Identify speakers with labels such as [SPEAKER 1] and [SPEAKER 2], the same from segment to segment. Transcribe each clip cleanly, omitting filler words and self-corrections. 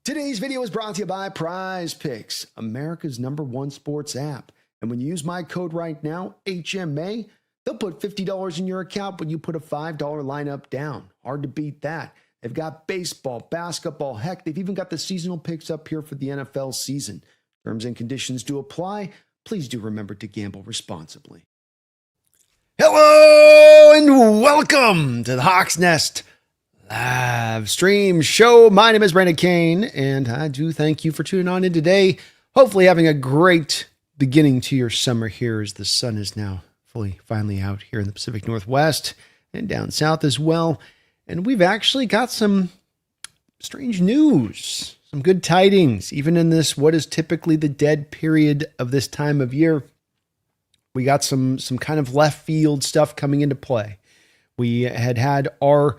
[SPEAKER 1] Today's video is brought to you by Prize Picks, America's #1 sports app. And when you use my code right now, HMA, they'll put $50 in your account when you put a $5 lineup down. Hard to beat that. They've got baseball, basketball, heck, they've even got the seasonal picks up here for the NFL season. Terms and conditions do apply. Please do remember to gamble responsibly. Hello and welcome to the Hawks Nest live stream show. My name is Brandon Kane, and I do thank you for tuning on in today. Hopefully having a great beginning to your summer here as the sun is now finally out here in the Pacific Northwest and down south as well. And we've actually got some strange news, some good tidings, even in this, what is typically the dead period of this time of year. We got some kind of left field stuff coming into play. We had our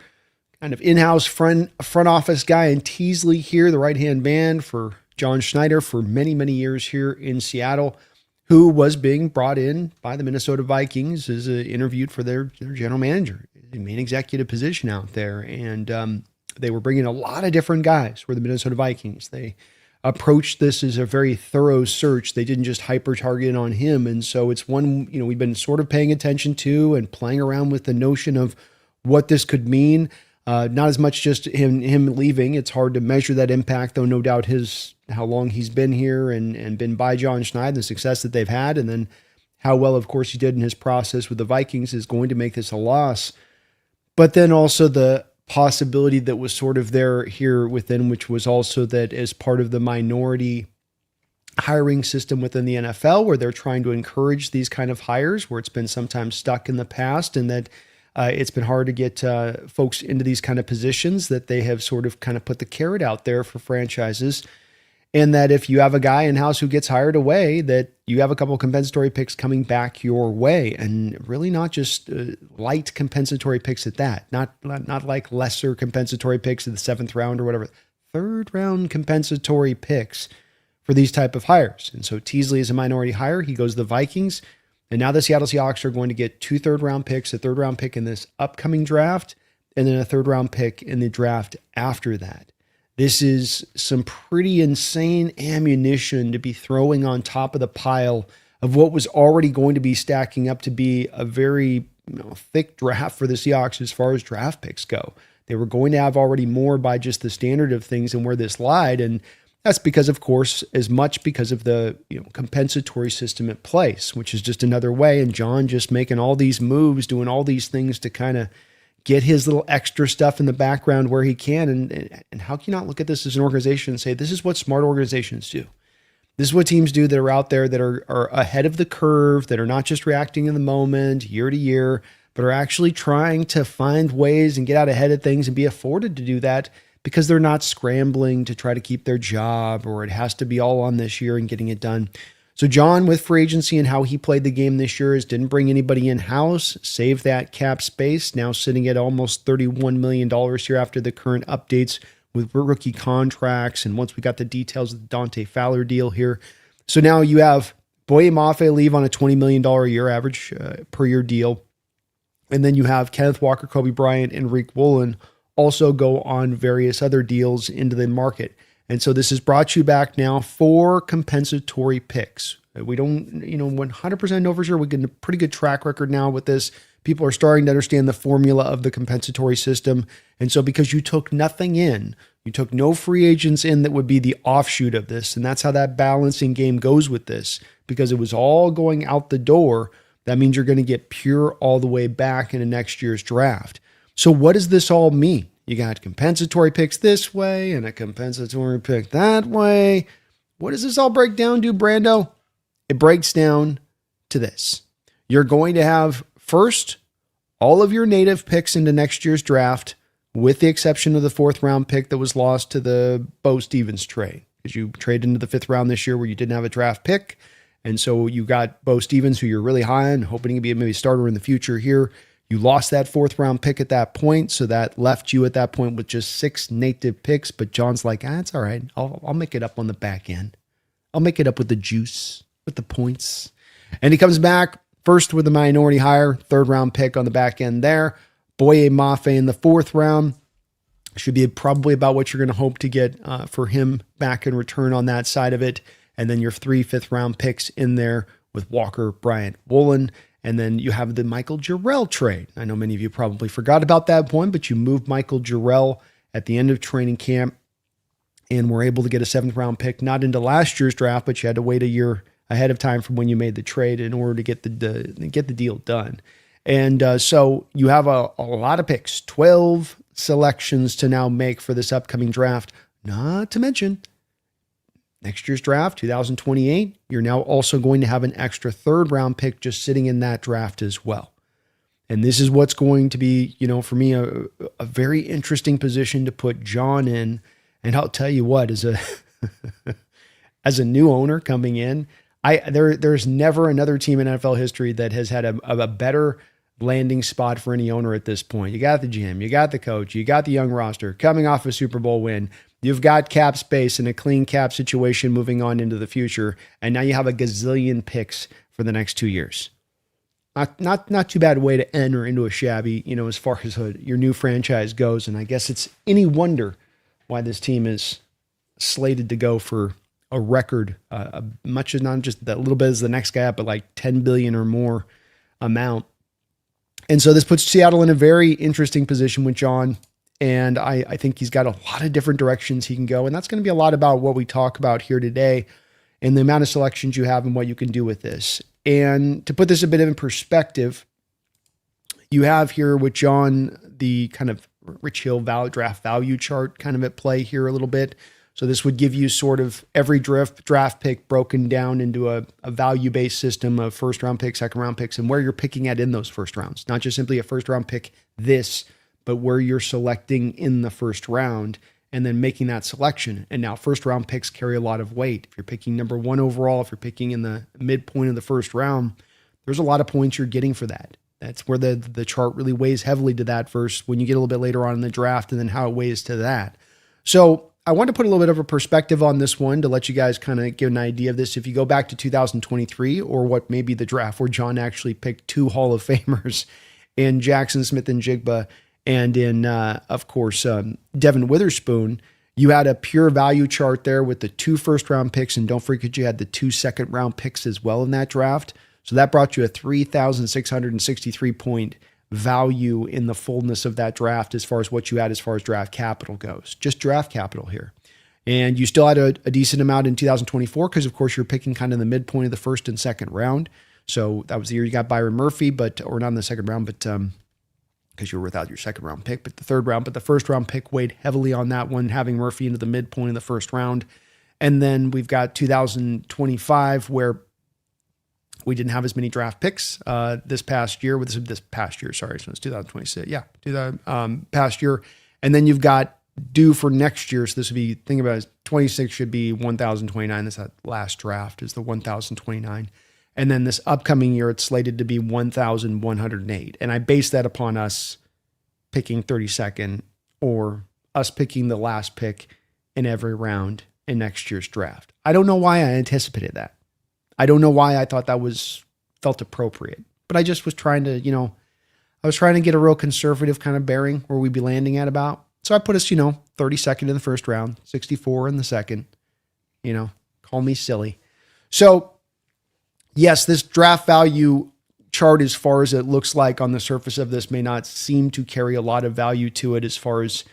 [SPEAKER 1] kind of in-house front office guy in Teasley here, the right-hand man for John Schneider for many, many years here in Seattle, who was being brought in by the Minnesota Vikings as interviewed for their general manager, the main executive position out there. And they were bringing a lot of different guys for the Minnesota Vikings. They approached this as a very thorough search. They didn't just hyper-target on him. And so it's one, we've been sort of paying attention to and playing around with the notion of what this could mean. Not as much just him leaving. It's hard to measure that impact, though no doubt how long he's been here and been by John Schneider, the success that they've had, and then how well, of course, he did in his process with the Vikings is going to make this a loss. But then also the possibility that was sort of there here within, which was also that as part of the minority hiring system within the NFL, where they're trying to encourage these kind of hires, where it's been sometimes stuck in the past, and that it's been hard to get folks into these kind of positions, that they have sort of kind of put the carrot out there for franchises. And that if you have a guy in-house who gets hired away, that you have a couple of compensatory picks coming back your way, and really not just light compensatory picks at that, not like lesser compensatory picks in the 7th round or whatever, 3rd round compensatory picks for these type of hires. And so Teasley is a minority hire. He goes to the Vikings. And now the Seattle Seahawks are going to get 2 third-round picks, a 3rd-round pick in this upcoming draft, and then a 3rd-round pick in the draft after that. This is some pretty insane ammunition to be throwing on top of the pile of what was already going to be stacking up to be a very thick draft for the Seahawks as far as draft picks go. They were going to have already more by just the standard of things and where this lied, and that's because, of course, as much because of the compensatory system at place, which is just another way. And John just making all these moves, doing all these things to kind of get his little extra stuff in the background where he can. And how can you not look at this as an organization and say, this is what smart organizations do? This is what teams do that are out there that are ahead of the curve, that are not just reacting in the moment, year to year, but are actually trying to find ways and get out ahead of things and be afforded to do that, because they're not scrambling to try to keep their job, or it has to be all on this year and getting it done. So John, with free agency and how he played the game this year, didn't bring anybody in-house, saved that cap space, now sitting at almost $31 million here after the current updates with rookie contracts, and once we got the details of the Dante Fowler deal here. So now you have Boye Mafe leave on a $20 million a year average per year deal, and then you have Kenneth Walker, Kobe Bryant, and Rick Woolen also go on various other deals into the market. And so this has brought you back now 4 compensatory picks. We don't, 100% know for sure. We get a pretty good track record now with this. People are starting to understand the formula of the compensatory system. And so because you took nothing in, you took no free agents in that would be the offshoot of this. And that's how that balancing game goes with this, because it was all going out the door. That means you're going to get pure all the way back into next year's draft. So what does this all mean? You got compensatory picks this way and a compensatory pick that way. What does this all break down to, Brando? It breaks down to this. You're going to have, first, all of your native picks into next year's draft, with the exception of the 4th round pick that was lost to the Bo Stevens trade, because you traded into the 5th round this year where you didn't have a draft pick. And so you got Bo Stevens, who you're really high on, hoping to be maybe a starter in the future here. You lost that 4th round pick at that point, so that left you at that point with just 6 native picks. But John's like, it's all right. I'll make it up on the back end. I'll make it up with the juice, with the points. And he comes back first with a minority hire, 3rd round pick on the back end there. Boye Mafe in the 4th round. Should be probably about what you're going to hope to get for him back in return on that side of it. And then your 3 fifth-round picks in there with Walker, Bryant, Woolen. And then you have the Michael Jarrell trade. I know many of you probably forgot about that point, but you moved Michael Jarrell at the end of training camp and were able to get a 7th-round pick, not into last year's draft, but you had to wait a year ahead of time from when you made the trade in order to get the deal done. And so you have a lot of picks, 12 selections to now make for this upcoming draft, not to mention next year's draft, 2028, you're now also going to have an extra 3rd-round pick just sitting in that draft as well. And this is what's going to be, for me, a very interesting position to put John in. And I'll tell you what, as a new owner coming in, there's never another team in NFL history that has had a better landing spot for any owner at this point. You got the GM, you got the coach, you got the young roster coming off a Super Bowl win. You've got cap space and a clean cap situation moving on into the future. And now you have a gazillion picks for the next 2 years. Not too bad way to enter into a shabby, as far as your new franchise goes. And I guess it's any wonder why this team is slated to go for a record, much as not just that little bit as the next guy up, but like 10 billion or more amount. And so this puts Seattle in a very interesting position with John. And I think he's got a lot of different directions he can go. And that's going to be a lot about what we talk about here today and the amount of selections you have and what you can do with this. And to put this a bit in perspective, you have here with John the kind of Rich Hill draft value chart kind of at play here a little bit. So this would give you sort of every draft pick broken down into a value-based system of 1st-round picks, 2nd-round picks, and where you're picking at in those first rounds. Not just simply a 1st-round pick but where you're selecting in the 1st round and then making that selection. And now 1st-round picks carry a lot of weight. If you're picking number 1 overall, if you're picking in the midpoint of the 1st round, there's a lot of points you're getting for that. That's where the chart really weighs heavily to that versus when you get a little bit later on in the draft and then how it weighs to that. So I want to put a little bit of a perspective on this one to let you guys kind of get an idea of this. If you go back to 2023 or what may be the draft where John actually picked 2 Hall of Famers in Jackson Smith and Jigba and in, of course, Devin Witherspoon, you had a pure value chart there with the 2 1st-round picks. And don't forget you had the 2 2nd-round picks as well in that draft. So that brought you a 3,663 point value in the fullness of that draft as far as what you had as far as draft capital goes. Just draft capital here. And you still had a decent amount in 2024 because, of course, you're picking kind of the midpoint of the 1st and 2nd round. So that was the year you got Byron Murphy, or not in the 2nd round, but because you were without your 2nd-round pick, but the 3rd round. But the 1st-round pick weighed heavily on that one, having Murphy into the midpoint of the 1st round. And then we've got 2025 where we didn't have as many draft picks this past year. So it's 2026. Yeah, past year. And then you've got due for next year. So this would be, think about it, 26 should be 1,029. That's that last draft is the 1,029. And then this upcoming year, it's slated to be 1,108. And I base that upon us picking 32nd or us picking the last pick in every round in next year's draft. I don't know why I anticipated that. I don't know why I thought that felt appropriate, but I just was trying to, I was trying to get a real conservative kind of bearing where we'd be landing at about. So I put us, 32nd in the 1st round, 64 in the 2nd, call me silly. So yes, this draft value chart, as far as it looks like on the surface of this, may not seem to carry a lot of value to it as far as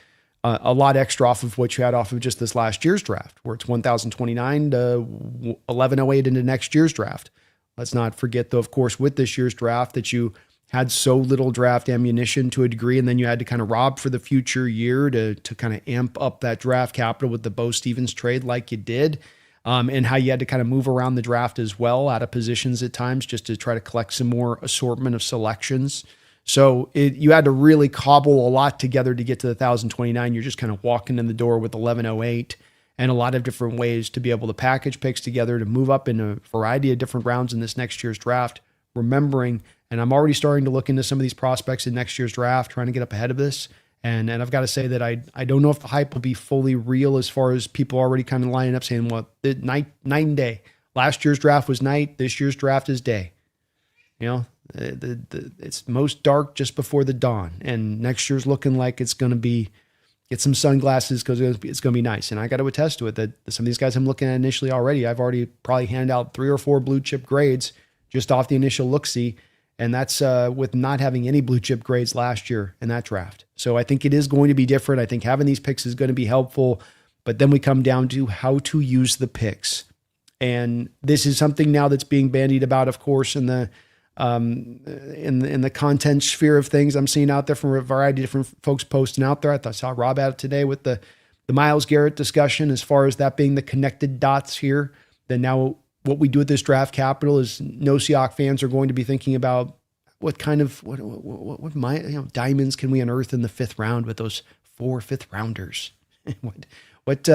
[SPEAKER 1] a lot extra off of what you had off of just this last year's draft, where it's 1,029 to 1,108 into next year's draft. Let's not forget, though, of course, with this year's draft that you had so little draft ammunition to a degree, and then you had to kind of rob for the future year to kind of amp up that draft capital with the Bo Stevens trade like you did, and how you had to kind of move around the draft as well out of positions at times just to try to collect some more assortment of selections. So you had to really cobble a lot together to get to the 1,029. You're just kind of walking in the door with 1,108 and a lot of different ways to be able to package picks together to move up in a variety of different rounds in this next year's draft. Remembering, and I'm already starting to look into some of these prospects in next year's draft, trying to get up ahead of this. And I've got to say that I don't know if the hype will be fully real as far as people already kind of lining up saying, well, night and day. Last year's draft was night. This year's draft is day. It's most dark just before the dawn, and next year's looking like it's going to be get some sunglasses because it's going to be nice. And I got to attest to it that some of these guys I'm looking at initially already, I've already probably handed out 3 or 4 blue chip grades just off the initial look-see. And that's with not having any blue chip grades last year in that draft. So I think it is going to be different. I think having these picks is going to be helpful. But then we come down to how to use the picks. And this is something now that's being bandied about, of course, in the content sphere of things I'm seeing out there from a variety of different folks posting out there. I saw Rob at it today with the Myles Garrett discussion as far as that being the connected dots here. Then now what we do with this draft capital is no Seahawks fans are going to be thinking about what kind of diamonds can we unearth in the 5th round with those 4 5th-rounders? What 2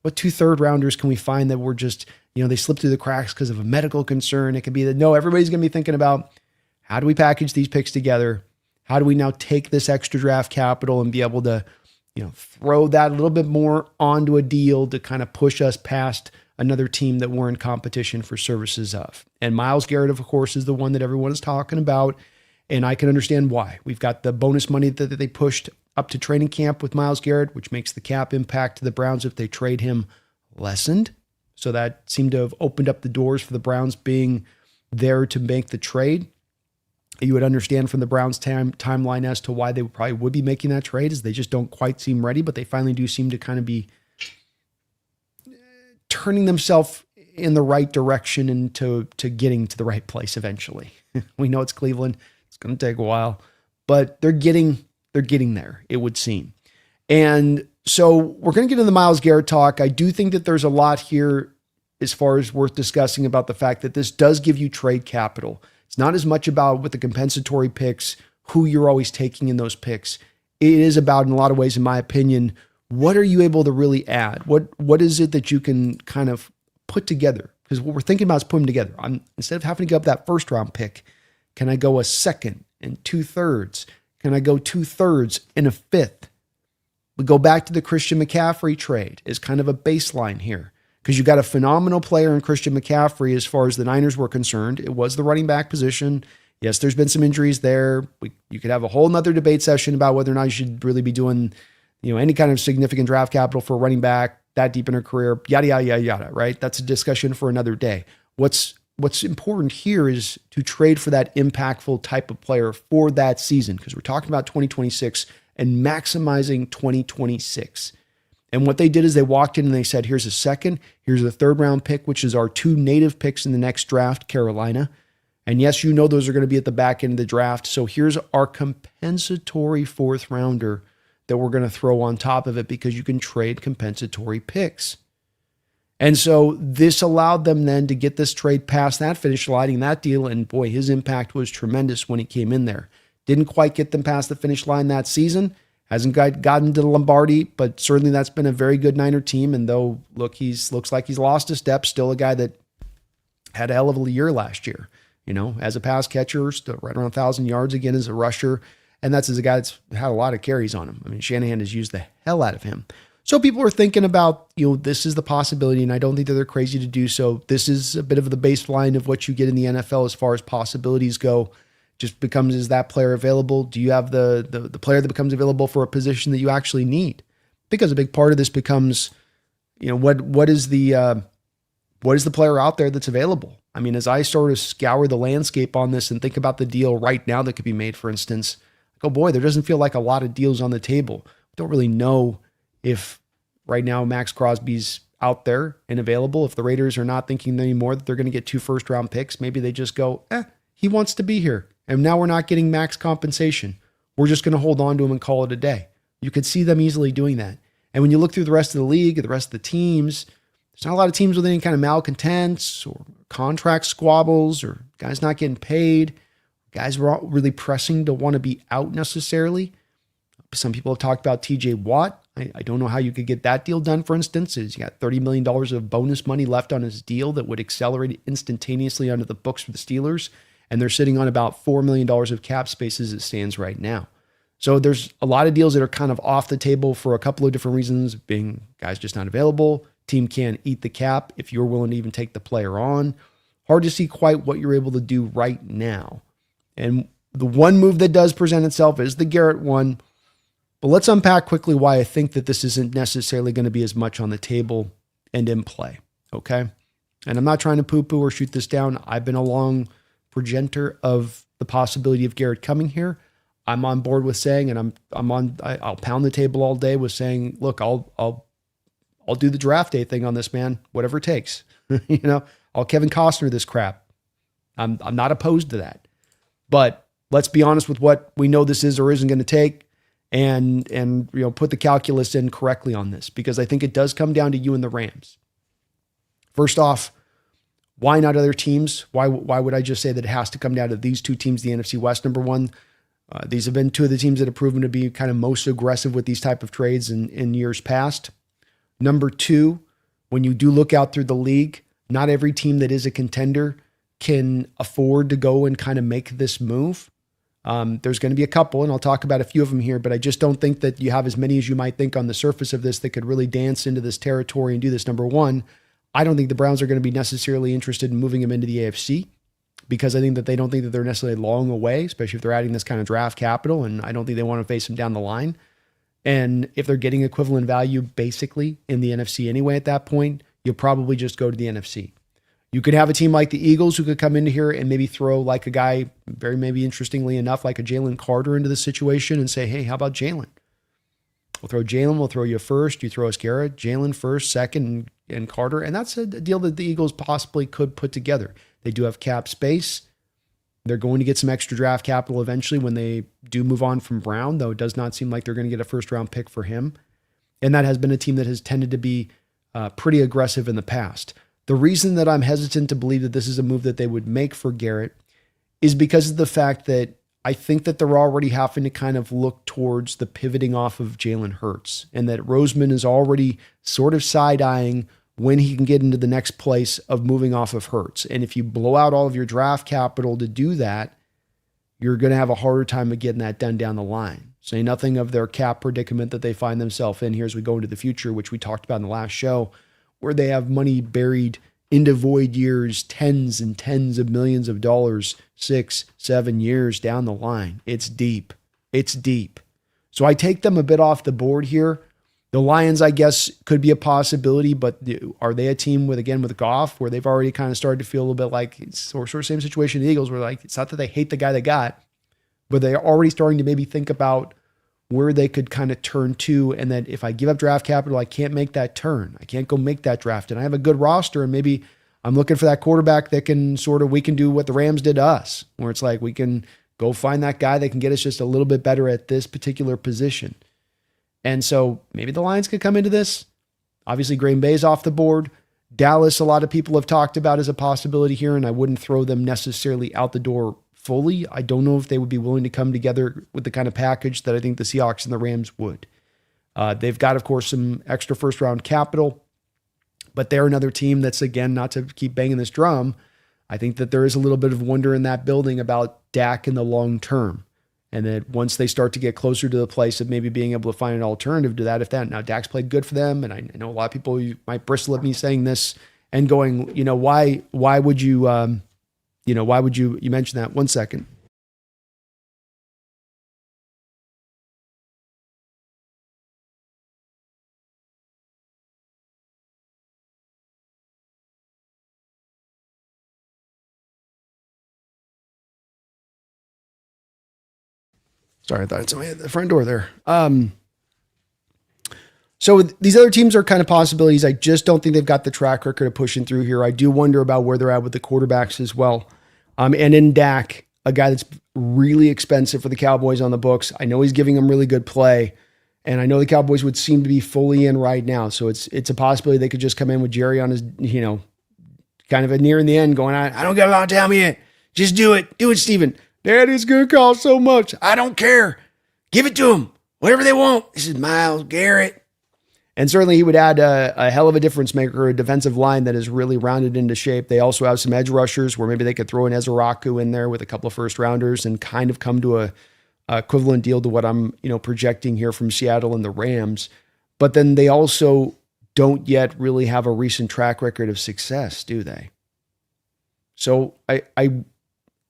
[SPEAKER 1] 3rd-rounders can we find that were just, they slipped through the cracks because of a medical concern? It could be that, no, everybody's going to be thinking about how do we package these picks together? How do we now take this extra draft capital and be able to, throw that a little bit more onto a deal to kind of push us past another team that we're in competition for services of. And Myles Garrett, of course, is the one that everyone is talking about. And I can understand why. We've got the bonus money that they pushed up to training camp with Myles Garrett, which makes the cap impact to the Browns if they trade him lessened. So that seemed to have opened up the doors for the Browns being there to make the trade. You would understand from the Browns timeline as to why they probably would be making that trade, is they just don't quite seem ready, but they finally do seem to kind of be turning themselves in the right direction and to getting to the right place eventually. We know it's Cleveland. It's going to take a while, but they're getting there, it would seem. And so we're going to get into the Myles Garrett talk. I do think that there's a lot here as far as worth discussing about the fact that this does give you trade capital. It's not as much about with the compensatory picks, who you're always taking in those picks. It is about, in a lot of ways, in my opinion, what are you able to really add? What is it that you can kind of put together? Because what we're thinking about is putting them together. Instead of having to go up that 1st round pick, can I go a 2nd and 2 thirds? Can I go 2 thirds and a 5th? We go back to the Christian McCaffrey trade as kind of a baseline here, because you got a phenomenal player in Christian McCaffrey as far as the Niners were concerned. It was the running back position. Yes, there's been some injuries there. You could have a whole nother debate session about whether or not you should really be doing any kind of significant draft capital for a running back that deep in her career, yada, yada, yada, yada, right? That's a discussion for another day. What's important here is to trade for that impactful type of player for that season, because we're talking about 2026 and maximizing 2026. And what they did is they walked in and they said, here's a 2nd, here's a 3rd round pick, which is our 2 native picks in the next draft, Carolina. And yes, those are going to be at the back end of the draft. So here's our compensatory 4th rounder that we're going to throw on top of it, because you can trade compensatory picks. And so this allowed them then to get this trade past that finish line, that deal. And boy, his impact was tremendous when he came in there. Didn't quite get them past the finish line that season. Hasn't gotten to the Lombardi, but certainly that's been a very good Niner team. And though, looks like he's lost a step, still a guy that had a hell of a year last year. As a pass catcher, still right around 1,000 yards again as a rusher. And that's as a guy that's had a lot of carries on him. I mean, Shanahan has used the hell out of him. So people are thinking about, this is the possibility, and I don't think that they're crazy to do so. This is a bit of the baseline of what you get in the NFL as far as possibilities go. Just becomes, is that player available? Do you have the player that becomes available for a position that you actually need? Because a big part of this becomes, what is the player out there that's available? I mean, as I sort of scour the landscape on this and think about the deal right now that could be made, for instance, oh boy, there doesn't feel like a lot of deals on the table. We don't really know if right now Max Crosby's out there and available. If the Raiders are not thinking anymore that they're going to get 2 first-round picks, maybe they just go, he wants to be here. And now we're not getting max compensation. We're just going to hold on to him and call it a day. You could see them easily doing that. And when you look through the rest of the league, the rest of the teams, there's not a lot of teams with any kind of malcontents or contract squabbles or guys not getting paid. Guys were all really pressing to want to be out necessarily. Some people have talked about TJ Watt. I don't know how you could get that deal done, for instance. He's got $30 million of bonus money left on his deal that would accelerate it instantaneously onto the books for the Steelers. And they're sitting on about $4 million of cap space as it stands right now. So there's a lot of deals that are kind of off the table for a couple of different reasons, being guys just not available. Team can't eat the cap if you're willing to even take the player on. Hard to see quite what you're able to do right now. And the one move that does present itself is the Garrett one. But let's unpack quickly why I think that this isn't necessarily going to be as much on the table and in play, okay? And I'm not trying to poo-poo or shoot this down. I've been a long progenitor of the possibility of Garrett coming here. I'm on board with saying, and I'll pound the table all day with saying, look, I'll do the draft day thing on this, man, whatever it takes. I'll Kevin Costner this crap. I'm not opposed to that. But let's be honest with what we know this is or isn't going to take, and put the calculus in correctly on this, because I think it does come down to you and the Rams. First off, why not other teams? Why would I just say that it has to come down to these two teams, the NFC West? Number one, these have been two of the teams that have proven to be kind of most aggressive with these type of trades in years past. Number two, when you do look out through the league, not every team that is a contender can afford to go and kind of make this move. There's going to be a couple, and I'll talk about a few of them here, but I just don't think that you have as many as you might think on the surface of this that could really dance into this territory and do this. Number one, I don't think the Browns are going to be necessarily interested in moving him into the AFC, because I think that they don't think that they're necessarily long away, especially if they're adding this kind of draft capital, and I don't think they want to face him down the line. And if they're getting equivalent value basically in the NFC anyway at that point, you'll probably just go to the NFC. You could have a team like the Eagles who could come into here and maybe throw like a guy, very maybe interestingly enough, like a Jalen Carter into the situation and say, hey, how about Jalen? We'll throw Jalen, we'll throw you first, you throw us Garrett, Jalen first, second, and Carter. And that's a deal that the Eagles possibly could put together. They do have cap space. They're going to get some extra draft capital eventually when they do move on from Brown, though it does not seem like they're going to get a first-round pick for him. And that has been a team that has tended to be pretty aggressive in the past. The reason that I'm hesitant to believe that this is a move that they would make for Garrett is because of the fact that I think that they're already having to kind of look towards the pivoting off of Jalen Hurts, and that Roseman is already sort of side-eyeing when he can get into the next place of moving off of Hurts. And if you blow out all of your draft capital to do that, you're going to have a harder time of getting that done down the line. Say nothing of their cap predicament that they find themselves in here as we go into the future, which we talked about in the last show, where they have money buried into void years, tens and tens of millions of dollars, 6, 7 years down the line. It's deep. It's deep. So I take them a bit off the board here. The Lions, I guess, could be a possibility, but are they a team with Goff, where they've already kind of started to feel a little bit like it's sort of same situation the Eagles, where like it's not that they hate the guy they got, but they're already starting to maybe think about where they could kind of turn to, and that if I give up draft capital, I can't make that turn. I can't go make that draft, and I have a good roster, and maybe I'm looking for that quarterback that we can do what the Rams did to us, where it's like we can go find that guy that can get us just a little bit better at this particular position. And so maybe the Lions could come into this. Obviously, Green Bay's off the board. Dallas, a lot of people have talked about as a possibility here, and I wouldn't throw them necessarily out the door fully. I don't know if they would be willing to come together with the kind of package that I think the Seahawks and the Rams would. They've got, of course, some extra first-round capital, but they're another team that's, again, not to keep banging this drum, I think that there is a little bit of wonder in that building about Dak in the long term. And that once they start to get closer to the place of maybe being able to find an alternative to that, now Dak's played good for them, and I know a lot of people might bristle at me saying this and going, why would you, you mentioned that. 1 second. Sorry, I thought somebody at the front door there. So these other teams are kind of possibilities. I just don't think they've got the track record of pushing through here. I do wonder about where they're at with the quarterbacks as well. And in Dak, a guy that's really expensive for the Cowboys on the books. I know he's giving them really good play, and I know the Cowboys would seem to be fully in right now. So it's a possibility they could just come in with Jerry on his, kind of nearing the end going, I don't got a lot to tell me yet. Just do it. Do it, Steven. Daddy's going to cost so much. I don't care. Give it to them. Whatever they want. This is Myles Garrett. And certainly he would add a hell of a difference maker, a defensive line that is really rounded into shape. They also have some edge rushers where maybe they could throw an Ezraku in there with a couple of first rounders and kind of come to a equivalent deal to what I'm, projecting here from Seattle and the Rams. But then they also don't yet really have a recent track record of success, do they? So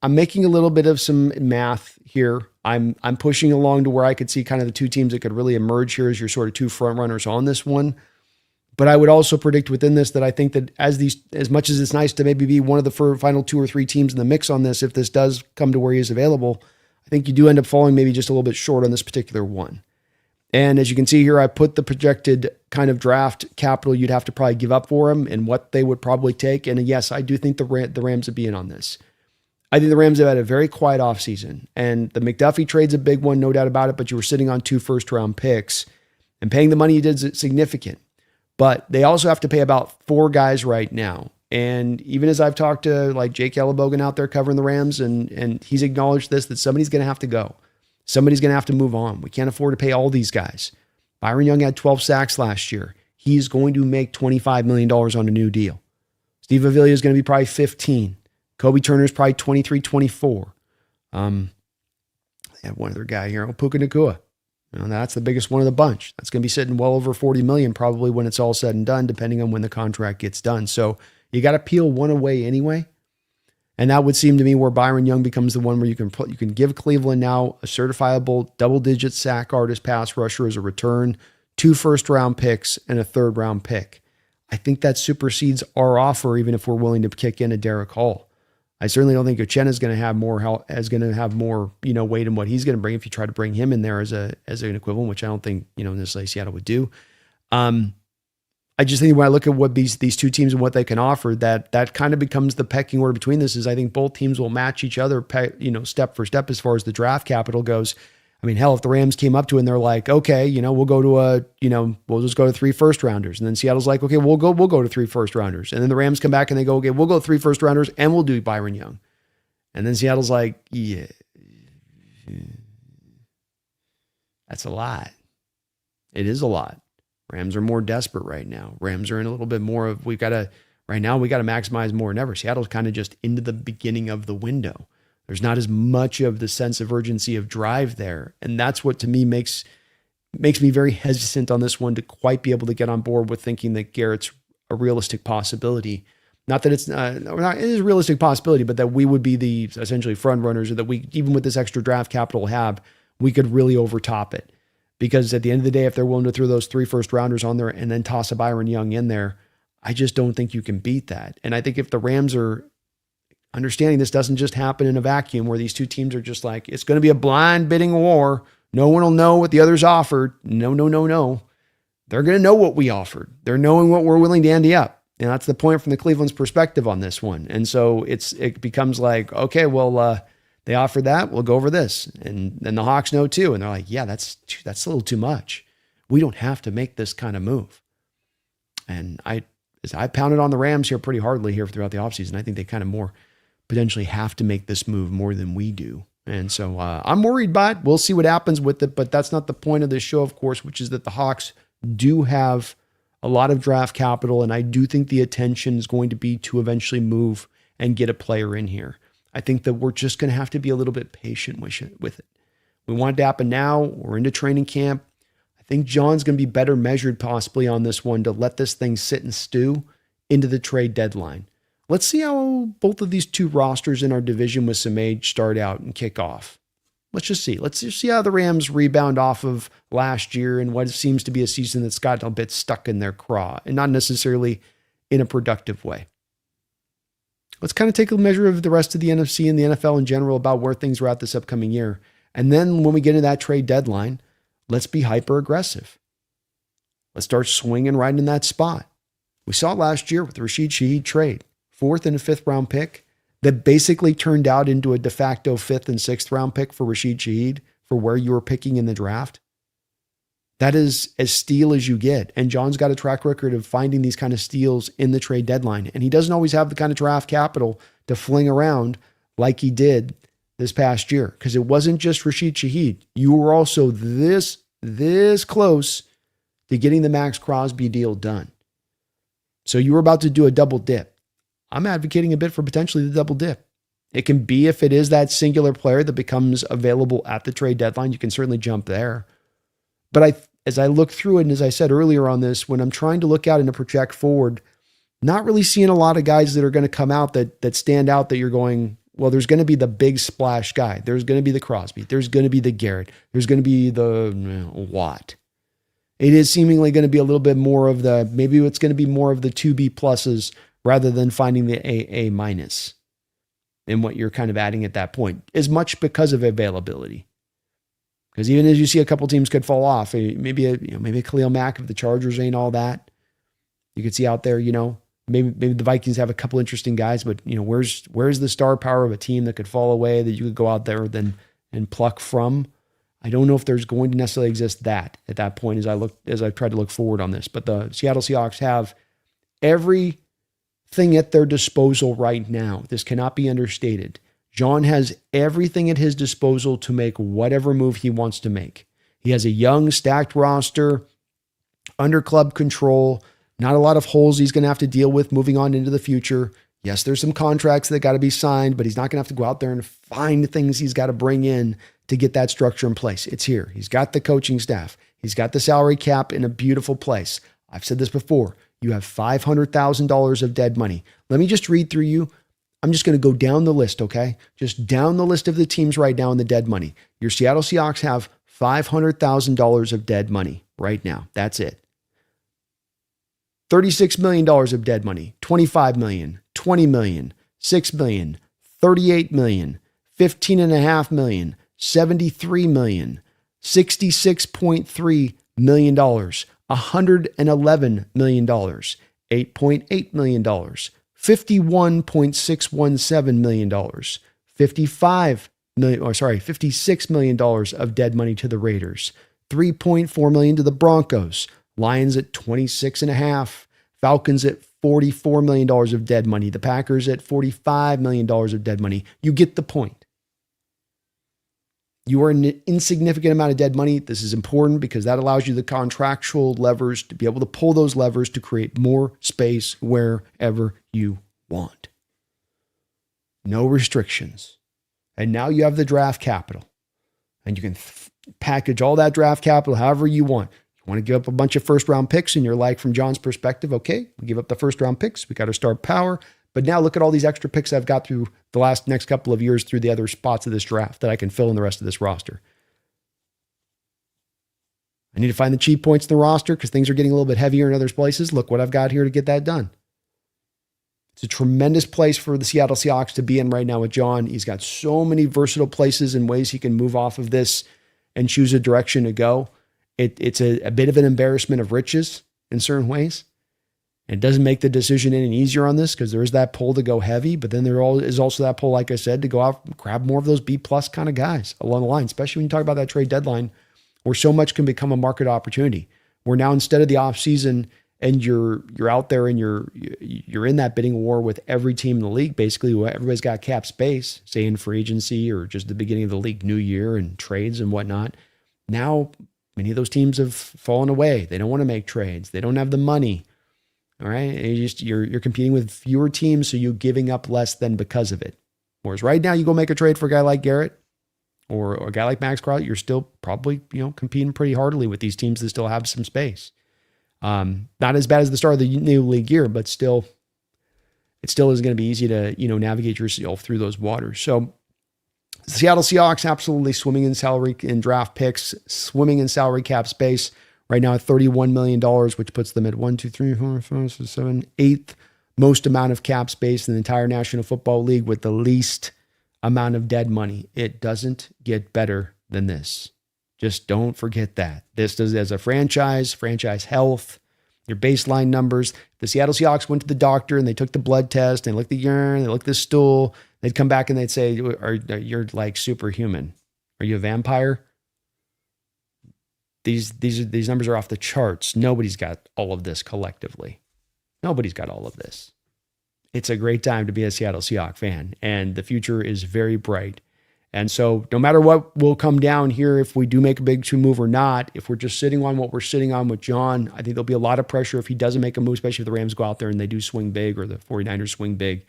[SPEAKER 1] I'm making a little bit of some math here. I'm pushing along to where I could see kind of the two teams that could really emerge here as your sort of two front runners on this one. But I would also predict within this that I think that as much as it's nice to maybe be one of the final 2 or 3 teams in the mix on this, if this does come to where he is available, I think you do end up falling maybe just a little bit short on this particular one. And as you can see here, I put the projected kind of draft capital you'd have to probably give up for him and what they would probably take. And yes, I do think the Rams would be in on this. I think the Rams have had a very quiet offseason. And the McDuffie trade's a big one, no doubt about it, but you were sitting on 2 first-round picks. And paying the money you did is significant. But they also have to pay about 4 guys right now. And even as I've talked to like Jake Ellenbogen out there covering the Rams, and he's acknowledged this, that somebody's going to have to go. Somebody's going to have to move on. We can't afford to pay all these guys. Byron Young had 12 sacks last year. He's going to make $25 million on a new deal. Steve Avila is going to be probably 15. Kobe Turner's probably 23, 24. They have one other guy here, Puka Nacua. That's the biggest one of the bunch. That's going to be sitting well over 40 million probably when it's all said and done, depending on when the contract gets done. So you got to peel one away anyway. And that would seem to me where Byron Young becomes the one where you can give Cleveland now a certifiable double-digit sack artist pass rusher as a return, 2 first-round picks, and a third-round pick. I think that supersedes our offer, even if we're willing to kick in a Derek Hall. I certainly don't think Uchenna is going to have more weight in what he's going to bring if you try to bring him in there as an equivalent, which I don't think necessarily Seattle would do. I just think when I look at what these two teams and what they can offer, that kind of becomes the pecking order between this. Is I think both teams will match each other, step for step as far as the draft capital goes. I mean, hell, if the Rams came up to it and they're like, okay, we'll go to we'll just go to 3 first rounders, and then Seattle's like, okay, we'll go to 3 first rounders, and then the Rams come back and they go, okay, we'll go 3 first rounders and we'll do Byron Young, and then Seattle's like, yeah, that's a lot. It is a lot. Rams are more desperate right now. Rams are in a little bit more of, we got to maximize more than ever. Seattle's kind of just into the beginning of the window. There's not as much of the sense of urgency of drive there. And that's what to me makes me very hesitant on this one to quite be able to get on board with thinking that Garrett's a realistic possibility. Not that it is a realistic possibility, but that we would be the essentially front runners, or that we, even with this extra draft capital we could really overtop it. Because at the end of the day, if they're willing to throw those 3 first rounders on there and then toss a Byron Young in there, I just don't think you can beat that. And I think if the Rams are understanding this doesn't just happen in a vacuum where these two teams are just like, it's going to be a blind bidding war. No one will know what the other's offered. No. They're going to know what we offered. They're knowing what we're willing to ante up. And that's the point from the Cleveland's perspective on this one. And so it becomes like, okay, well, they offered that, we'll go over this. And then the Hawks know too. And they're like, yeah, that's a little too much. We don't have to make this kind of move. And I pounded on the Rams here pretty hardly here throughout the offseason. I think they kind of more potentially have to make this move more than we do. And so I'm worried by it. We'll see what happens with it, but that's not the point of this show, of course, which is that the Hawks do have a lot of draft capital. And I do think the attention is going to be to eventually move and get a player in here. I think that we're just going to have to be a little bit patient with it. We want it to happen now. We're into training camp. I think John's going to be better measured possibly on this one to let this thing sit and stew into the trade deadline. Let's see how both of these two rosters in our division with some age start out and kick off. Let's just see. Let's just see how the Rams rebound off of last year and what seems to be a season that's gotten a bit stuck in their craw and not necessarily in a productive way. Let's kind of take a measure of the rest of the NFC and the NFL in general about where things are at this upcoming year. And then when we get into that trade deadline, let's be hyper aggressive. Let's start swinging right in that spot. We saw it last year with the Rashid Shaheed trade, 4th and a 5th round pick that basically turned out into a de facto 5th and 6th round pick for Rashid Shaheed for where you were picking in the draft. That is as steal as you get. And John's got a track record of finding these kind of steals in the trade deadline. And he doesn't always have the kind of draft capital to fling around like he did this past year. Because it wasn't just Rashid Shaheed. You were also this close to getting the Max Crosby deal done. So you were about to do a double dip. I'm advocating a bit for potentially the double dip. It can be if it is that singular player that becomes available at the trade deadline, you can certainly jump there. But as I look through it, and as I said earlier on this, when I'm trying to look out and to project forward, not really seeing a lot of guys that are going to come out that stand out that you're going, Well, there's going to be the big splash guy. There's going to be the Crosby. There's going to be the Garrett. There's going to be the Watt. It is seemingly going to be a little bit more of maybe it's going to be more of the 2B pluses rather than finding the A minus in what you're kind of adding at that point, as much because of availability. Because even as you see a couple teams could fall off, maybe a Khalil Mack if the Chargers ain't all that. You could see out there, maybe the Vikings have a couple interesting guys, but where's the star power of a team that could fall away that you could go out there and pluck from? I don't know if there's going to necessarily exist that at that point as I tried to look forward on this. But the Seattle Seahawks have everything at their disposal right now. This cannot be understated. John has everything at his disposal to make whatever move he wants to make. He has a young, stacked roster, under club control, not a lot of holes he's going to have to deal with moving on into the future. Yes, there's some contracts that got to be signed, but he's not going to have to go out there and find things he's got to bring in to get that structure in place. It's here. He's got the coaching staff. He's got the salary cap in a beautiful place. I've said this before. You have $500,000 of dead money. Let me just read through you. I'm just going to go down the list, okay? Just down the list of the teams right now in the dead money. Your Seattle Seahawks have $500,000 of dead money right now. That's it. $36 million of dead money, $25 million, $20 million, $6 million, $38 million, $15.5 million, $73 million, $66.3 million, $111 million, $8.8 million, $51.617 million, $56 million of dead money to the Raiders, $3.4 million to the Broncos, Lions at 26.5, Falcons at $44 million of dead money, the Packers at $45 million of dead money. You get the point. You are an insignificant amount of dead money. This is important because that allows you the contractual levers to be able to pull those levers to create more space wherever you want. No restrictions. And now you have the draft capital. And you can package all that draft capital however you want. You want to give up a bunch of first-round picks, and you're like, from John's perspective, okay, we give up the first-round picks. We got to start power. But now look at all these extra picks I've got through the next couple of years through the other spots of this draft that I can fill in the rest of this roster. I need to find the cheap points in the roster because things are getting a little bit heavier in other places. Look what I've got here to get that done. It's a tremendous place for the Seattle Seahawks to be in right now with John. He's got so many versatile places and ways he can move off of this and choose a direction to go. It's a bit of an embarrassment of riches in certain ways. And it doesn't make the decision any easier on this because there is that pull to go heavy, but then there is also that pull, like I said, to go out and grab more of those B+ kind of guys along the line, especially when you talk about that trade deadline where so much can become a market opportunity. Where now instead of the off season and you're out there and you're in that bidding war with every team in the league, basically everybody's got cap space, say in free agency or just the beginning of the league, new year and trades and whatnot. Now, many of those teams have fallen away. They don't want to make trades. They don't have the money. All right. And you're competing with fewer teams, so you're giving up less than because of it. Whereas right now, you go make a trade for a guy like Garrett or a guy like Max Crosby, you're still probably, competing pretty heartily with these teams that still have some space. Not as bad as the start of the new league year, but still, it still is going to be easy to, navigate yourself through those waters. So Seattle Seahawks absolutely swimming in salary in draft picks, swimming in salary cap space. Right now at $31 million, which puts them at 1, 2, 3, 4, 5, 6, 7, 8th most amount of cap space in the entire National Football League with the least amount of dead money. It doesn't get better than this. Just don't forget that. This does as a franchise health, your baseline numbers. The Seattle Seahawks went to the doctor and they took the blood test and looked at the urine, they looked at the stool. They'd come back and they'd say, you're like superhuman. Are you a vampire? These numbers are off the charts. Nobody's got all of this collectively. Nobody's got all of this. It's a great time to be a Seattle Seahawks fan, and the future is very bright. And so no matter what will come down here, if we do make a big move or not, if we're just sitting on what we're sitting on with John, I think there'll be a lot of pressure if he doesn't make a move, especially if the Rams go out there and they do swing big or the 49ers swing big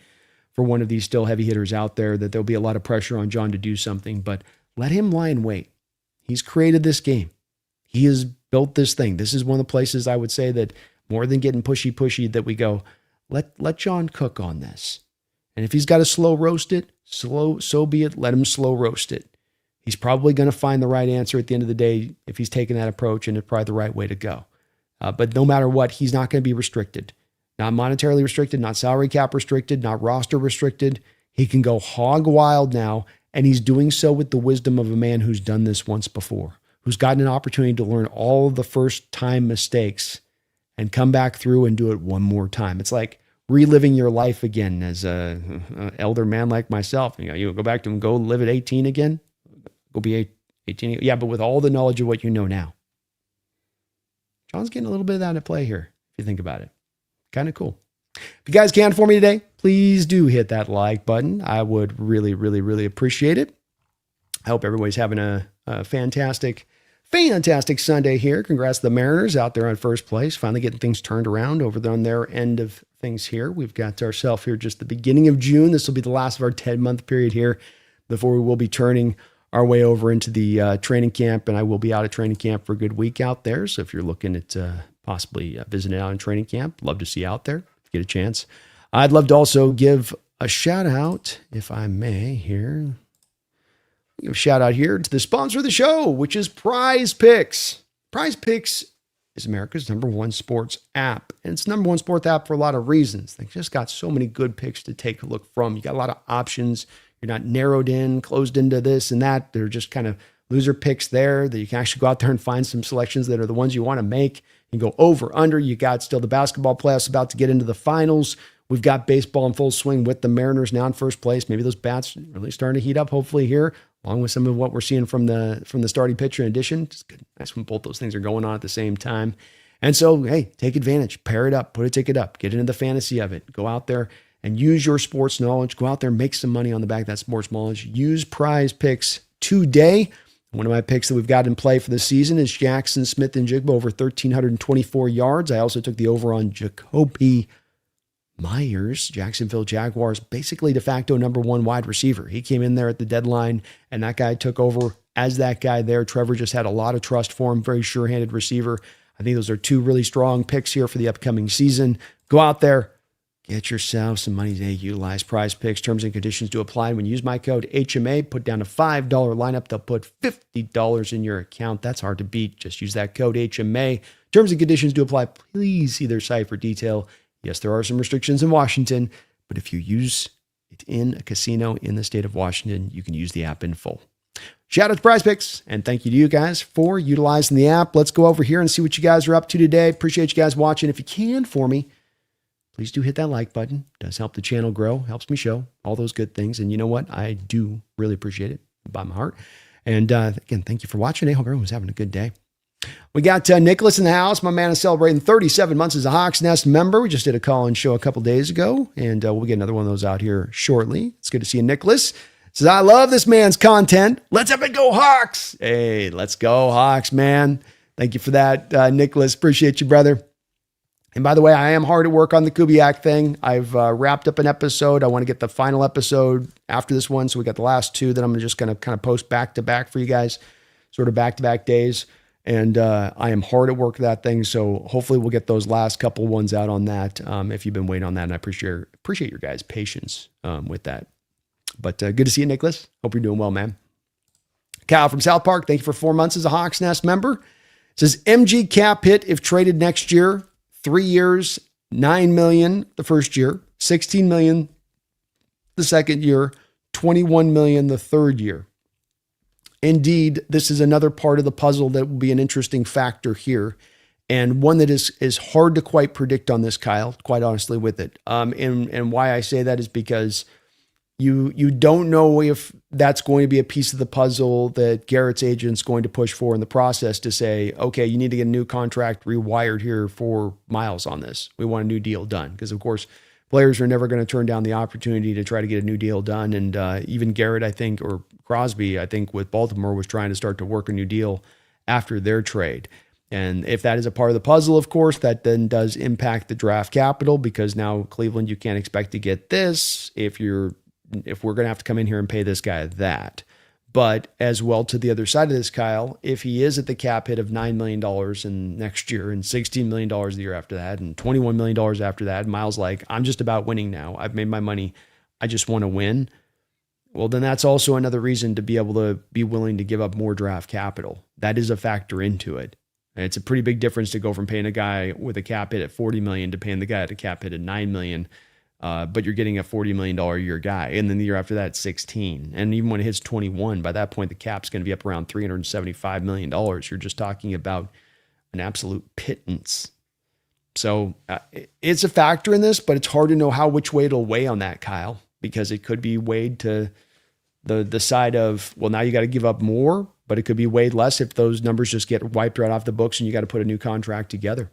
[SPEAKER 1] for one of these still heavy hitters out there, that there'll be a lot of pressure on John to do something. But let him lie in wait. He's created this game. He has built this thing. This is one of the places I would say that more than getting pushy, that we go, let John cook on this. And if he's got to slow roast it, So be it. Let him slow roast it. He's probably going to find the right answer at the end of the day if he's taking that approach, and it's probably the right way to go. But no matter what, he's not going to be restricted. Not monetarily restricted, not salary cap restricted, not roster restricted. He can go hog wild now, and he's doing so with the wisdom of a man who's done this once before, who's gotten an opportunity to learn all of the first-time mistakes and come back through and do it one more time. It's like reliving your life again as an elder man like myself. You go back to him, go live at 18 again, go be 18. Yeah, but with all the knowledge of what you know now. John's getting a little bit of that at play here, if you think about it. Kind of cool. If you guys can for me today, please do hit that like button. I would really, really, really appreciate it. I hope everybody's having a fantastic Sunday here. Congrats to the Mariners out there on first place, finally getting things turned around over on their end of things here. We've got ourselves here just the beginning of June. This will be the last of our 10-month period here before we will be turning our way over into the training camp, and I will be out at training camp for a good week out there. So if you're looking at possibly visiting out in training camp, love to see you out there if you get a chance. I'd love to also give a shout out, if I may, here. Give a shout out here to the sponsor of the show, which is Prize Picks. Prize Picks is America's #1 sports app, and it's #1 sports app for a lot of reasons. They just got so many good picks to take a look from. You got a lot of options. You're not narrowed in, closed into this and that. They're just kind of loser picks there that you can actually go out there and find some selections that are the ones you want to make. You go over, under. You got still the basketball playoffs about to get into the finals. We've got baseball in full swing with the Mariners now in first place. Maybe those bats really starting to heat up, hopefully here, along with some of what we're seeing from the starting pitcher in addition. It's good. Nice when both those things are going on at the same time. And so, hey, take advantage, pair it up, put a ticket up, get into the fantasy of it. Go out there and use your sports knowledge. Go out there and make some money on the back of that sports knowledge. Use Prize Picks today. One of my picks that we've got in play for the season is Jackson Smith-Njigba over 1,324 yards. I also took the over on Jacoby Myers, Jacksonville Jaguars, basically de facto #1 wide receiver. He came in there at the deadline, and that guy took over as that guy there. Trevor just had a lot of trust for him, very sure-handed receiver. I think those are two really strong picks here for the upcoming season. Go out there. Get yourself some money today. Utilize Prize Picks. Terms and conditions do apply. When you use my code HMA, put down a $5 lineup. They'll put $50 in your account. That's hard to beat. Just use that code HMA. Terms and conditions do apply. Please see their site for detail. Yes, there are some restrictions in Washington, but if you use it in a casino in the state of Washington, you can use the app in full. Shout out to Prize Picks, and thank you to you guys for utilizing the app. Let's go over here and see what you guys are up to today. Appreciate you guys watching. If you can for me, please do hit that like button. It does help the channel grow, helps me show all those good things. And you know what? I do really appreciate it by my heart. And again, thank you for watching. I hope everyone's having a good day. We got Nicholas in the house. My man is celebrating 37 months as a Hawks Nest member. We just did a call-in show a couple days ago, and we'll get another one of those out here shortly. It's good to see you, Nicholas. Says, I love this man's content. Let's have it go Hawks. Hey, let's go Hawks, man. Thank you for that, Nicholas. Appreciate you, brother. And by the way, I am hard at work on the Kubiak thing. I've wrapped up an episode. I want to get the final episode after this one. So we got the last two that I'm just going to kind of post back to back for you guys, sort of back-to-back days. And I am hard at work that thing. So hopefully we'll get those last couple ones out on that. If you've been waiting on that, and I appreciate your guys' patience with that. But good to see you, Nicholas. Hope you're doing well, man. Kyle from South Park, thank you for 4 months as a Hawks Nest member. It says MG cap hit if traded next year, 3 years, $9 million the first year, $16 million the second year, $21 million the third year. Indeed, this is another part of the puzzle that will be an interesting factor here, and one that is hard to quite predict on this, Kyle, quite honestly with it. And why I say that is because you don't know if that's going to be a piece of the puzzle that Garrett's agent's going to push for in the process to say, okay, you need to get a new contract rewired here for Miles on this. We want a new deal done. Because, of course, players are never going to turn down the opportunity to try to get a new deal done. And even Garrett, I think, or Crosby, I think, with Baltimore was trying to start to work a new deal after their trade. And if that is a part of the puzzle, of course, that then does impact the draft capital, because now Cleveland, you can't expect to get this if we're going to have to come in here and pay this guy that. But as well, to the other side of this, Kyle, if he is at the cap hit of $9 million in next year and $16 million the year after that and $21 million after that, Miles like, I'm just about winning now. I've made my money. I just want to win. well, then that's also another reason to be able to be willing to give up more draft capital. That is a factor into it. And it's a pretty big difference to go from paying a guy with a cap hit at $40 million to paying the guy at a cap hit at $9 million. But you're getting a $40 million a year guy. And then the year after that, it's 16. And even when it hits 21, by that point, the cap's going to be up around $375 million. You're just talking about an absolute pittance. So it's a factor in this, but it's hard to know which way it'll weigh on that, Kyle, because it could be weighed to the side of, well, now you got to give up more, but it could be weighed less if those numbers just get wiped right off the books and you got to put a new contract together.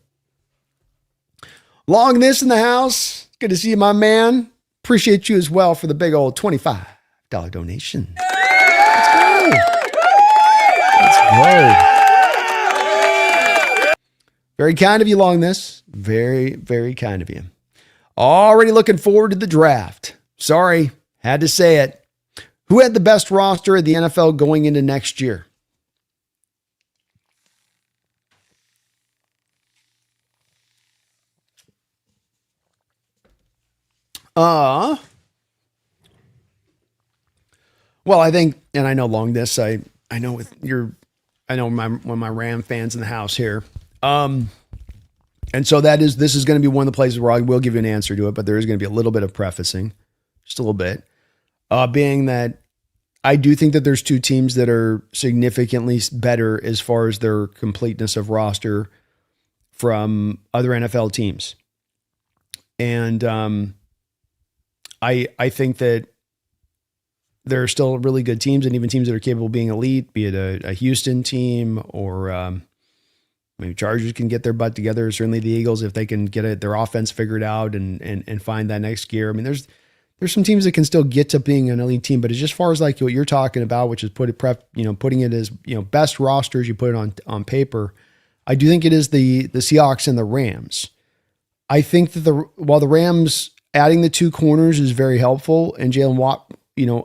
[SPEAKER 1] Long this in the house. Good to see you, my man. Appreciate you as well for the big old $25 donation. Let's go. Let's go. Very kind of you, Long this. Very, very kind of you. Already looking forward to the draft. Sorry, had to say it. Who had the best roster of the NFL going into next year? Well, I think, and I know Long this, I know with your, I know one of my Ram fans in the house here. And so this is going to be one of the places where I will give you an answer to it, but there is going to be a little bit of prefacing, just a little bit, being that I do think that there's two teams that are significantly better as far as their completeness of roster from other NFL teams. And, I think that there are still really good teams and even teams that are capable of being elite, be it a Houston team or maybe Chargers can get their butt together. Certainly the Eagles, if they can get their offense figured out and find that next gear. I mean, there's some teams that can still get to being an elite team, but as far as like what you're talking about, which is putting it as, best rosters, you put it on paper. I do think it is the Seahawks and the Rams. I think that while the Rams adding the two corners is very helpful, and Jalen Watt,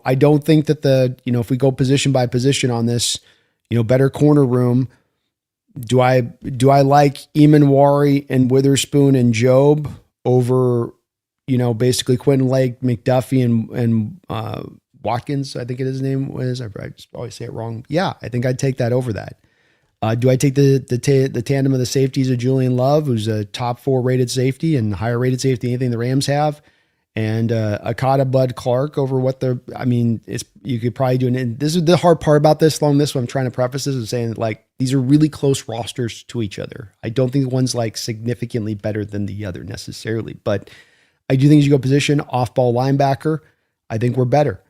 [SPEAKER 1] I don't think that if we go position by position on this, better corner room, do I like Emanwari and Witherspoon and Job over, basically Quentin Lake, McDuffie and Watkins, I think his name was. I just always say it wrong. Yeah, I think I'd take that over that. Do I take the tandem of the safeties of Julian Love, who's a top 4 rated safety and higher rated safety than anything the Rams have, and Akata Bud Clark over you could probably do this is the hard part about this. Long this, what I'm trying to preface this is saying that like these are really close rosters to each other. I don't think one's like significantly better than the other necessarily, but I do think as you go position off ball linebacker, I think we're better.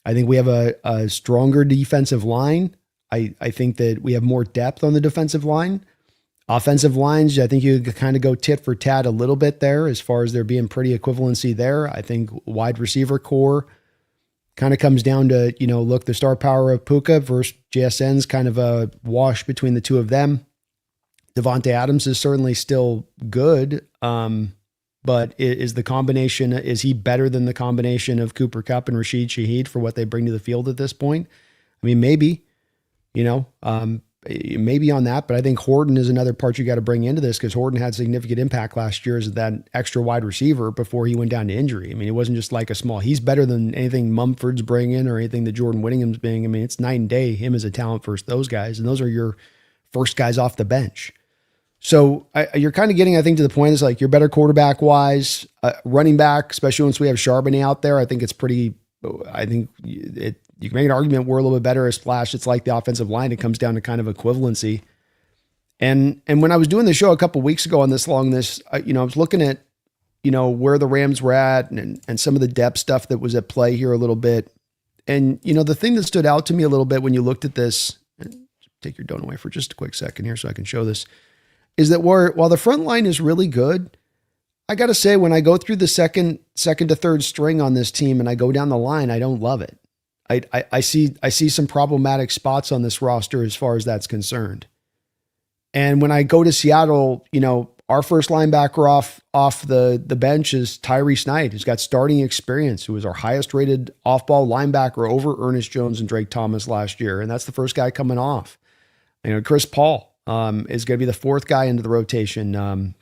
[SPEAKER 1] I think we have a stronger defensive line. I think that we have more depth on the defensive line. Offensive lines, I think you could kind of go tit for tat a little bit there as far as there being pretty equivalency there. I think wide receiver core kind of comes down to, the star power of Puka versus JSN's kind of a wash between the two of them. Devontae Adams is certainly still good, but is he better than the combination of Cooper Kupp and Rashid Shaheed for what they bring to the field at this point? I mean, maybe. Maybe on that, but I think Horton is another part you got to bring into this because Horton had significant impact last year as that extra wide receiver before he went down to injury. I mean, it wasn't just like he's better than anything Mumford's bringing or anything that Jordan Whittingham's bringing. I mean, it's night and day, him as a talent versus those guys. And those are your first guys off the bench. So you're kind of getting, I think, to the point is like you're better quarterback wise, running back, especially once we have Charbonnet out there. I think you can make an argument we're a little bit better as Splash. It's like the offensive line. It comes down to kind of equivalency. And when I was doing the show a couple of weeks ago on this, I was looking at, where the Rams were at and some of the depth stuff that was at play here a little bit. And, the thing that stood out to me a little bit when you looked at this, take your donut away for just a quick second here so I can show this, is that while the front line is really good, I got to say, when I go through the second to third string on this team and I go down the line, I don't love it. I see some problematic spots on this roster as far as that's concerned. And when I go to Seattle, our first linebacker off the bench is Tyrese Knight, who's got starting experience, who was our highest rated off-ball linebacker over Ernest Jones and Drake Thomas last year. And that's the first guy coming off. Chris Paul is going to be the fourth guy into the rotation.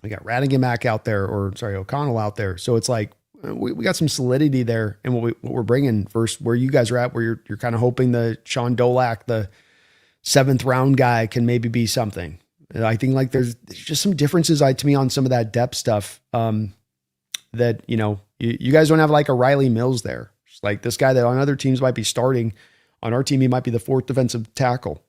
[SPEAKER 1] We got O'Connell out there. So it's like, we got some solidity there in what we're bringing versus where you guys are at, where you're kind of hoping the Sean Dolak, the 7th round guy, can maybe be something. I think like there's just some differences to me on some of that depth stuff. That, you guys don't have like a Riley Mills there. It's like this guy that on other teams might be starting. On our team, he might be the 4th defensive tackle.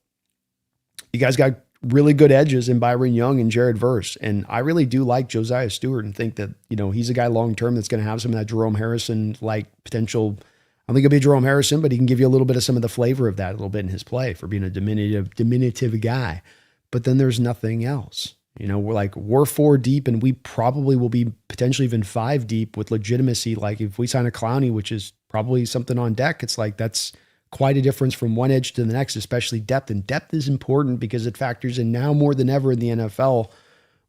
[SPEAKER 1] You guys got really good edges in Byron Young and Jared Verse. And I really do like Josiah Stewart and think that, he's a guy long-term that's going to have some of that Jerome Harrison like potential. I don't think it'll be Jerome Harrison, but he can give you a little bit of some of the flavor of that a little bit in his play for being a diminutive guy. But then there's nothing else. We're 4 deep and we probably will be potentially even 5 deep with legitimacy. Like if we sign a Clowney, which is probably something on deck, it's like that's quite a difference from one edge to the next, especially depth. And depth is important because it factors in now more than ever in the NFL,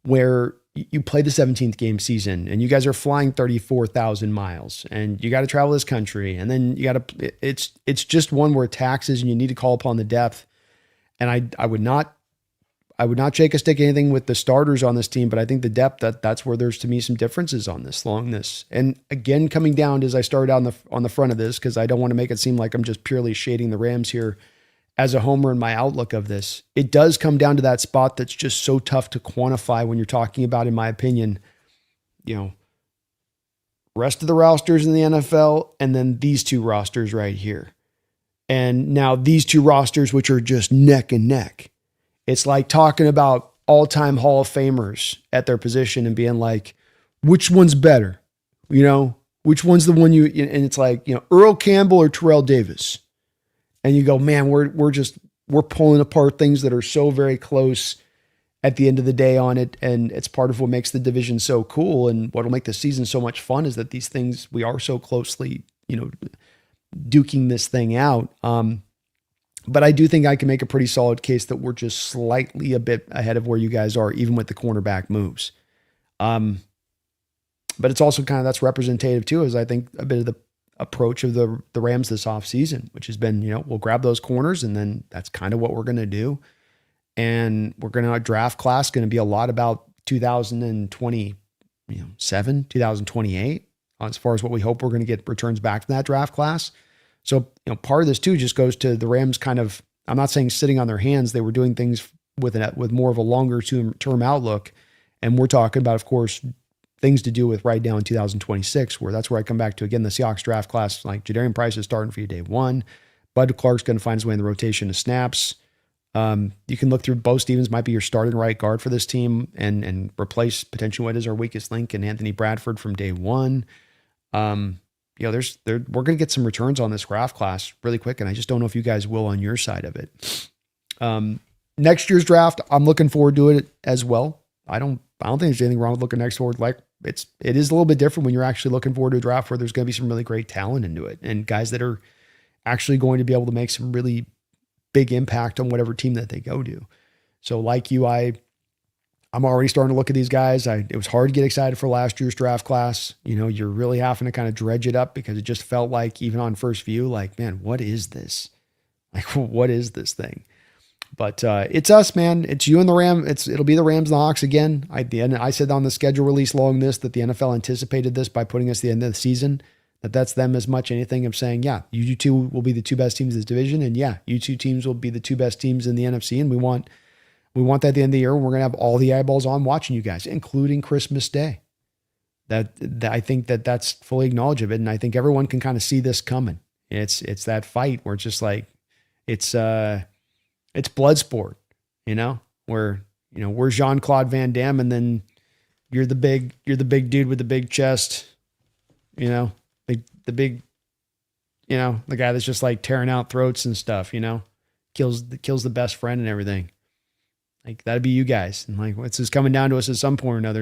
[SPEAKER 1] where you play the 17th game season and you guys are flying 34,000 miles and you got to travel this country. And then you got to, it's just one where taxes and you need to call upon the depth. And I would not shake a stick anything with the starters on this team, but I think the depth, that's where there's to me some differences on this longness. And again, coming down as I started on the front of this, because I don't want to make it seem like I'm just purely shading the Rams here as a homer in my outlook of this. It does come down to that spot that's just so tough to quantify when you're talking about, in my opinion, rest of the rosters in the NFL, and then these 2 rosters right here. And now these 2 rosters, which are just neck and neck. It's like talking about all-time Hall of Famers at their position and being like, which one's better? Which one's the one and it's like, Earl Campbell or Terrell Davis. And you go, man, we're pulling apart things that are so very close at the end of the day on it. And it's part of what makes the division so cool. And what'll make the season so much fun is that these things, we are so closely, duking this thing out. But I do think I can make a pretty solid case that we're just slightly a bit ahead of where you guys are, even with the cornerback moves. But it's also kind of, that's representative too, as I think a bit of the approach of the Rams this offseason, which has been, we'll grab those corners and then that's kind of what we're going to do. And we're going to, draft class going to be a lot about 2027, 2028, as far as what we hope we're going to get returns back from that draft class. So, part of this too just goes to the Rams kind of, I'm not saying sitting on their hands. They were doing things with more of a longer term outlook. And we're talking about, of course, things to do with right now in 2026, where that's where I come back to again, the Seahawks draft class, like Jadarian Price is starting for you day 1. Bud Clark's going to find his way in the rotation of snaps. You can look through Bo Stevens might be your starting right guard for this team and replace potentially what is our weakest link in Anthony Bradford from day 1. We're going to get some returns on this draft class really quick. And I just don't know if you guys will on your side of it. Next year's draft, I'm looking forward to it as well. I don't think there's anything wrong with looking next forward. Like it is a little bit different when you're actually looking forward to a draft where there's going to be some really great talent into it and guys that are actually going to be able to make some really big impact on whatever team that they go to. So like you, I'm already starting to look at these guys. It was hard to get excited for last year's draft class. You're really having to kind of dredge it up because it just felt like, even on first view, like, man, what is this? Like, what is this thing? But it's us, man. It's you and the Ram. It'll be the Rams and the Hawks again. I said on the schedule release long this that the NFL anticipated this by putting us at the end of the season. That's them as much anything of saying, yeah, you 2 will be the 2 best teams in this division, and yeah, you 2 teams will be the 2 best teams in the NFC, and we want that at the end of the year. We're going to have all the eyeballs on watching you guys, including Christmas Day. That I think that's fully acknowledged of it. And I think everyone can kind of see this coming. It's that fight where it's just like, it's blood sport, where, we're Jean-Claude Van Damme and then you're the big dude with the big chest, the big, the guy that's just like tearing out throats and stuff, kills the best friend and everything. Like that'd be you guys. And like, what's this coming down to us at some point or another,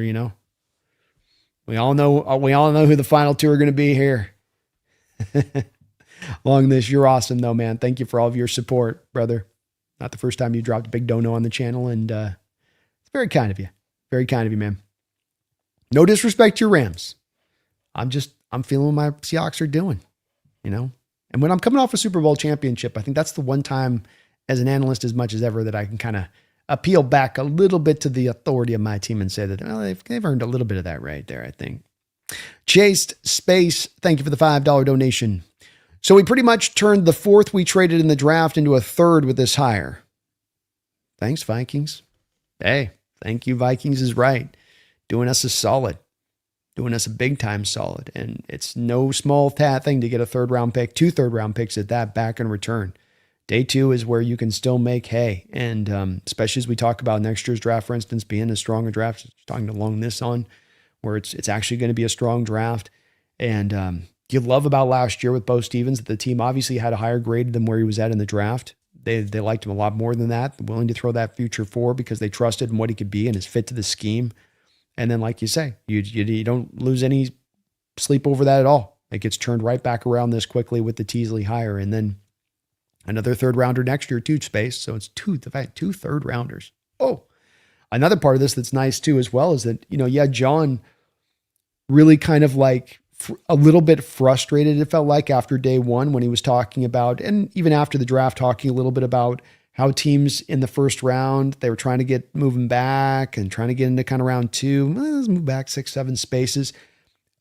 [SPEAKER 1] we all know who the final 2 are going to be here. Along this, you're awesome though, man. Thank you for all of your support, brother. Not the first time you dropped a big dono on the channel. And, it's very kind of you. Very kind of you, man. No disrespect to your Rams. I'm feeling what my Seahawks are doing, And when I'm coming off a Super Bowl championship, I think that's the one time as an analyst as much as ever that I can kind of appeal back a little bit to the authority of my team and say that, well, they've earned a little bit of that right there, I think. Chased Space, thank you for the $5 donation. So we pretty much turned the fourth we traded in the draft into a third with this hire. Thanks, Vikings. Hey, thank you, Vikings is right. Doing us a solid. Doing us a big time solid. And it's no small thing to get a third round pick, 2 third round picks at that back in return. Day 2 is where you can still make hay. And especially as we talk about next year's draft, for instance, being a stronger draft, talking along this on, where it's actually going to be a strong draft. And you love about last year with Bo Stevens that the team obviously had a higher grade than where he was at in the draft. They liked him a lot more than that, willing to throw that future for because they trusted in what he could be and his fit to the scheme. And then, like you say, you don't lose any sleep over that at all. It gets turned right back around this quickly with the Teasley hire. And then another third rounder next year, too, Space. So it's two third rounders. Oh, another part of this that's nice too, as well, is that, John really kind of like a little bit frustrated, it felt like, after day 1 when he was talking about, and even after the draft, talking a little bit about how teams in the first round, they were trying to get moving back and trying to get into kind of round 2. Let's move back 6, 7 spaces.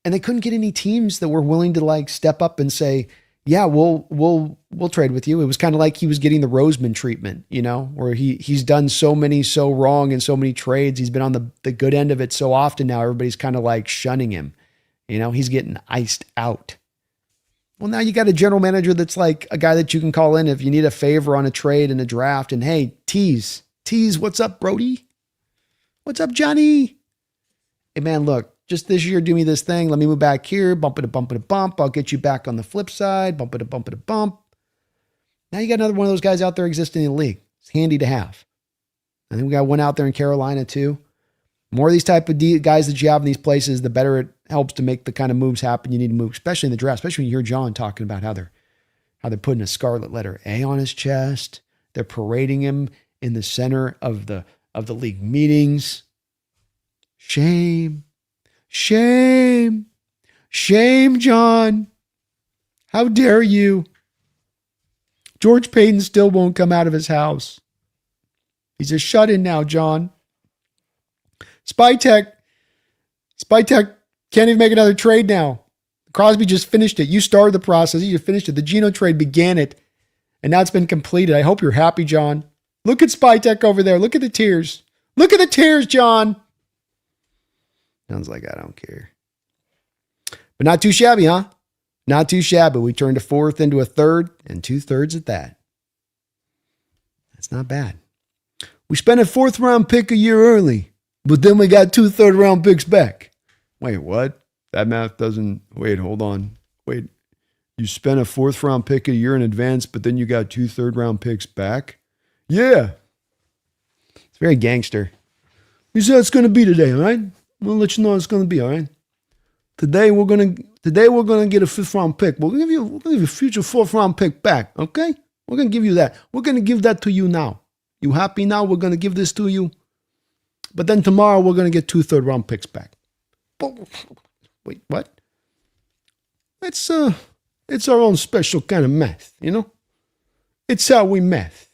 [SPEAKER 1] And they couldn't get any teams that were willing to like step up and say, yeah, we'll trade with you. It was kind of like he was getting the Roseman treatment, where he's done so wrong in so many trades. He's been on the good end of it so often now. Everybody's kind of like shunning him. He's getting iced out. Well, now you got a general manager that's like a guy that you can call in if you need a favor on a trade in a draft. And hey, Tease, what's up, Brody? What's up, Johnny? Hey, man, look, just this year, do me this thing. Let me move back here. Bump it a bump it a bump. I'll get you back on the flip side. Bump it a bump it a bump. Now you got another one of those guys out there existing in the league. It's handy to have. I think we got one out there in Carolina too. More of these type of guys that you have in these places, the better it helps to make the kind of moves happen you need to move, especially in the draft, especially when you hear John talking about how they're putting a scarlet letter A on his chest. They're parading him in the center of the league meetings. Shame, John. How dare you? George Payton still won't come out of his house. He's a shut-in now, John. Spytech can't even make another trade now. Crosby just finished it. You started the process. You finished it. The Geno trade began it, and now it's been completed. I hope you're happy, John. Look at Spytech over there. Look at the tears. Look at the tears, John. Sounds like I don't care. But not too shabby, huh? Not too shabby. We turned a fourth into a third and 2/3 at that. That's not bad. We spent a 4th round pick a year early, but then we got 2 third round picks back. Wait, what? That math doesn't... Wait, hold on. Wait, you spent a 4th round pick a year in advance, but then you got 2 third round picks back? Yeah. It's very gangster. Here's how it's going to be today, all right? We'll let you know how it's going to be, all right? Today we're gonna get a 5th round pick. We'll give you a future 4th round pick back, okay? We're gonna give you that. We're gonna give that to you now. You happy now? We're gonna give this to you. But then tomorrow we're gonna get 2 third round picks back. Wait, what? It's our own special kind of math, It's how we math.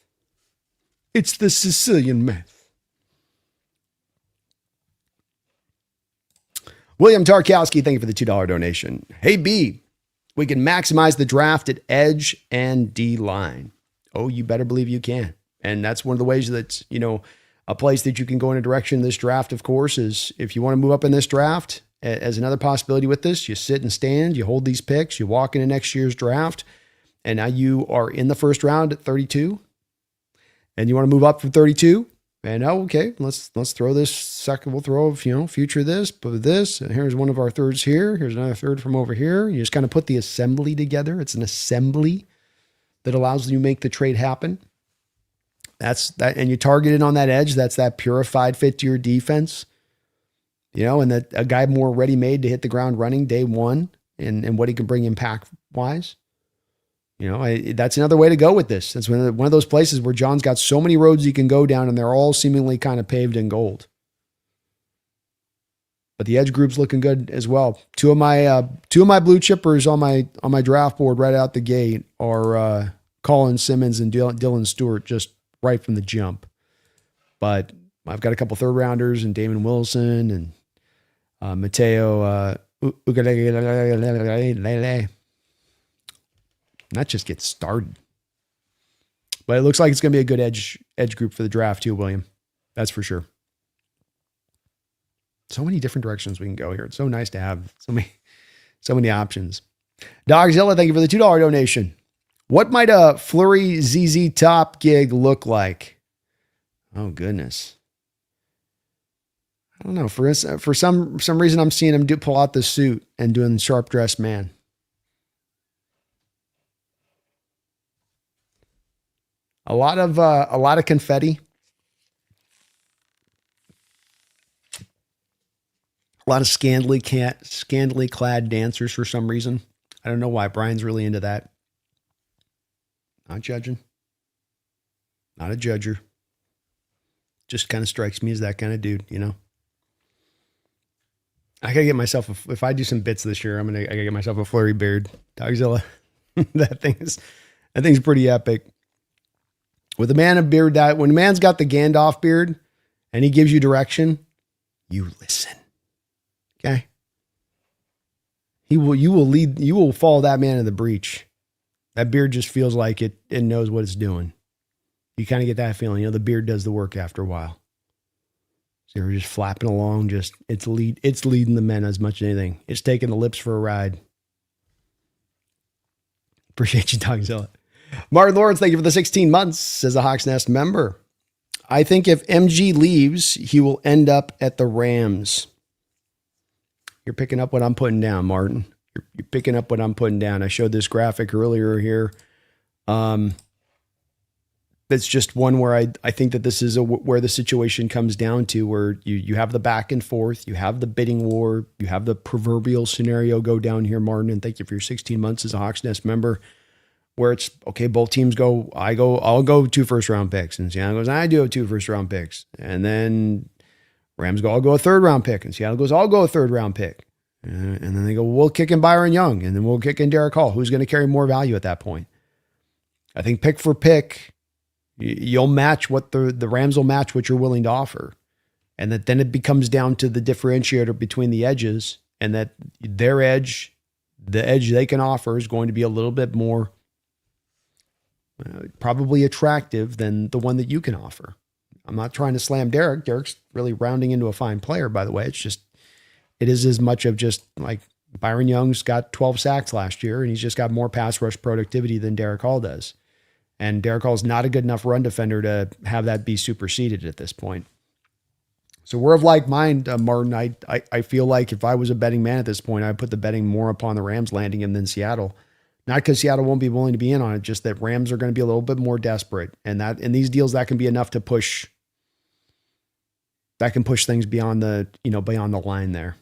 [SPEAKER 1] It's the Sicilian math. William Tarkowski, thank you for the $2 donation. Hey, B, we can maximize the draft at edge and D-line. Oh, you better believe you can. And that's one of the ways that's, a place that you can go in a direction in this draft, of course, is if you want to move up in this draft, as another possibility with this, you sit and stand, you hold these picks, you walk into next year's draft, and now you are in the first round at 32, and you want to move up from 32. And okay, let's throw this second. We'll throw, future this, but this. And here's one of our thirds here. Here's another third from over here. You just kind of put the assembly together. It's an assembly that allows you to make the trade happen. That's that, and you target it on that edge. That's that purified fit to your defense. And that a guy more ready-made to hit the ground running day 1 and what he can bring impact-wise. That's another way to go with this. That's one of those places where John's got so many roads he can go down, and they're all seemingly kind of paved in gold. But the edge group's looking good as well. Two of my blue chippers on my draft board right out the gate are Colin Simmons and Dylan Stewart, just right from the jump. But I've got a couple third rounders and Damon Wilson and Mateo That just gets started. But it looks like it's going to be a good edge group for the draft too, William. That's for sure. So many different directions we can go here. It's so nice to have so many options. Dogzilla, thank you for the $2 donation. What might a Flurry ZZ Top gig look like? Oh, goodness. I don't know. For some reason, I'm seeing him pull out the suit and doing Sharp Dressed Man. A lot of confetti. A lot of scantily clad dancers for some reason. I don't know why. Brian's really into that. Not judging. Not a judger. Just kind of strikes me as that kind of dude, you know. I gotta get myself if I do some bits this year, I gotta get myself a flurry beard. Dogzilla. that thing's pretty epic. With a man of beard, that when a man's got the Gandalf beard and he gives you direction, you listen. Okay. You will follow that man in the breach. That beard just feels like it knows what it's doing. You kind of get that feeling, the beard does the work after a while. So you're just flapping along, it's leading the men as much as anything. It's taking the lips for a ride. Appreciate you, Dogzilla. Martin Lawrence, thank you for the 16 months as a Hawks Nest member. I think if MG leaves, he will end up at the Rams. You're picking up what I'm putting down, Martin. You're picking up what I'm putting down. I showed this graphic earlier here. That's just one where I think that this is where the situation comes down to where you have the back and forth, you have the bidding war, you have the proverbial scenario go down here, Martin. And thank you for your 16 months as a Hawks Nest member. Where it's okay, both teams go, I'll go 2 first-round picks. And Seattle goes, I do have 2 first-round picks. And then Rams go, I'll go a 3rd-round pick. And Seattle goes, I'll go a 3rd-round pick. And then they go, we'll kick in Byron Young. And then we'll kick in Derek Hall. Who's going to carry more value at that point? I think pick for pick, you'll match what the Rams will match what you're willing to offer. And that then it becomes down to the differentiator between the edges, and that their edge, the edge they can offer is going to be a little bit more probably attractive than the one that you can offer. I'm not trying to slam Derek. Derek's really rounding into a fine player, by the way. It is as much of just like Byron Young's got 12 sacks last year, and he's just got more pass rush productivity than Derek Hall does. And Derek Hall's not a good enough run defender to have that be superseded at this point. So we're of like mind, Martin. I feel like if I was a betting man at this point, I'd put the betting more upon the Rams landing him than Seattle. Not because Seattle won't be willing to be in on it, just that Rams are going to be a little bit more desperate. And that in these deals, that can be enough to push. That can push things beyond the line there.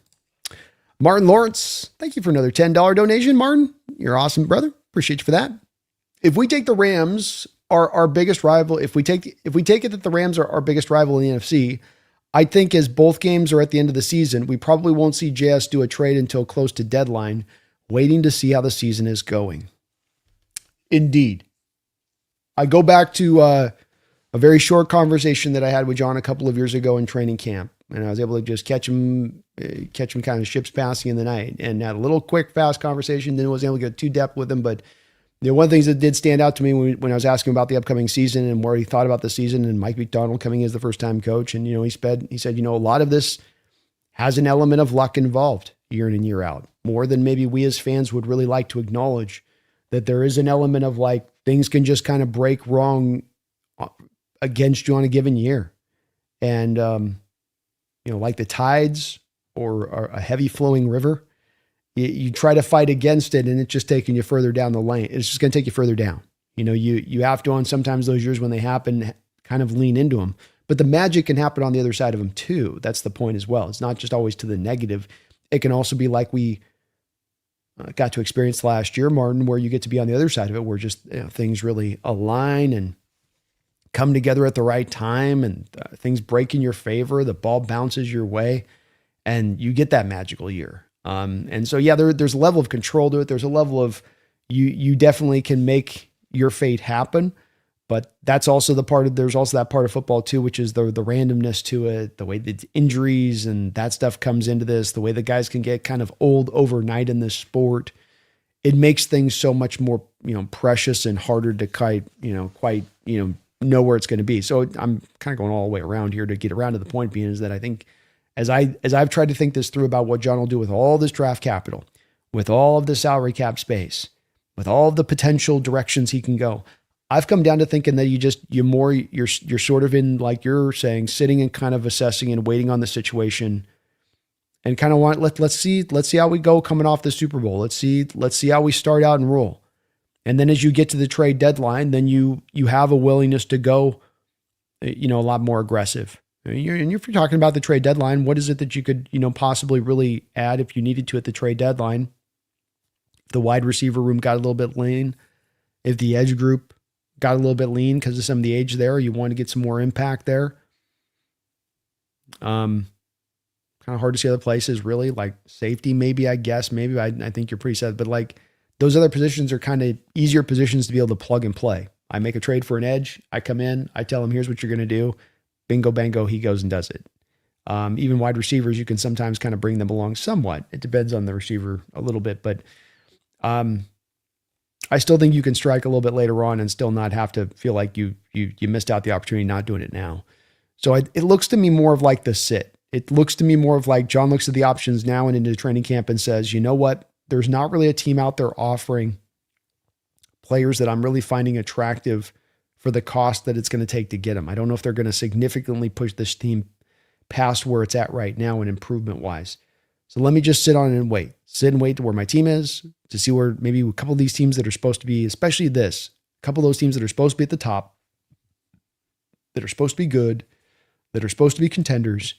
[SPEAKER 1] Martin Lawrence, thank you for another $10 donation, Martin. You're awesome, brother. Appreciate you for that. If we take the Rams are our biggest rival, if we take it that the Rams are our biggest rival in the NFC, I think as both games are at the end of the season, we probably won't see JS do a trade until close to deadline, waiting to see how the season is going. Indeed. I go back to a very short conversation that I had with John a couple of years ago in training camp, and I was able to just catch him kind of ships passing in the night, and had a little quick, fast conversation. Then wasn't able to get too depth with him, but one of the things that did stand out to me when I was asking about the upcoming season and what he thought about the season, and Mike McDonald coming in as the first-time coach, and he said, a lot of this has an element of luck involved year in and year out, more than maybe we as fans would really like to acknowledge. That there is an element of like things can just kind of break wrong against you on a given year, and like the tides or a heavy flowing river. You try to fight against it, and it's just taking you further down the lane. It's just going to take you further down. You have to, on sometimes those years when they happen, kind of lean into them. But the magic can happen on the other side of them too. That's the point as well. It's not just always to the negative. It can also be like we got to experience last year, Martin, where you get to be on the other side of it, where just things really align and come together at the right time, and things break in your favor. The ball bounces your way, and you get that magical year. And so, yeah, there's a level of control to it. There's a level of you definitely can make your fate happen. But there's also that part of football too, which is the randomness to it, the way that injuries and that stuff comes into this, the way that guys can get kind of old overnight in this sport. It makes things so much more, precious and harder to quite know where it's going to be. So I'm kind of going all the way around here to get around to the point being is that I think as I've tried to think this through about what John will do with all this draft capital, with all of the salary cap space, with all of the potential directions he can go, I've come down to thinking that you're sort of in, like you're saying, sitting and kind of assessing and waiting on the situation, and kind of let's see how we go coming off the Super Bowl. Let's see how we start out and roll. And then as you get to the trade deadline, then you have a willingness to go, a lot more aggressive. And if you're talking about the trade deadline, what is it that you could, possibly really add if you needed to at the trade deadline? If the wide receiver room got a little bit lean, if the edge group got a little bit lean because of some of the age there, you want to get some more impact there. Kind of hard to see other places, really, like safety, maybe, I guess. Maybe I think you're pretty set, but like those other positions are kind of easier positions to be able to plug and play. I make a trade for an edge. I come in, I tell him, here's what you're going to do. Bingo, bango, he goes and does it. Even wide receivers, you can sometimes kind of bring them along somewhat. It depends on the receiver a little bit, but I still think you can strike a little bit later on and still not have to feel like you missed out the opportunity not doing it now. So it looks to me more of like the sit. It looks to me more of like John looks at the options now and into the training camp and says, you know what? There's not really a team out there offering players that I'm really finding attractive for the cost that it's going to take to get them. I don't know if they're going to significantly push this team past where it's at right now and improvement wise. So let me just sit on it and wait. Sit and wait to where my team is, to see where maybe a couple of these teams that are supposed to be, especially a couple of those teams that are supposed to be at the top, that are supposed to be good, that are supposed to be contenders,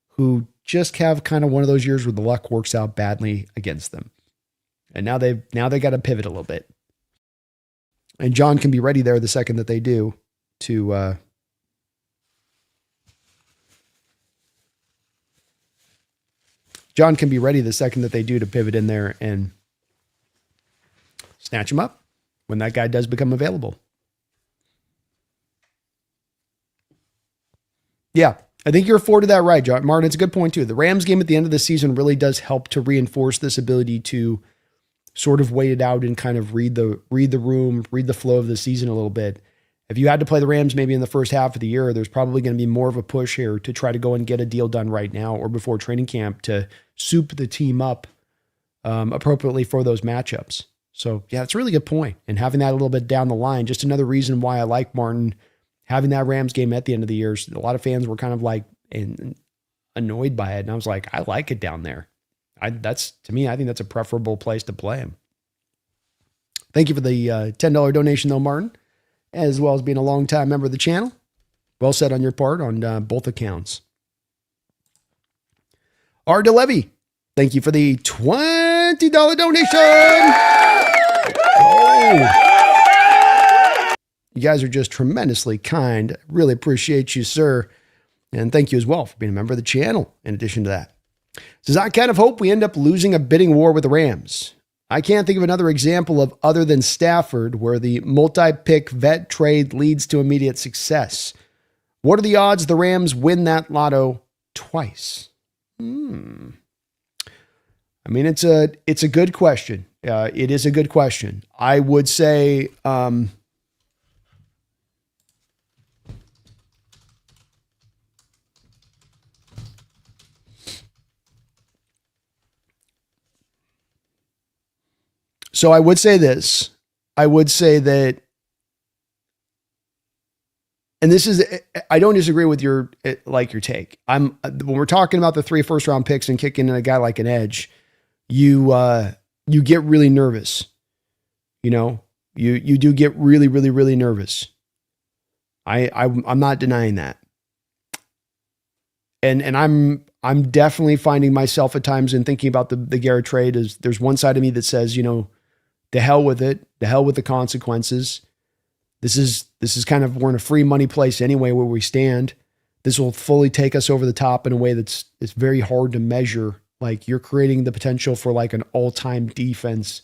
[SPEAKER 1] who just have kind of one of those years where the luck works out badly against them. And now they got to pivot a little bit. And John can be ready there the second that they do to John can be ready the second that they do to pivot in there and snatch him up when that guy does become available. Yeah, I think you're afforded that right, John. Martin, it's a good point too. The Rams game at the end of the season really does help to reinforce this ability to sort of wait it out and kind of read the room, read the flow of the season a little bit. If you had to play the Rams maybe in the first half of the year, there's probably going to be more of a push here to try to go and get a deal done right now or before training camp to soup the team up appropriately for those matchups. So yeah, it's a really good point. And having that a little bit down the line, just another reason why I like Martin having that Rams game at the end of the year. A lot of fans were kind of like annoyed by it. And I was like, I like it down there. To me, I think that's a preferable place to play him. Thank you for the $10 donation though, Martin, as well as being a longtime member of the channel. Well said on your part on both accounts. Arda Levy, thank you for the $20 donation. Oh. You guys are just tremendously kind. Really appreciate you, sir. And thank you as well for being a member of the channel in addition to that. Says, I kind of hope we end up losing a bidding war with the Rams. I can't think of another example of other than Stafford where the multi-pick vet trade leads to immediate success. What are the odds the Rams win that lotto twice? I mean, it's a good question. It is a good question. I would say, so I would say this. I would say that, and this is, I don't disagree with your take. When we're talking about the 3 first-round picks and kicking in a guy like an edge, you get really nervous. You do get really, really, really nervous. I'm not denying that. And I'm definitely finding myself at times in thinking about the Garrett trade is there's one side of me that says, to hell with it, to hell with the consequences. This is kind of, we're in a free money place anyway where we stand. This will fully take us over the top in a way it's very hard to measure. Like you're creating the potential for like an all-time defense,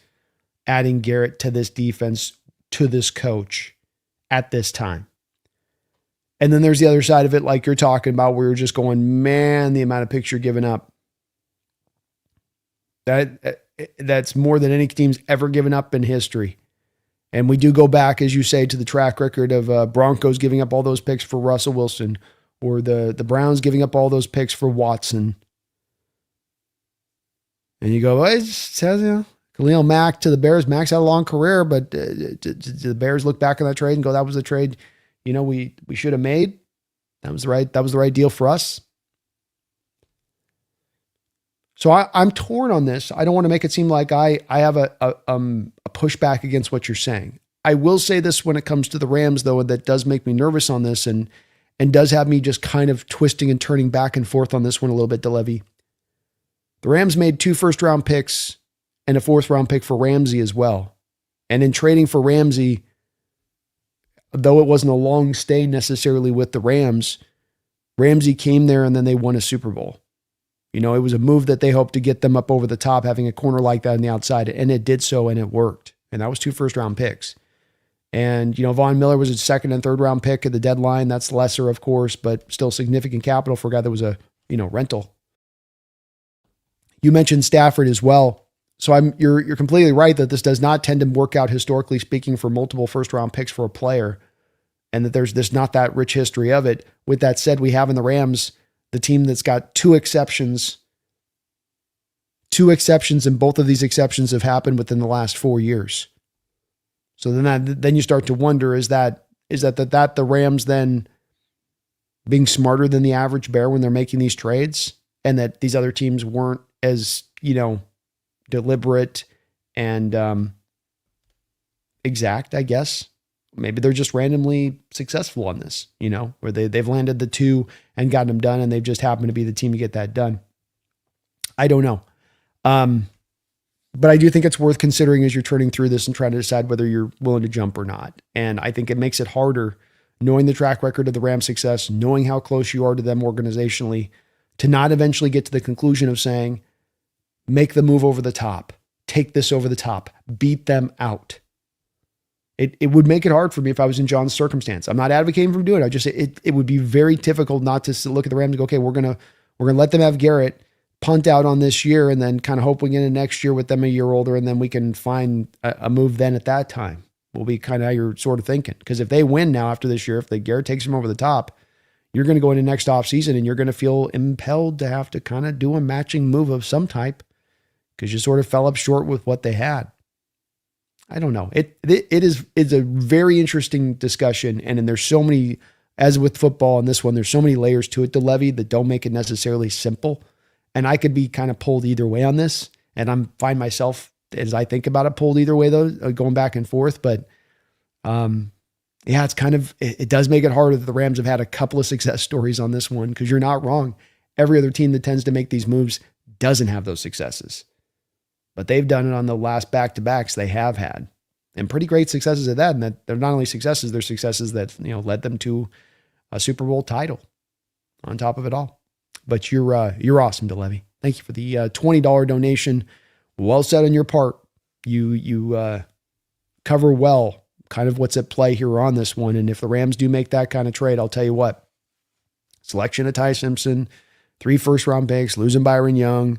[SPEAKER 1] adding Garrett to this defense, to this coach, at this time. And then there's the other side of it, like you're talking about, where you're just going, man, the amount of picks you're giving up. That's more than any team's ever given up in history. And we do go back, as you say, to the track record of Broncos giving up all those picks for Russell Wilson, or the Browns giving up all those picks for Watson. And you go, well, it says, Khalil Mack to the Bears. Mack's had a long career, but did the Bears look back on that trade and go, that was the trade we should have made? That was the right deal for us. So I'm torn on this. I don't want to make it seem like I have a pushback against what you're saying. I will say this when it comes to the Rams, though, and that does make me nervous on this and does have me just kind of twisting and turning back and forth on this one a little bit, DeLevy. The Rams made 2 first-round picks and a 4th-round pick for Ramsey as well. And in trading for Ramsey, though it wasn't a long stay necessarily with the Rams, Ramsey came there and then they won a Super Bowl. It was a move that they hoped to get them up over the top, having a corner like that on the outside, and it did so, and it worked. And that was 2 first-round picks. And, Von Miller was a 2nd and 3rd-round pick at the deadline. That's lesser, of course, but still significant capital for a guy that was a, rental. You mentioned Stafford as well. So you're completely right that this does not tend to work out, historically speaking, for multiple first-round picks for a player, and that there's not that rich history of it. With that said, we have in the Rams the team that's got 2 exceptions. 2 exceptions, and both of these exceptions have happened within the last 4 years. So then you start to wonder, is that the Rams then being smarter than the average bear when they're making these trades, and that these other teams weren't as, deliberate and exact, I guess. Maybe they're just randomly successful on this, where they've landed the 2 and gotten them done, and they've just happened to be the team to get that done. I don't know. But I do think it's worth considering as you're turning through this and trying to decide whether you're willing to jump or not. And I think it makes it harder, knowing the track record of the Rams' success, knowing how close you are to them organizationally, to not eventually get to the conclusion of saying, make the move over the top, take this over the top, beat them out. It would make it hard for me if I was in John's circumstance. I'm not advocating for doing it. It would be very difficult not to look at the Rams and go, okay, we're gonna let them have Garrett, punt out on this year, and then kind of hope we get in next year with them a year older, and then we can find a move then at that time. Will be kind of how you're sort of thinking. Because if they win now after this year, if Garrett takes them over the top, you're going to go into next offseason and you're going to feel impelled to have to kind of do a matching move of some type, because you sort of fell up short with what they had. I don't know. It's a very interesting discussion. And then there's so many, as with football and this one, there's so many layers to it, DeLevy, that don't make it necessarily simple. And I could be kind of pulled either way on this. And find myself, as I think about it, pulled either way though, going back and forth. But it's kind of, it does make it harder that the Rams have had a couple of success stories on this one, because you're not wrong. Every other team that tends to make these moves doesn't have those successes. But they've done it on the last back-to-backs they have had, and pretty great successes at that. And that they're not only successes, they're successes that, led them to a Super Bowl title on top of it all. But you're awesome, DeLevy. Thank you for the $20 donation. Well said on your part. You cover well kind of what's at play here on this one. And if the Rams do make that kind of trade, I'll tell you what, selection of Ty Simpson, 3 first-round picks, losing Byron Young,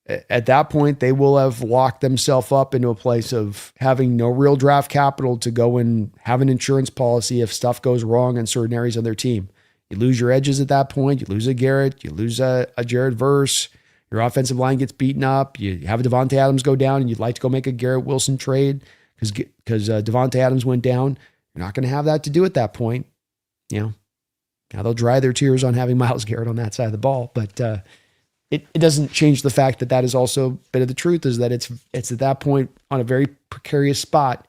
[SPEAKER 1] at that point, they will have locked themselves up into a place of having no real draft capital to go and have an insurance policy if stuff goes wrong in certain areas of their team. You lose your edges at that point. You lose a Garrett. You lose a Jared Verse. Your offensive line gets beaten up. You have Devontae Adams go down, and you'd like to go make a Garrett Wilson trade because Devontae Adams went down. You're not going to have that to do at that point. Now they'll dry their tears on having Myles Garrett on that side of the ball, but it doesn't change the fact that is also a bit of the truth, is that it's at that point on a very precarious spot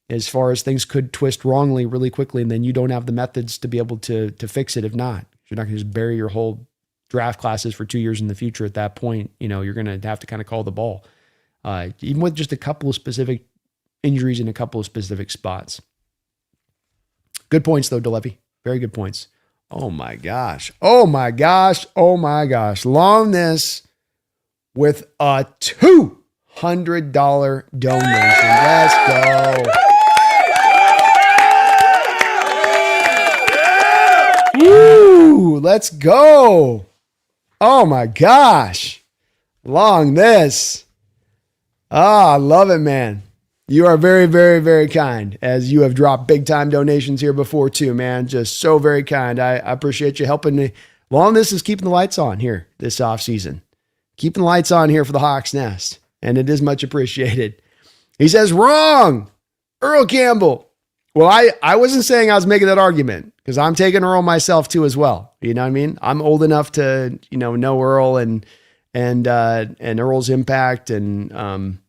[SPEAKER 1] as far as things could twist wrongly really quickly, and then you don't have the methods to be able to fix it if not. You're not going to just bury your whole draft classes for 2 years in the future at that point. You're going to have to kind of call the ball, even with just a couple of specific injuries in a couple of specific spots. Good points, though, DeLevy. Very good points. Oh my gosh. Long this with a $200 donation. Let's go. Ooh, let's go. Oh my gosh. Long this. I love it, man. You are very, very, very kind, as you have dropped big time donations here before too, man. Just so very kind. I appreciate you helping me. Long this is keeping the lights on here this off season. Keeping the lights on here for the Hawks Nest. And it is much appreciated. He says, wrong. Earl Campbell. Well, I wasn't saying I was making that argument, because I'm taking Earl myself too as well. You know what I mean? I'm old enough to, know Earl and Earl's impact. And,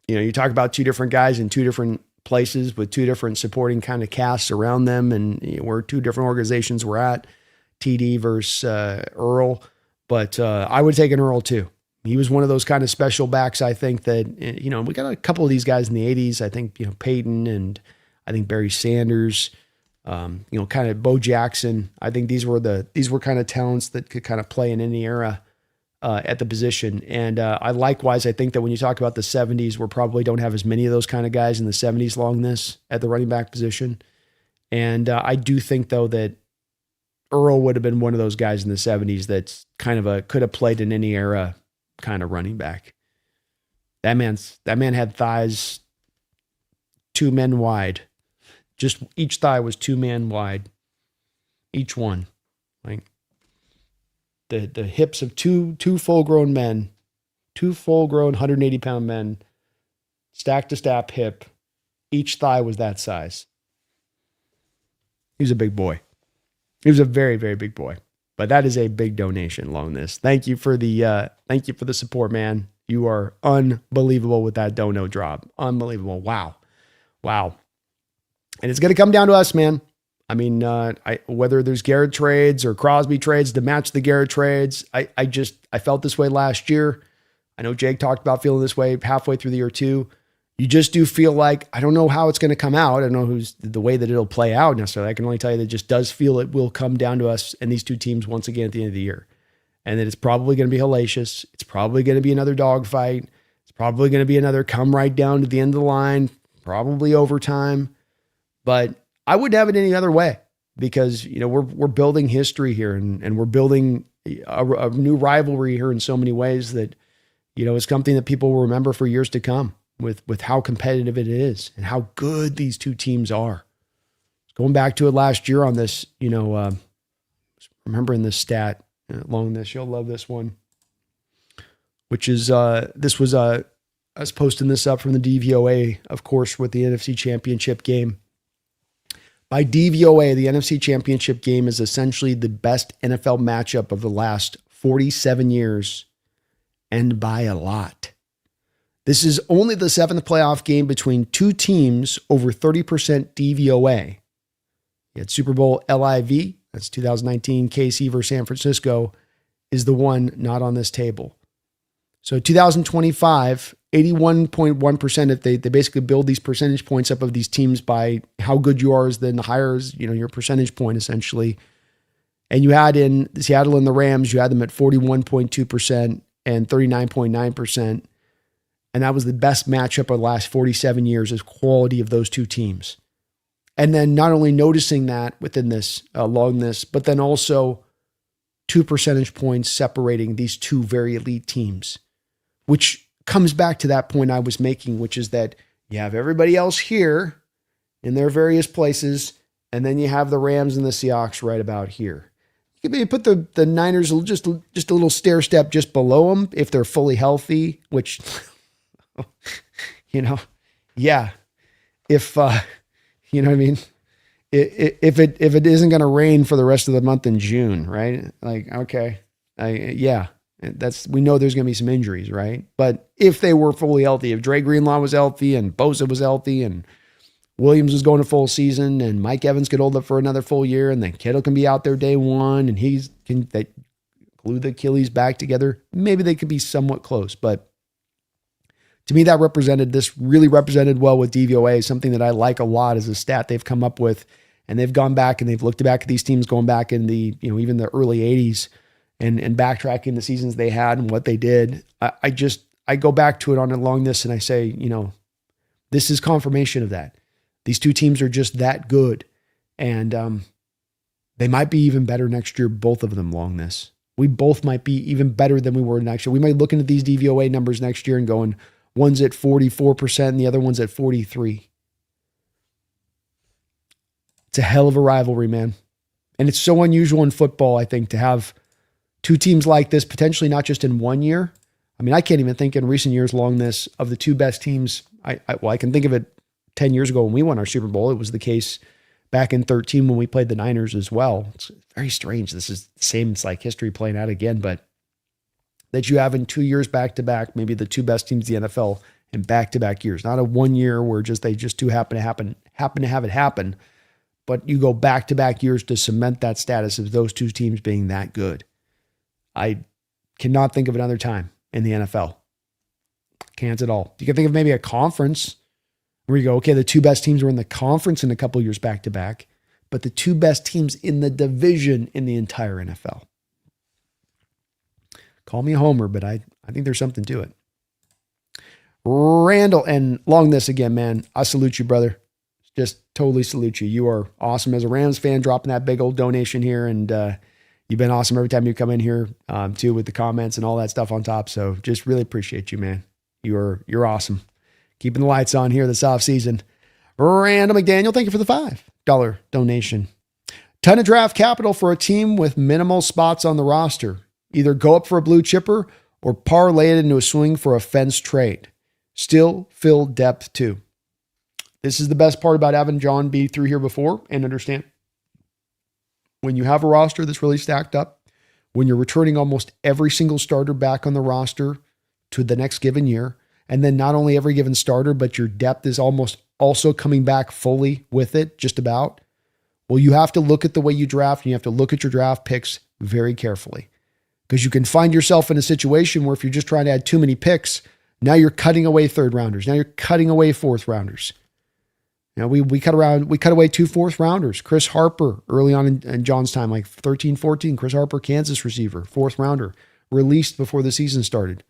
[SPEAKER 1] you talk about two different guys in two different places with two different supporting kind of casts around them. And where two different organizations we're at, TD versus Earl. But I would take an Earl too. He was one of those kind of special backs. I think that, we got a couple of these guys in the 80s. I think, Peyton, and I think Barry Sanders, kind of Bo Jackson. I think these were kind of talents that could kind of play in any era at the position. And I think that when you talk about the 70s, we probably don't have as many of those kind of guys in the 70s long this at the running back position. And I do think, though, that Earl would have been one of those guys in the 70s that's kind of could have played in any era kind of running back. That man had thighs 2 men wide. Just each thigh was 2 men wide. Each one. Like the hips of two full-grown men, 2 full-grown 180-pound men, stack to stack hip. Each thigh was that size. He was a big boy. He was a very, very big boy. But that is a big donation along this. Thank you for the support, man. You are unbelievable with that dono drop. Unbelievable. Wow. And it's going to come down to us, man. I mean, whether there's Garrett trades or Crosby trades to match the Garrett trades, I felt this way last year. I know Jake talked about feeling this way halfway through the year too. You just do feel like, I don't know how it's going to come out. I don't know who's the way that it'll play out necessarily. I can only tell you that it just does feel it will come down to us and these two teams once again at the end of the year. And that it's probably going to be hellacious. It's probably going to be another dogfight. It's probably going to be another come right down to the end of the line, probably overtime. But I wouldn't have it any other way, because, we're building history here and we're building a new rivalry here in so many ways that, is something that people will remember for years to come. With how competitive it is and how good these two teams are. Going back to it last year on this, remembering this stat along this, you'll love this one, which is, this was, I was posting this up from the DVOA, of course, with the NFC Championship game. By DVOA, the NFC Championship game is essentially the best NFL matchup of the last 47 years, and by a lot. This is only the 7th playoff game between two teams over 30% DVOA. You had Super Bowl LIV, that's 2019 KC versus San Francisco, is the one not on this table. So 2025, 81.1%, if they basically build these percentage points up of these teams by how good you are, is then the higher is, your percentage point essentially. And you had in Seattle and the Rams, you had them at 41.2% and 39.9%. And that was the best matchup of the last 47 years, is quality of those two teams. And then not only noticing that within this, along this, but then also 2 percentage points separating these two very elite teams, which comes back to that point I was making, which is that you have everybody else here in their various places, and then you have the Rams and the Seahawks right about here. You could maybe put the Niners just a little stair step just below them if they're fully healthy, which... yeah. If, you know what I mean? If it isn't going to rain for the rest of the month in June, right? Like, okay. We know there's going to be some injuries, right? But if they were fully healthy, if Dre Greenlaw was healthy and Bosa was healthy and Williams was going to full season and Mike Evans could hold up for another full year and then Kittle can be out there day one and they glue the Achilles back together, maybe they could be somewhat close, but to me, this really represented well with DVOA, something that I like a lot as a stat they've come up with. And they've gone back and they've looked back at these teams going back in the, even the early 80s and backtracking the seasons they had and what they did. I go back to it along this and I say, this is confirmation of that. These two teams are just that good. And They might be even better next year, both of them long this. We both might be even better than we were next year. We might look into these DVOA numbers next year and going, one's at 44% and the other one's at 43%. It's a hell of a rivalry, man. And it's so unusual in football, I think, to have two teams like this, potentially not just in 1 year. I mean, I can't even think in recent years long this of the two best teams. I can think of it 10 years ago when we won our Super Bowl. It was the case back in 2013 when we played the Niners as well. It's very strange. This is the same. It's like history playing out again, but that you have in 2 years back-to-back, maybe the two best teams in the NFL in back-to-back years, not a 1 year where they just two happen to have it happen, but you go back-to-back years to cement that status of those two teams being that good. I cannot think of another time in the NFL. Can't at all. You can think of maybe a conference where you go, okay, the two best teams were in the conference in a couple of years back-to-back, but the two best teams in the division in the entire NFL. Call me a homer, but I think there's something to it. Randall, and long this again, man, I salute you, brother. Just totally salute you. You are awesome as a Rams fan, dropping that big old donation here, and you've been awesome every time you come in here, too, with the comments and all that stuff on top. So just really appreciate you, man. You're awesome. Keeping the lights on here this off season. Randall McDaniel, thank you for the $5 donation. Ton of draft capital for a team with minimal spots on the roster. Either go up for a blue chipper or parlay it into a swing for a fence trade. Still fill depth too. This is the best part about having John be through here before and understand. When you have a roster that's really stacked up, when you're returning almost every single starter back on the roster to the next given year, and then not only every given starter, but your depth is almost also coming back fully with it, just about. Well, you have to look at the way you draft, and you have to look at your draft picks very carefully. Because you can find yourself in a situation where if you're just trying to add too many picks, now you're cutting away third rounders. Now you're cutting away fourth rounders. Now we cut away 2 fourth rounders. Chris Harper early on in John's time, like 13, 14. Chris Harper, Kansas receiver, fourth rounder, released before the season started.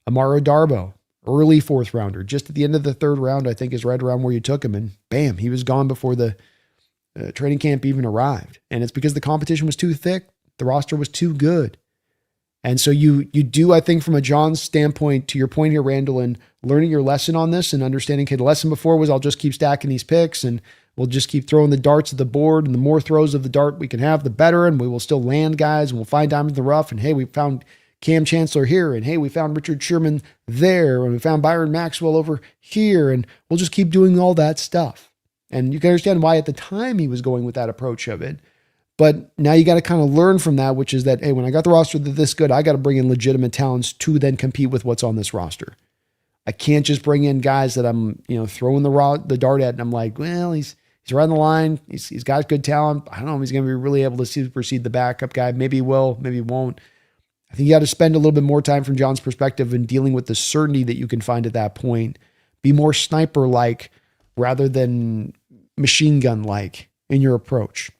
[SPEAKER 1] Amaro Darbo, early fourth rounder. Just at the end of the third round, I think is right around where you took him. And bam, he was gone before the training camp even arrived. And it's because the competition was too thick. The roster was too good. And so you do, I think, from a John standpoint, to your point here, Randall, and learning your lesson on this and understanding, okay, the lesson before was I'll just keep stacking these picks and we'll just keep throwing the darts at the board, and the more throws of the dart we can have, the better, and we will still land guys and we'll find diamonds in the rough, and hey, we found Cam Chancellor here, and hey, we found Richard Sherman there, and we found Byron Maxwell over here, and we'll just keep doing all that stuff. And you can understand why at the time he was going with that approach of it. But now you got to kind of learn from that, which is that, hey, when I got the roster this good, I got to bring in legitimate talents to then compete with what's on this roster. I can't just bring in guys that I'm, throwing the dart at, and I'm like, well, he's right on the line. He's got good talent. I don't know if he's going to be really able to supersede the backup guy. Maybe he will, maybe he won't. I think you got to spend a little bit more time from John's perspective in dealing with the certainty that you can find at that point. Be more sniper-like rather than machine gun-like in your approach.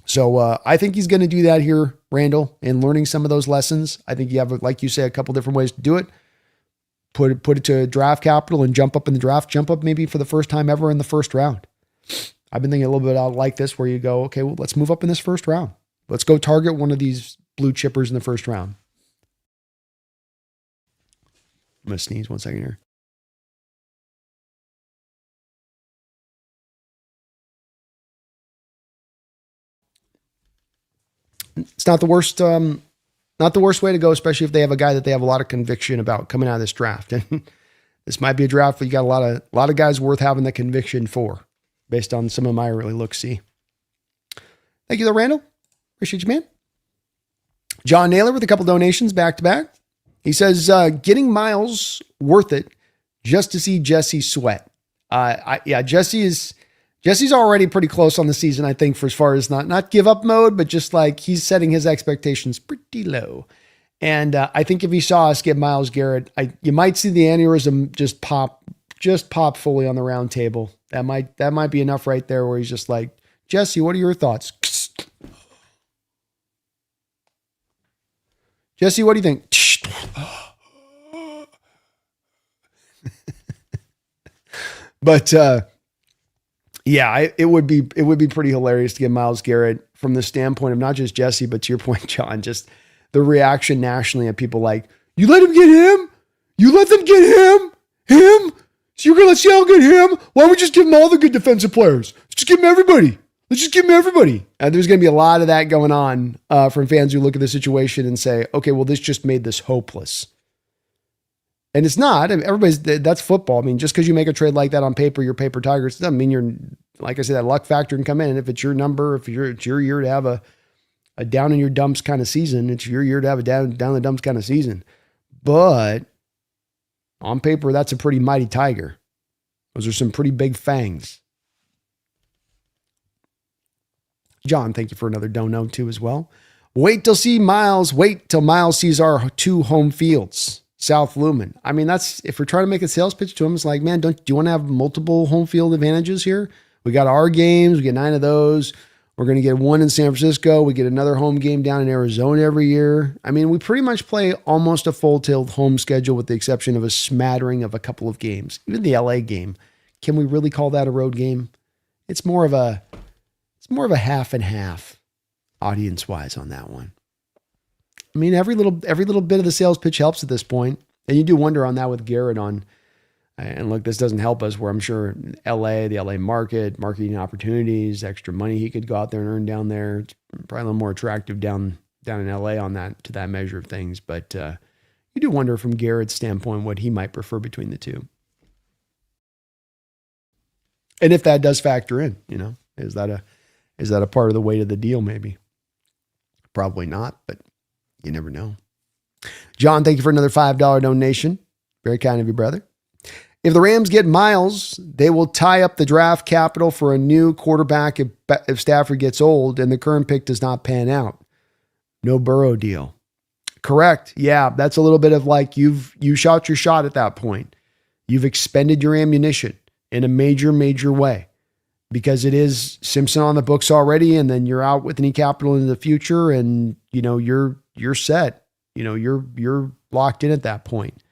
[SPEAKER 1] So I think he's going to do that here, Randall, in learning some of those lessons. I think you have, like you say, a couple different ways to do it. Put it to draft capital and jump up in the draft. Jump up maybe for the first time ever in the first round. I've been thinking a little bit out like this, where you go, okay, well, let's move up in this first round. Let's go target one of these blue chippers in the first round. I'm going to sneeze 1 second here. It's not the worst way to go, especially if they have a guy that they have a lot of conviction about coming out of this draft. And this might be a draft where you got a lot of guys worth having the conviction for, based on some of my early look-see. Thank you, though, Randall. Appreciate you, man. John Naylor with a couple donations back to back. He says, getting Miles worth it just to see Jesse sweat. Jesse's already pretty close on the season, I think, for as far as not give up mode, but just like he's setting his expectations pretty low. And I think if he saw us get Myles Garrett, you might see the aneurysm just pop fully on the round table. That might be enough right there, where he's just like, Jesse, what are your thoughts? Jesse, what do you think? But yeah, it would be pretty hilarious to get Myles Garrett from the standpoint of not just Jesse, but to your point, John, just the reaction nationally of people like, you let him get him? You let them get him? Him? So you're going to let Seattle get him? Why don't we just give him all the good defensive players? Let's just give him everybody. Let's just give him everybody. There's going to be a lot of that going on from fans who look at the situation and say, okay, well, this just made this hopeless. And it's not. I mean, that's football. I mean, just because you make a trade like that on paper, you're paper Tigers, doesn't mean you're, like I said, that luck factor can come in. And if it's your number, it's your year to have a down in your dumps kind of season, it's your year to have a down in the dumps kind of season. But on paper, that's a pretty mighty Tiger. Those are some pretty big fangs. John, thank you for another dono too as well. Wait till Miles sees our 2 home fields. South Lumen. I mean, if we're trying to make a sales pitch to him, it's like, man, do you want to have multiple home field advantages here? We got our games. We get 9 of those. We're going to get 1 in San Francisco. We get another home game down in Arizona every year. I mean, we pretty much play almost a full-tilt home schedule with the exception of a smattering of a couple of games. Even the LA game. Can we really call that a road game? It's more of a half and half audience-wise on that one. I mean, every little bit of the sales pitch helps at this point. And you do wonder on that with Garrett on, and look, this doesn't help us where I'm sure the LA market, marketing opportunities, extra money he could go out there and earn down there. It's probably a little more attractive down in LA on that, to that measure of things. But you do wonder from Garrett's standpoint what he might prefer between the two. And if that does factor in, is that a part of the weight of the deal? Maybe. Probably not, but you never know. John, thank you for another $5 donation. Very kind of you, brother. If the Rams get Miles, they will tie up the draft capital for a new quarterback if Stafford gets old and the current pick does not pan out. No Burrow deal. Correct. Yeah, that's a little bit of like you shot your shot at that point. You've expended your ammunition in a major, major way because it is Simpson on the books already, and then you're out with any capital in the future, and you're set. You're locked in at that point.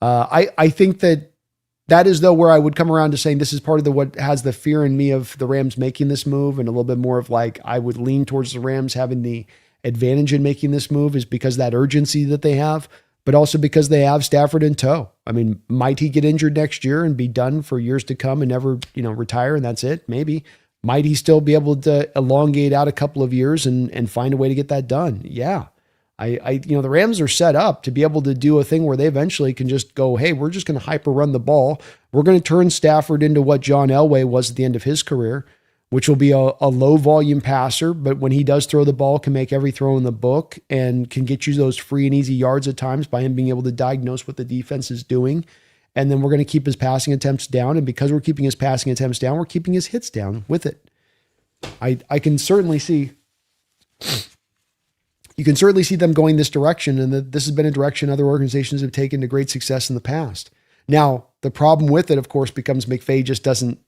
[SPEAKER 1] I think that is though where I would come around to saying this is part of what has the fear in me of the Rams making this move, and a little bit more of like I would lean towards the Rams having the advantage in making this move is because that urgency that they have, but also because they have Stafford in tow. I mean, might he get injured next year and be done for years to come and never, retire and that's it? Maybe. Might he still be able to elongate out a couple of years and find a way to get that done? Yeah. The Rams are set up to be able to do a thing where they eventually can just go, hey, we're just going to hyper run the ball. We're going to turn Stafford into what John Elway was at the end of his career, which will be a low volume passer, but when he does throw the ball, can make every throw in the book and can get you those free and easy yards at times by him being able to diagnose what the defense is doing. And then we're going to keep his passing attempts down. And because we're keeping his passing attempts down, we're keeping his hits down with it. I can certainly see, you can certainly see them going this direction, and that this has been a direction other organizations have taken to great success in the past. Now, the problem with it, of course, becomes McVay just doesn't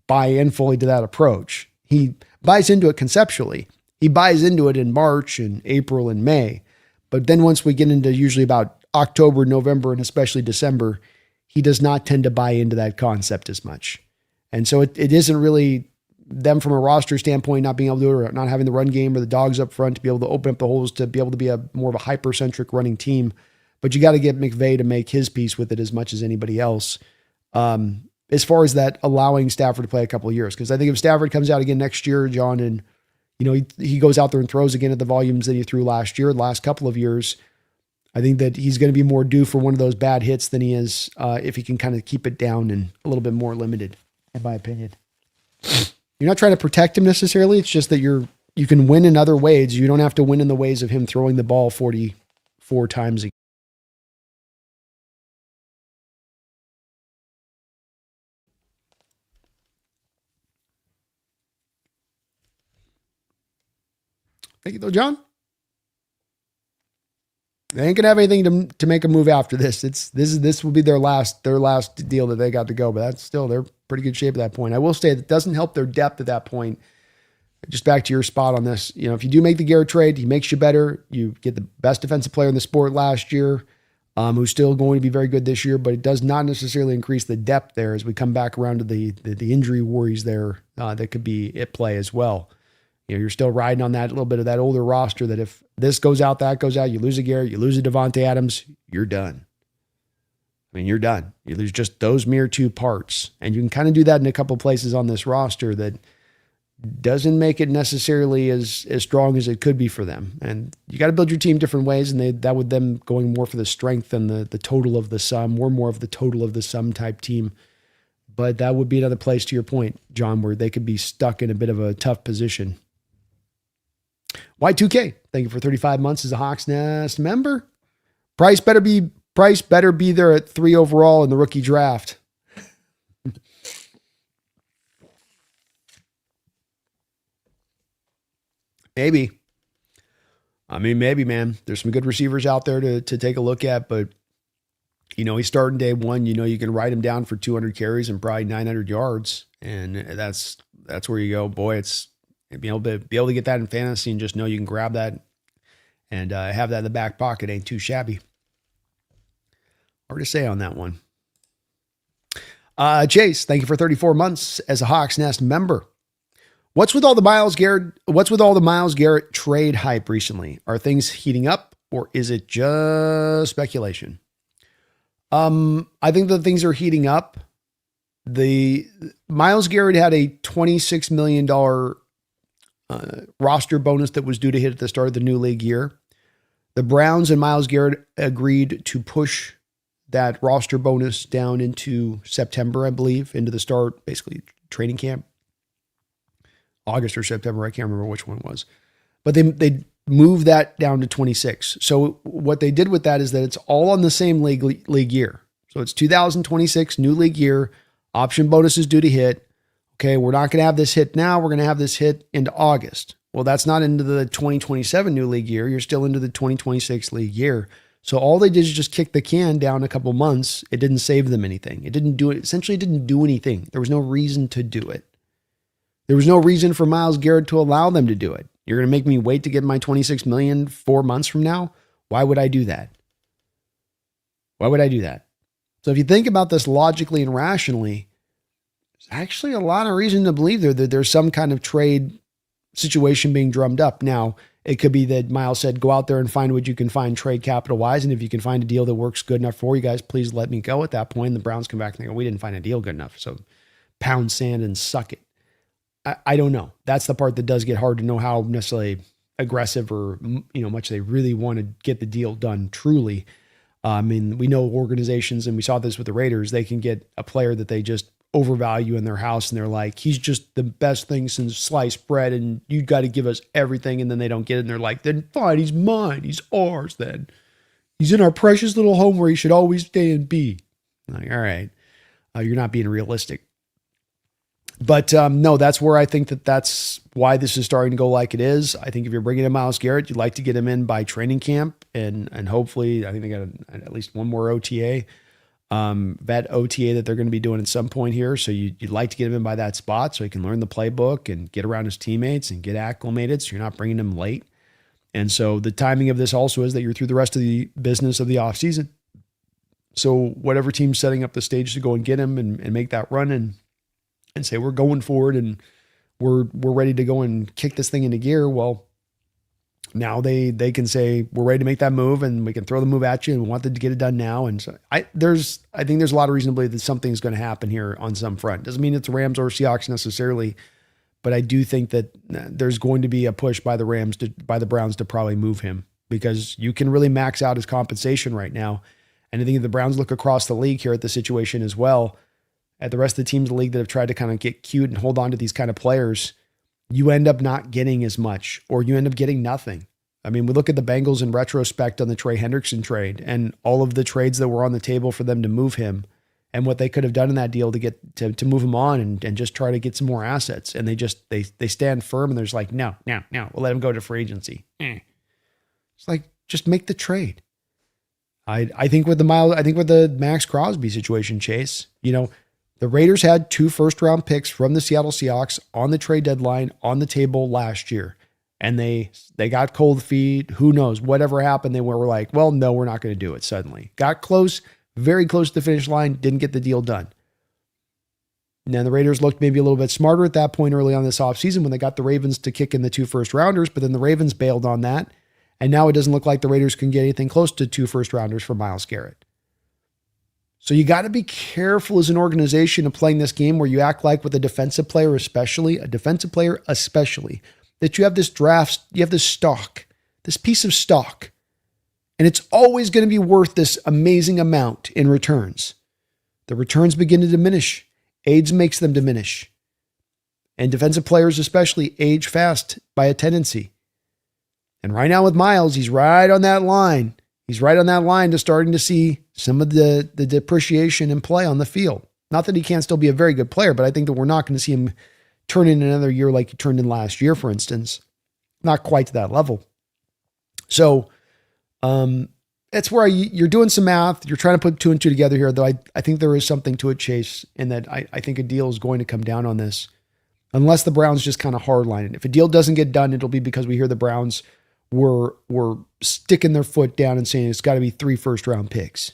[SPEAKER 1] buy in fully to that approach. He buys into it conceptually. He buys into it in March and April and May. But then once we get into usually about October, November, and especially December, he does not tend to buy into that concept as much. And so it isn't really them from a roster standpoint, not being able to do it, or not having the run game or the dogs up front to be able to open up the holes, to be able to be a more of a hyper-centric running team. But you got to get McVay to make his piece with it as much as anybody else. As far as that allowing Stafford to play a couple of years. Because I think if Stafford comes out again next year, John, and he goes out there and throws again at the volumes that he threw last year, the last couple of years, I think that he's going to be more due for one of those bad hits than he is if he can kind of keep it down and a little bit more limited, in my opinion. You're not trying to protect him necessarily. It's just that you can win in other ways. You don't have to win in the ways of him throwing the ball 44 times a game. Thank you, though, John. They ain't gonna have anything to make a move after this. This will be their last deal that they got to go. But that's still, they're pretty good shape at that point. I will say that doesn't help their depth at that point. Just back to your spot on this, if you do make the Garrett trade, he makes you better. You get the best defensive player in the sport last year, who's still going to be very good this year, but it does not necessarily increase the depth there as we come back around to the injury worries there that could be at play as well. You're still riding on that little bit of that older roster that if this goes out, that goes out, you lose a Garrett, you lose a Devontae Adams, you're done. I mean, you're done. You lose just those mere two parts. And you can kind of do that in a couple places on this roster that doesn't make it necessarily as strong as it could be for them. And you got to build your team different ways. And that with them going more for the strength than the total of the sum. We're more of the total of the sum type team. But that would be another place, to your point, John, where they could be stuck in a bit of a tough position. Y2K, thank you for 35 months as a Hawks Nest member. Price better be there at 3 overall in the rookie draft. Maybe. I mean, maybe, man. There's some good receivers out there to take a look at, but he's starting day one. You can write him down for 200 carries and probably 900 yards, and that's where you go. Boy, it's be able to get that in fantasy and just know you can grab that and have that in the back pocket ain't too shabby. Hard to say on that one. Chase, thank you for 34 months as a Hawks Nest member. What's with all the Myles Garrett trade hype recently? Are things heating up or is it just speculation? I think that things are heating up. The Myles Garrett had a $26 million roster bonus that was due to hit at the start of the new league year. The Browns and Myles Garrett agreed to push that roster bonus down into September, I believe, into the start, basically training camp. August or September, I can't remember which one it was. But they moved that down to 26. So what they did with that is that it's all on the same league year. So it's 2026, new league year, option bonus is due to hit. Okay, we're not going to have this hit now. We're going to have this hit into August. Well, that's not into the 2027 new league year. You're still into the 2026 league year. So all they did is just kick the can down a couple months. It didn't save them anything. It didn't do it. Essentially, it didn't do anything. There was no reason to do it. There was no reason for Myles Garrett to allow them to do it. You're going to make me wait to get my $26 million 4 months from now? Why would I do that? Why would I do that? So if you think about this logically and rationally, there's actually a lot of reason to believe that there's some kind of trade situation being drummed up. Now, it could be that Myles said, go out there and find what you can find trade capital wise. And if you can find a deal that works good enough for you guys, please let me go at that point. And the Browns come back and they go, we didn't find a deal good enough. So pound sand and suck it. I don't know. That's the part that does get hard to know how necessarily aggressive or, much they really want to get the deal done truly. I mean, we know organizations, and we saw this with the Raiders, they can get a player that they just overvalue in their house and they're like, he's just the best thing since sliced bread and you got to give us everything. And then they don't get it. And they're like, then fine, he's mine. He's ours then. He's in our precious little home where he should always stay and be. I'm like, all right, you're not being realistic. But no, that's where I think that's why this is starting to go like it is. I think if you're bringing in Myles Garrett, you'd like to get him in by training camp. And hopefully, I think they got at least one more OTA. Vet OTA that they're going to be doing at some point here. So you'd like to get him in by that spot so he can learn the playbook and get around his teammates and get acclimated so you're not bringing him late. And so the timing of this also is that you're through the rest of the business of the offseason. So whatever team's setting up the stage to go and get him and make that run and say, we're going forward and we're ready to go and kick this thing into gear. Well, now they can say, we're ready to make that move and we can throw the move at you and we want to get it done now. And so I think there's a lot of reason to believe that something's going to happen here on some front. Doesn't mean it's Rams or Seahawks necessarily, but I do think that there's going to be a push by the Browns to probably move him because you can really max out his compensation right now. And I think if the Browns look across the league here at the situation as well, at the rest of the teams in the league that have tried to kind of get cute and hold on to these kind of players, you end up not getting as much or you end up getting nothing. I mean, we look at the Bengals in retrospect on the Trey Hendrickson trade and all of the trades that were on the table for them to move him and what they could have done in that deal to get to move him on and just try to get some more assets. And they stand firm and there's like, no, we'll let him go to free agency. It's like, just make the trade. I think with the Max Crosby situation, Chase, the Raiders had 2 first-round picks from the Seattle Seahawks on the trade deadline on the table last year. And they got cold feet. Who knows? Whatever happened, they were like, well, no, we're not going to do it suddenly. Got close, very close to the finish line, didn't get the deal done. Now, the Raiders looked maybe a little bit smarter at that point early on this offseason when they got the Ravens to kick in the 2 first-rounders, but then the Ravens bailed on that. And now it doesn't look like the Raiders can get anything close to 2 first-rounders for Myles Garrett. So you got to be careful as an organization of playing this game where you act like with a defensive player especially, that you have this draft, you have this stock, this piece of stock, and it's always going to be worth this amazing amount in returns. The returns begin to diminish. Age makes them diminish. And defensive players especially age fast by a tendency. And right now with Myles, he's right on that line. He's right on that line to starting to see some of the depreciation in play on the field. Not that he can't still be a very good player, but I think that we're not going to see him turn in another year like he turned in last year, for instance. Not quite to that level. So that's where you're doing some math. You're trying to put 2 and 2 together here, though I think there is something to it, Chase, in that I think a deal is going to come down on this. Unless the Browns just kind of hardline it. If a deal doesn't get done, it'll be because we hear the Browns were sticking their foot down and saying it's got to be 3 first-round picks.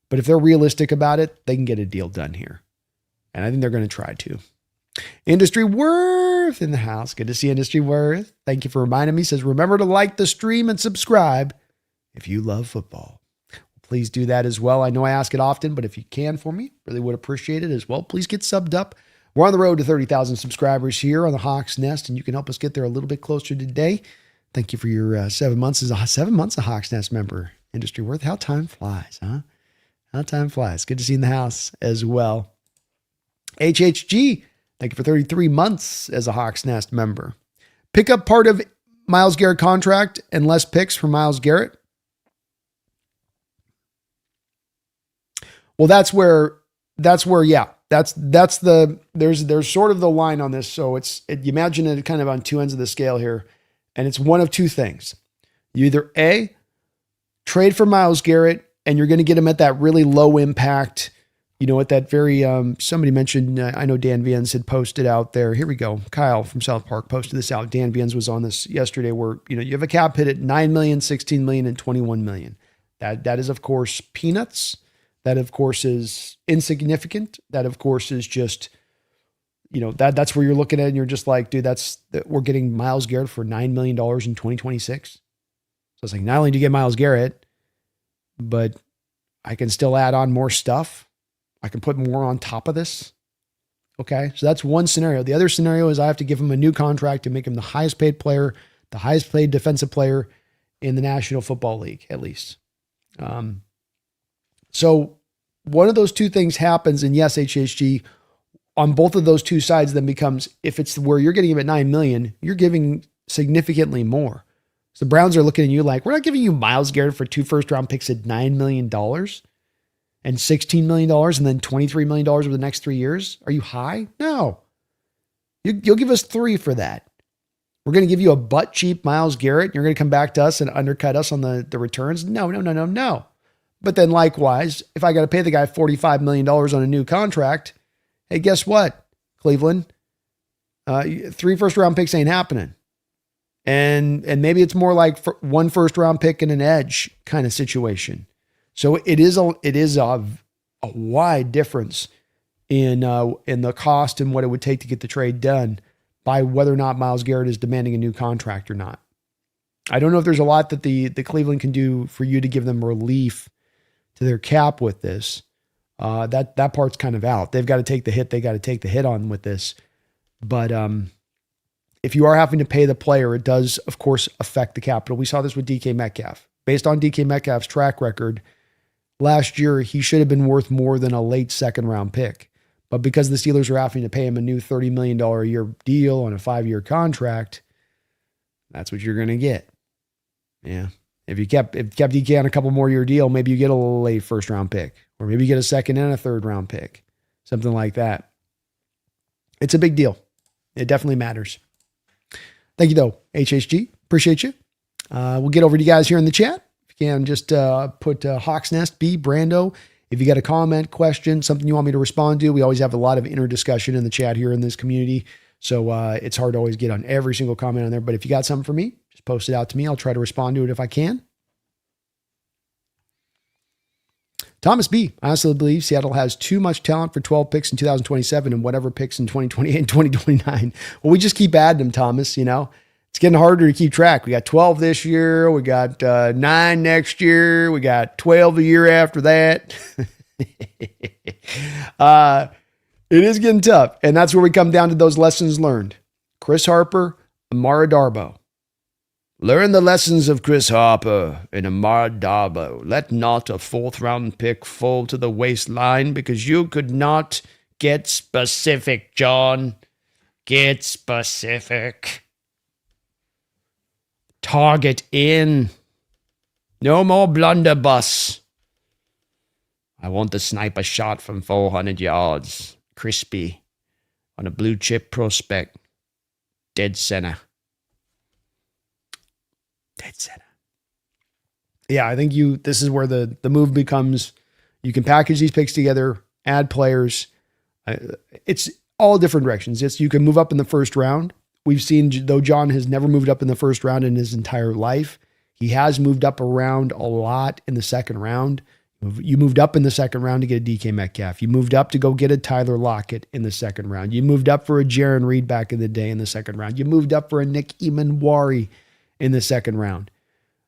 [SPEAKER 1] But if they're realistic about it, they can get a deal done here. And I think they're going to try to. Industry Worth in the house. Good to see Industry Worth. Thank you for reminding me. Says, remember to like the stream and subscribe if you love football. Please do that as well. I know I ask it often, but if you can for me, really would appreciate it as well. Please get subbed up. We're on the road to 30,000 subscribers here on the Hawks Nest, and you can help us get there a little bit closer today. Thank you for your 7 months as a 7 months a Hawks Nest member. Industry Worth. How time flies, huh? How time flies. Good to see you in the house as well. HHG. Thank you for 33 months as a Hawks Nest member. Pick up part of Myles Garrett contract and less picks for Myles Garrett. Well, there's sort of the line on this. So you imagine it kind of on two ends of the scale here. And it's one of two things. You either A, trade for Myles Garrett and you're going to get him at that really low impact, at that very, somebody mentioned, I know Dan Viens had posted out there. Here we go. Kyle from South Park posted this out. Dan Viens was on this yesterday where, you have a cap hit at 9 million, 16 million, and 21 million. That is, of course, peanuts. That, of course, is insignificant. That, of course, is just, that's where you're looking at and you're just like, dude, we're getting Myles Garrett for $9 million in 2026. So it's like, not only do you get Myles Garrett, but I can still add on more stuff. I can put more on top of this. Okay. So that's one scenario. The other scenario is I have to give him a new contract to make him the highest paid player, the highest paid defensive player in the National Football League, at least. So one of those two things happens, and yes, HHG on both of those two sides then becomes, if it's where you're getting him at 9 million, you're giving significantly more. So the Browns are looking at you like, we're not giving you Myles Garrett for 2 first-round picks at $9 million and $16 million and then $23 million over the next 3 years. Are you high? No. You'll give us 3 for that. We're going to give you a butt cheap Myles Garrett. And you're going to come back to us and undercut us on the returns. No. But then likewise, if I got to pay the guy $45 million on a new contract, hey, guess what, Cleveland? 3 first-round picks ain't happening. And maybe it's more like 1 first-round pick and an edge kind of situation. So it is a wide difference in the cost and what it would take to get the trade done by whether or not Myles Garrett is demanding a new contract or not. I don't know if there's a lot that the Cleveland can do for you to give them relief to their cap with this. That part's kind of out. They've got to take the hit. They got to take the hit on with this. But if you are having to pay the player, it does, of course, affect the capital. We saw this with DK Metcalf. Based on DK Metcalf's track record, last year he should have been worth more than a late second-round pick. But because the Steelers are having to pay him a new $30 million a year deal on a 5-year contract, that's what you're going to get. Yeah. If you kept DK on a couple more year deal, maybe you get a late first-round pick. Or maybe you get a second and a third-round pick. Something like that. It's a big deal. It definitely matters. Thank you, though, HHG. Appreciate you. We'll get over to you guys here in the chat. If you can, just put Hawks Nest, B, Brando. If you got a comment, question, something you want me to respond to, we always have a lot of inner discussion in the chat here in this community. So it's hard to always get on every single comment on there. But if you got something for me, just post it out to me. I'll try to respond to it if I can. Thomas B. I honestly believe Seattle has too much talent for 12 picks in 2027 and whatever picks in 2028 and 2029. Well, we just keep adding them, Thomas. It's getting harder to keep track. We got 12 this year. We got 9 next year. We got 12 the year after that. It is getting tough. And that's where we come down to those lessons learned. Chris Harper, Amara Darboh. Learn the lessons of Chris Harper and Amara Darboh. Let not a 4th round pick fall to the waistline because you could not get specific, John. Get specific. Target in. No more blunderbuss. I want the sniper shot from 400 yards. Crispy. On a blue chip prospect. Dead center. Dead center. Yeah, I think this is where the move becomes, you can package these picks together, add players. It's all different directions. You can move up in the first round. We've seen, though John has never moved up in the first round in his entire life, he has moved up around a lot in the second round. You moved up in the second round to get a DK Metcalf. You moved up to go get a Tyler Lockett in the second round. You moved up for a Jaron Reed back in the day in the second round. You moved up for a Nick Emanwari in the second round.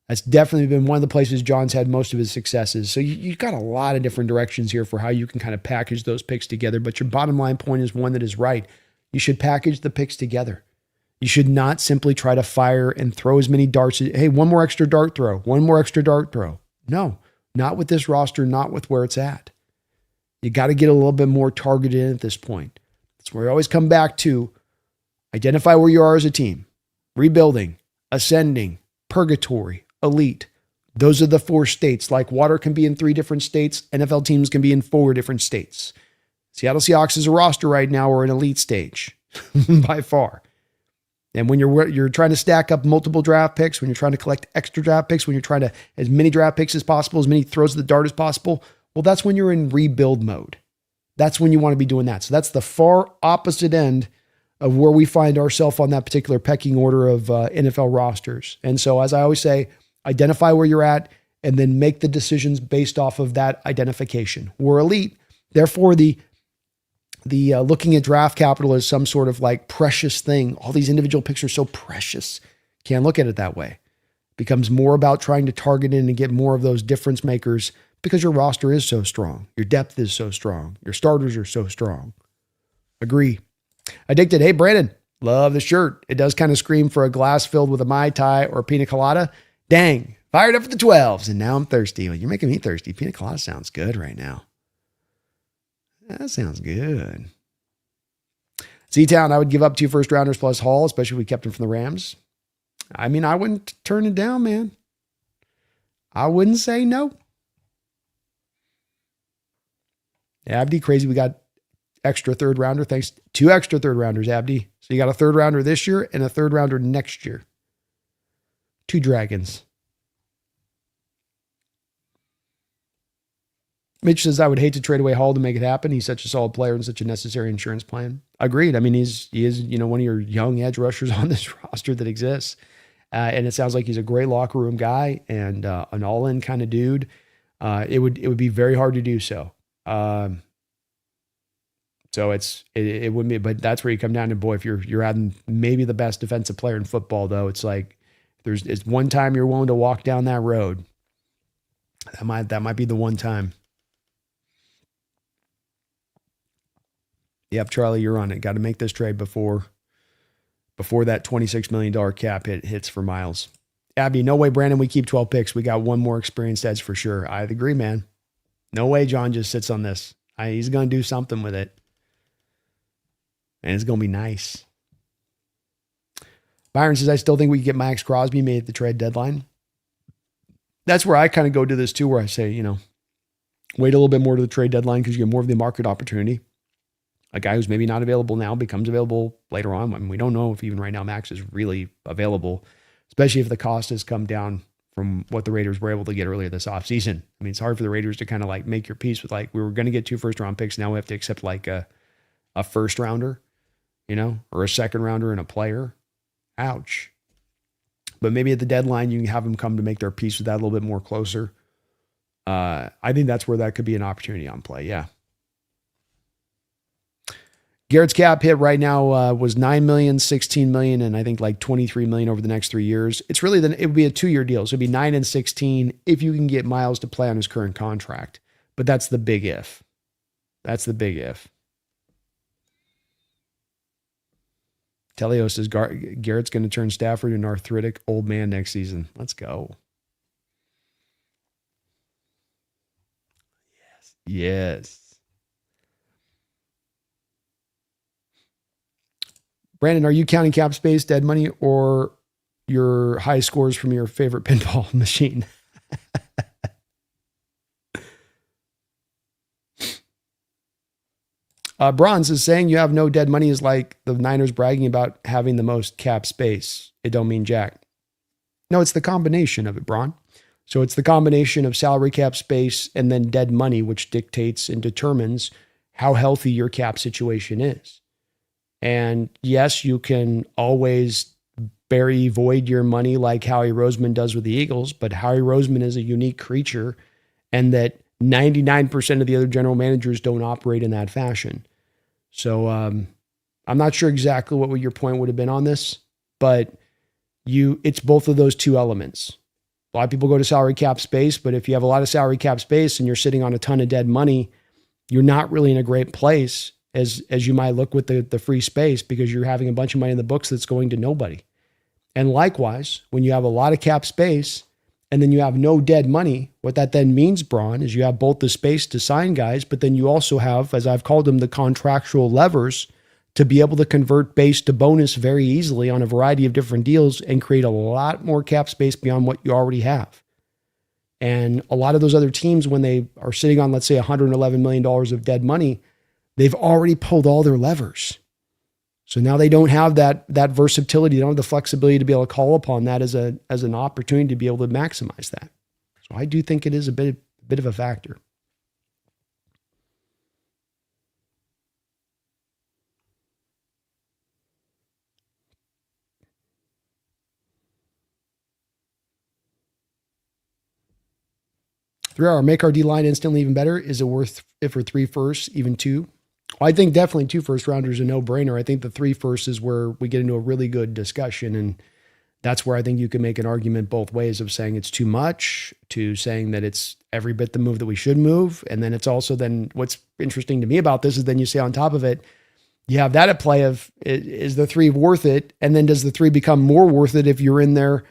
[SPEAKER 1] That's definitely been one of the places John's had most of his successes. So you've got a lot of different directions here for how you can kind of package those picks together. But your bottom line point is one that is right. You should package the picks together. You should not simply try to fire and throw as many darts. Hey, one more extra dart throw. One more extra dart throw. No, not with this roster, not with where it's at. You got to get a little bit more targeted in at this point. That's where I always come back to identify where you are as a team. Rebuilding, ascending, purgatory, elite. Those are the 4 states. Like water can be in 3 different states, NFL teams can be in 4 different states. Seattle Seahawks is a roster right now or an elite stage by far. And when you're trying to stack up multiple draft picks, when you're trying to collect extra draft picks, when you're trying to as many draft picks as possible, as many throws of the dart as possible, well, that's when you're in rebuild mode. That's when you want to be doing that. So that's the far opposite end of where we find ourselves on that particular pecking order of NFL rosters. And so, as I always say, identify where you're at and then make the decisions based off of that identification. We're elite. Therefore, the looking at draft capital as some sort of like precious thing. All these individual picks are so precious. Can't look at it that way. It becomes more about trying to target in and get more of those difference makers because your roster is so strong. Your depth is so strong. Your starters are so strong. Agree. Addicted. Hey, Brandon, love the shirt. It does kind of scream for a glass filled with a Mai Tai or pina colada. Dang, fired up for the 12s. And now I'm thirsty. Well, you're making me thirsty. Pina colada sounds good right now. That sounds good. Z-Town, I would give up 2 first rounders plus Hall, especially if we kept him from the Rams. I mean, I wouldn't turn it down, man. I wouldn't say no. Abdi, crazy. We got extra 3rd rounder. Thanks. 2 extra 3rd rounders, Abdi. So you got a 3rd rounder this year and a 3rd rounder next year. 2 Dragons. Mitch says, I would hate to trade away Hall to make it happen. He's such a solid player and such a necessary insurance plan. Agreed. I mean, he is, one of your young edge rushers on this roster that exists. And it sounds like he's a great locker room guy and an all-in kind of dude. It would be very hard to do so. So it wouldn't be, but that's where you come down to, boy, if you're adding maybe the best defensive player in football, though, it's like it's one time you're willing to walk down that road. That might be the one time. Yep, Charlie, you're on it. Got to make this trade before that $26 million cap hits for Miles. Abby, no way, Brandon, we keep 12 picks. We got one more experienced edge for sure. I agree, man. No way John just sits on this. He's going to do something with it. And it's going to be nice. Byron says, I still think we can get Max Crosby made at the trade deadline. That's where I kind of go to this too, where I say, wait a little bit more to the trade deadline because you get more of the market opportunity. A guy who's maybe not available now becomes available later on. I mean, we don't know if even right now Max is really available, especially if the cost has come down from what the Raiders were able to get earlier this offseason. I mean, it's hard for the Raiders to kind of like make your peace with like, we were going to get 2 first-round picks. Now we have to accept like a first-rounder, or a second-rounder and a player. Ouch. But maybe at the deadline, you can have them come to make their peace with that a little bit more closer. I think that's where that could be an opportunity on play. Yeah. Garrett's cap hit right now was 9 million, 16 million, and I think like 23 million over the next 3 years. It's really it would be a 2-year deal. So it'd be 9 and 16 if you can get Miles to play on his current contract. But that's the big if. That's the big if. Telio says Garrett's going to turn Stafford into an arthritic old man next season. Let's go. Yes. Brandon, are you counting cap space, dead money, or your high scores from your favorite pinball machine? Bronze is saying you have no dead money is like the Niners bragging about having the most cap space. It don't mean jack. No, it's the combination of it, Bron. So it's the combination of salary cap space and then dead money, which dictates and determines how healthy your cap situation is. And yes, you can always bury void your money like Howie Roseman does with the Eagles, but Howie Roseman is a unique creature, and that 99% of the other general managers don't operate in that fashion. So I'm not sure exactly what your point would have been on this, but it's both of those two elements. A lot of people go to salary cap space, but if you have a lot of salary cap space and you're sitting on a ton of dead money, you're not really in a great place as you might look with the free space, because you're having a bunch of money in the books that's going to nobody. And likewise, when you have a lot of cap space and then you have no dead money, what that then means, Braun, is you have both the space to sign guys, but then you also have, as I've called them, the contractual levers to be able to convert base to bonus very easily on a variety of different deals and create a lot more cap space beyond what you already have. And a lot of those other teams, when they are sitting on, let's say, $111 million of dead money, they've already pulled all their levers. So now they don't have that versatility. They don't have the flexibility to be able to call upon that as an opportunity to be able to maximize that. So I do think it is a bit of a factor. $3 make our D line instantly even better. Is it worth it for 3 firsts, even 2? Well, I think definitely 2 first rounders are a no-brainer. I think the 3 firsts is where we get into a really good discussion, and that's where I think you can make an argument both ways of saying it's too much to saying that it's every bit the move that we should move. And then it's also then what's interesting to me about this is then you say on top of it, you have that at play of is the 3 worth it? And then does the 3 become more worth it if you're in there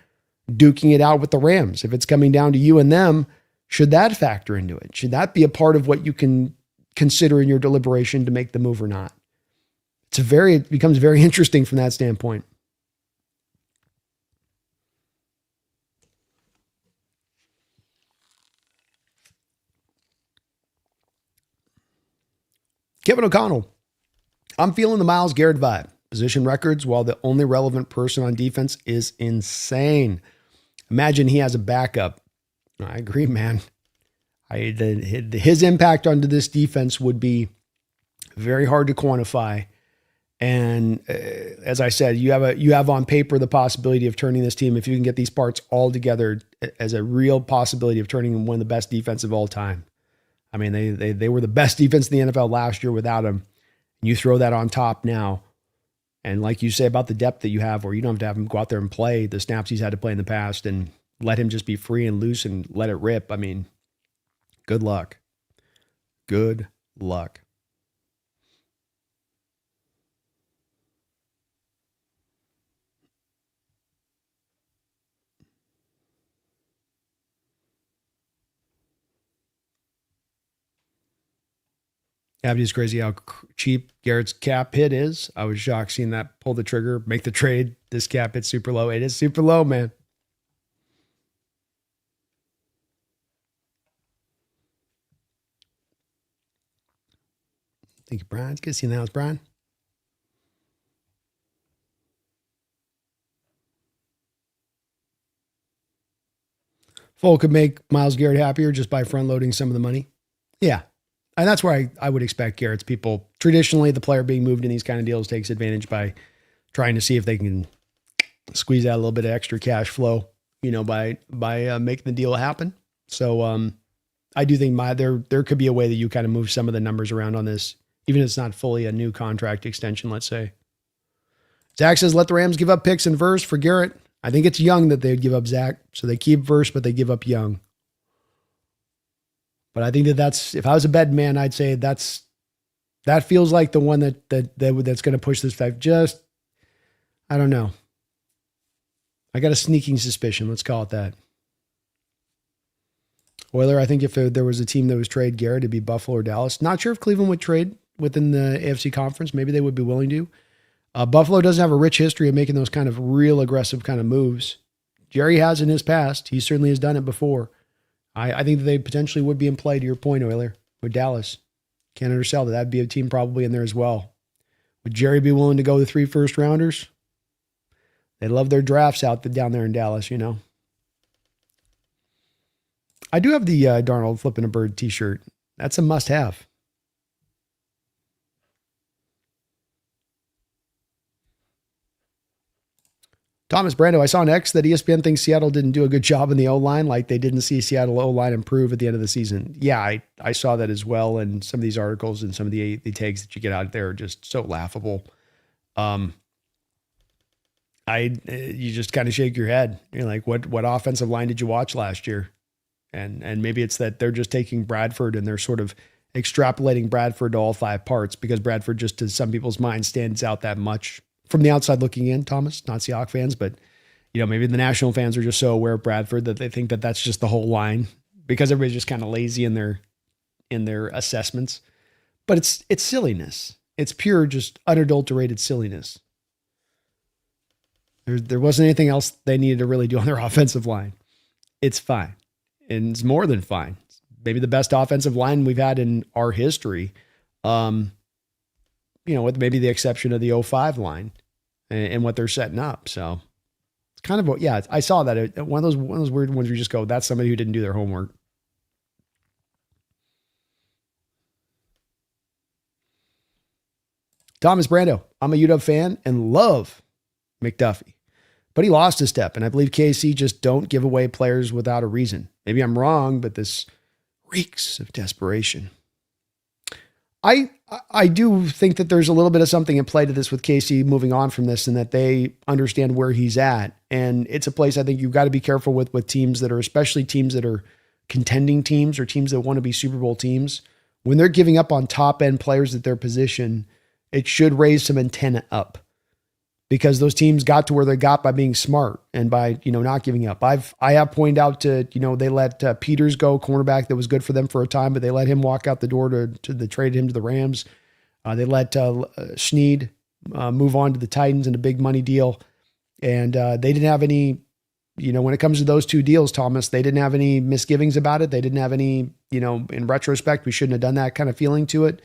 [SPEAKER 1] duking it out with the Rams? If it's coming down to you and them, should that factor into it? Should that be a part of what you can consider in your deliberation to make the move or not? It becomes very interesting from that standpoint. Kevin O'Connell, I'm feeling the Myles Garrett vibe. Position records, while the only relevant person on defense, is insane. Imagine he has a backup. I agree, man. His impact onto this defense would be very hard to quantify. And as I said, you have on paper the possibility of turning this team, if you can get these parts all together, as a real possibility of turning them one of the best defense of all time. I mean, they were the best defense in the NFL last year without him. You throw that on top now. And like you say about the depth that you have, where you don't have to have him go out there and play the snaps he's had to play in the past and let him just be free and loose and let it rip. I mean, good luck. Good luck. Abdi is crazy how cheap Garrett's cap hit is. I was shocked seeing that pull the trigger, make the trade. This cap hit super low. It is super low, man. Thank you, Brian. It's good to see you in the house, Brian. Folk could make Myles Garrett happier just by front loading some of the money. Yeah. And that's where I would expect Garrett's people. Traditionally, the player being moved in these kind of deals takes advantage by trying to see if they can squeeze out a little bit of extra cash flow, by making the deal happen. So I do think there could be a way that you kind of move some of the numbers around on this, even if it's not fully a new contract extension, let's say. Zach says, let the Rams give up picks and Verse for Garrett. I think it's Young that they'd give up Zach. So they keep Verse, but they give up Young. But I think if I was a bet man, I'd say that feels like the one that's going to push this back. Just, I don't know. I got a sneaking suspicion. Let's call it that. Oiler, I think if there was a team that was trade Garrett, it'd be Buffalo or Dallas. Not sure if Cleveland would trade within the AFC conference. Maybe they would be willing to. Buffalo doesn't have a rich history of making those kind of real aggressive kind of moves. Jerry has in his past. He certainly has done it before. I think that they potentially would be in play, to your point, Oiler, with Dallas. Can't undersell that. That'd be a team probably in there as well. Would Jerry be willing to go the 3 first-rounders? They love their drafts down there in Dallas, you know. I do have the Darnold Flipping a Bird t-shirt. That's a must-have. Thomas Brando, I saw on X that ESPN thinks Seattle didn't do a good job in the O-line, like they didn't see Seattle O-line improve at the end of the season. Yeah, I saw that as well, and some of these articles and some of the takes that you get out there are just so laughable. You just kind of shake your head. You're like, what offensive line did you watch last year? And maybe it's that they're just taking Bradford and they're sort of extrapolating Bradford to all 5 parts because Bradford just, to some people's minds, stands out that much. From the outside looking in, Thomas, not Seahawks fans, but maybe the national fans are just so aware of Bradford that they think that that's just the whole line because everybody's just kind of lazy in their assessments. But it's silliness. It's pure, just unadulterated silliness. There wasn't anything else they needed to really do on their offensive line. It's fine, and it's more than fine. It's maybe the best offensive line we've had in our history. With maybe the exception of the 05 line and what they're setting up. So it's kind of, I saw that. One of those weird ones where you just go, that's somebody who didn't do their homework. Thomas Brando, I'm a UW fan and love McDuffie, but he lost a step. And I believe KC just don't give away players without a reason. Maybe I'm wrong, but this reeks of desperation. I do think that there's a little bit of something in play to this with KC moving on from this and that they understand where he's at. And it's a place I think you've got to be careful with teams that are, especially teams that are contending teams or teams that want to be Super Bowl teams. When they're giving up on top end players at their position, it should raise some antenna up because those teams got to where they got by being smart and by, not giving up. I have pointed out they let Peters go, cornerback that was good for them for a time, but they let him walk out the door to trade him to the Rams. They let Schneid move on to the Titans in a big money deal. And they didn't have any, when it comes to those 2 deals, Thomas, they didn't have any misgivings about it. They didn't have any, in retrospect, we shouldn't have done that kind of feeling to it.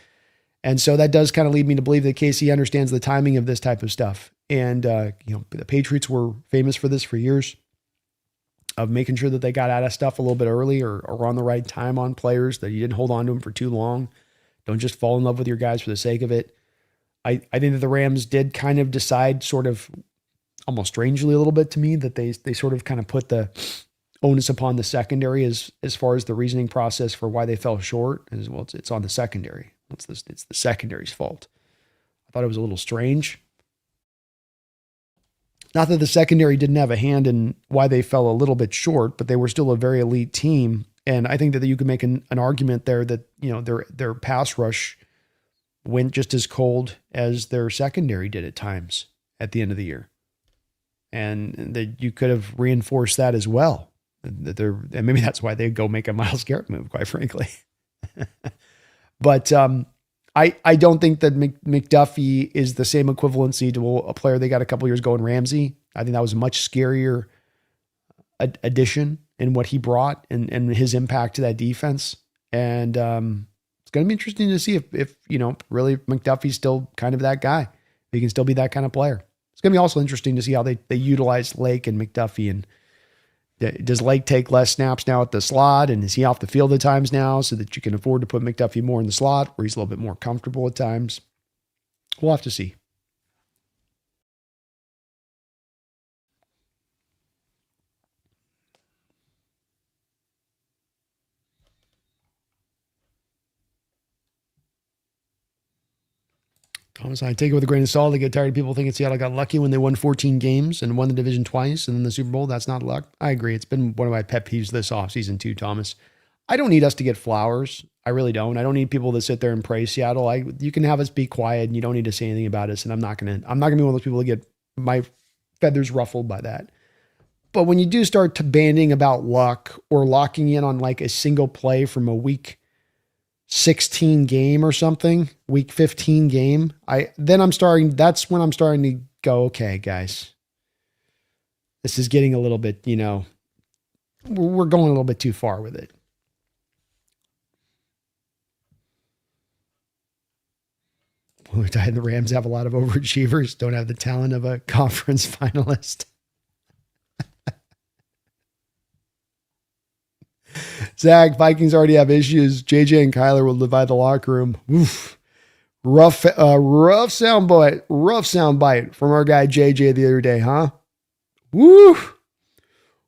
[SPEAKER 1] And so that does kind of lead me to believe that KC understands the timing of this type of stuff. And, the Patriots were famous for this for years, of making sure that they got out of stuff a little bit early or on the right time on players, that you didn't hold on to them for too long. Don't just fall in love with your guys for the sake of it. I think that the Rams did kind of decide sort of almost strangely a little bit to me that they sort of kind of put the onus upon the secondary as far as the reasoning process for why they fell short. As well, it's on the secondary. It's the secondary's fault. I thought it was a little strange. Not that the secondary didn't have a hand in why they fell a little bit short, but they were still a very elite team. And I think that you could make an argument there that, their pass rush went just as cold as their secondary did at times at the end of the year. And that you could have reinforced that as well. And maybe that's why they go make a Myles Garrett move, quite frankly. But I don't think that McDuffie is the same equivalency to a player they got a couple years ago in Ramsey. I think that was a much scarier addition in what he brought and his impact to that defense. And it's going to be interesting to see if really McDuffie's still kind of that guy. He can still be that kind of player. It's going to be also interesting to see how they utilize Lake and McDuffie. And does Lake take less snaps now at the slot? And is he off the field at times now so that you can afford to put McDuffie more in the slot where he's a little bit more comfortable at times? We'll have to see. Thomas, I take it with a grain of salt. I get tired of people thinking Seattle got lucky when they won 14 games and won the division twice and then the Super Bowl. That's not luck. I agree. It's been one of my pet peeves this offseason too, Thomas. I don't need us to get flowers. I really don't. I don't need people to sit there and praise Seattle. You can have us be quiet and you don't need to say anything about us. And I'm not gonna be one of those people to get my feathers ruffled by that. But when you do start to banding about luck or locking in on like a single play from a week 16 game or something, week 15 game, that's when I'm starting to go, okay, guys, this is getting a little bit, we're going a little bit too far with it. The Rams have a lot of overachievers, don't have the talent of a conference finalist. Zach, Vikings already have issues. JJ and Kyler will divide the locker room. Oof. Rough soundbite from our guy JJ the other day, huh? Woo!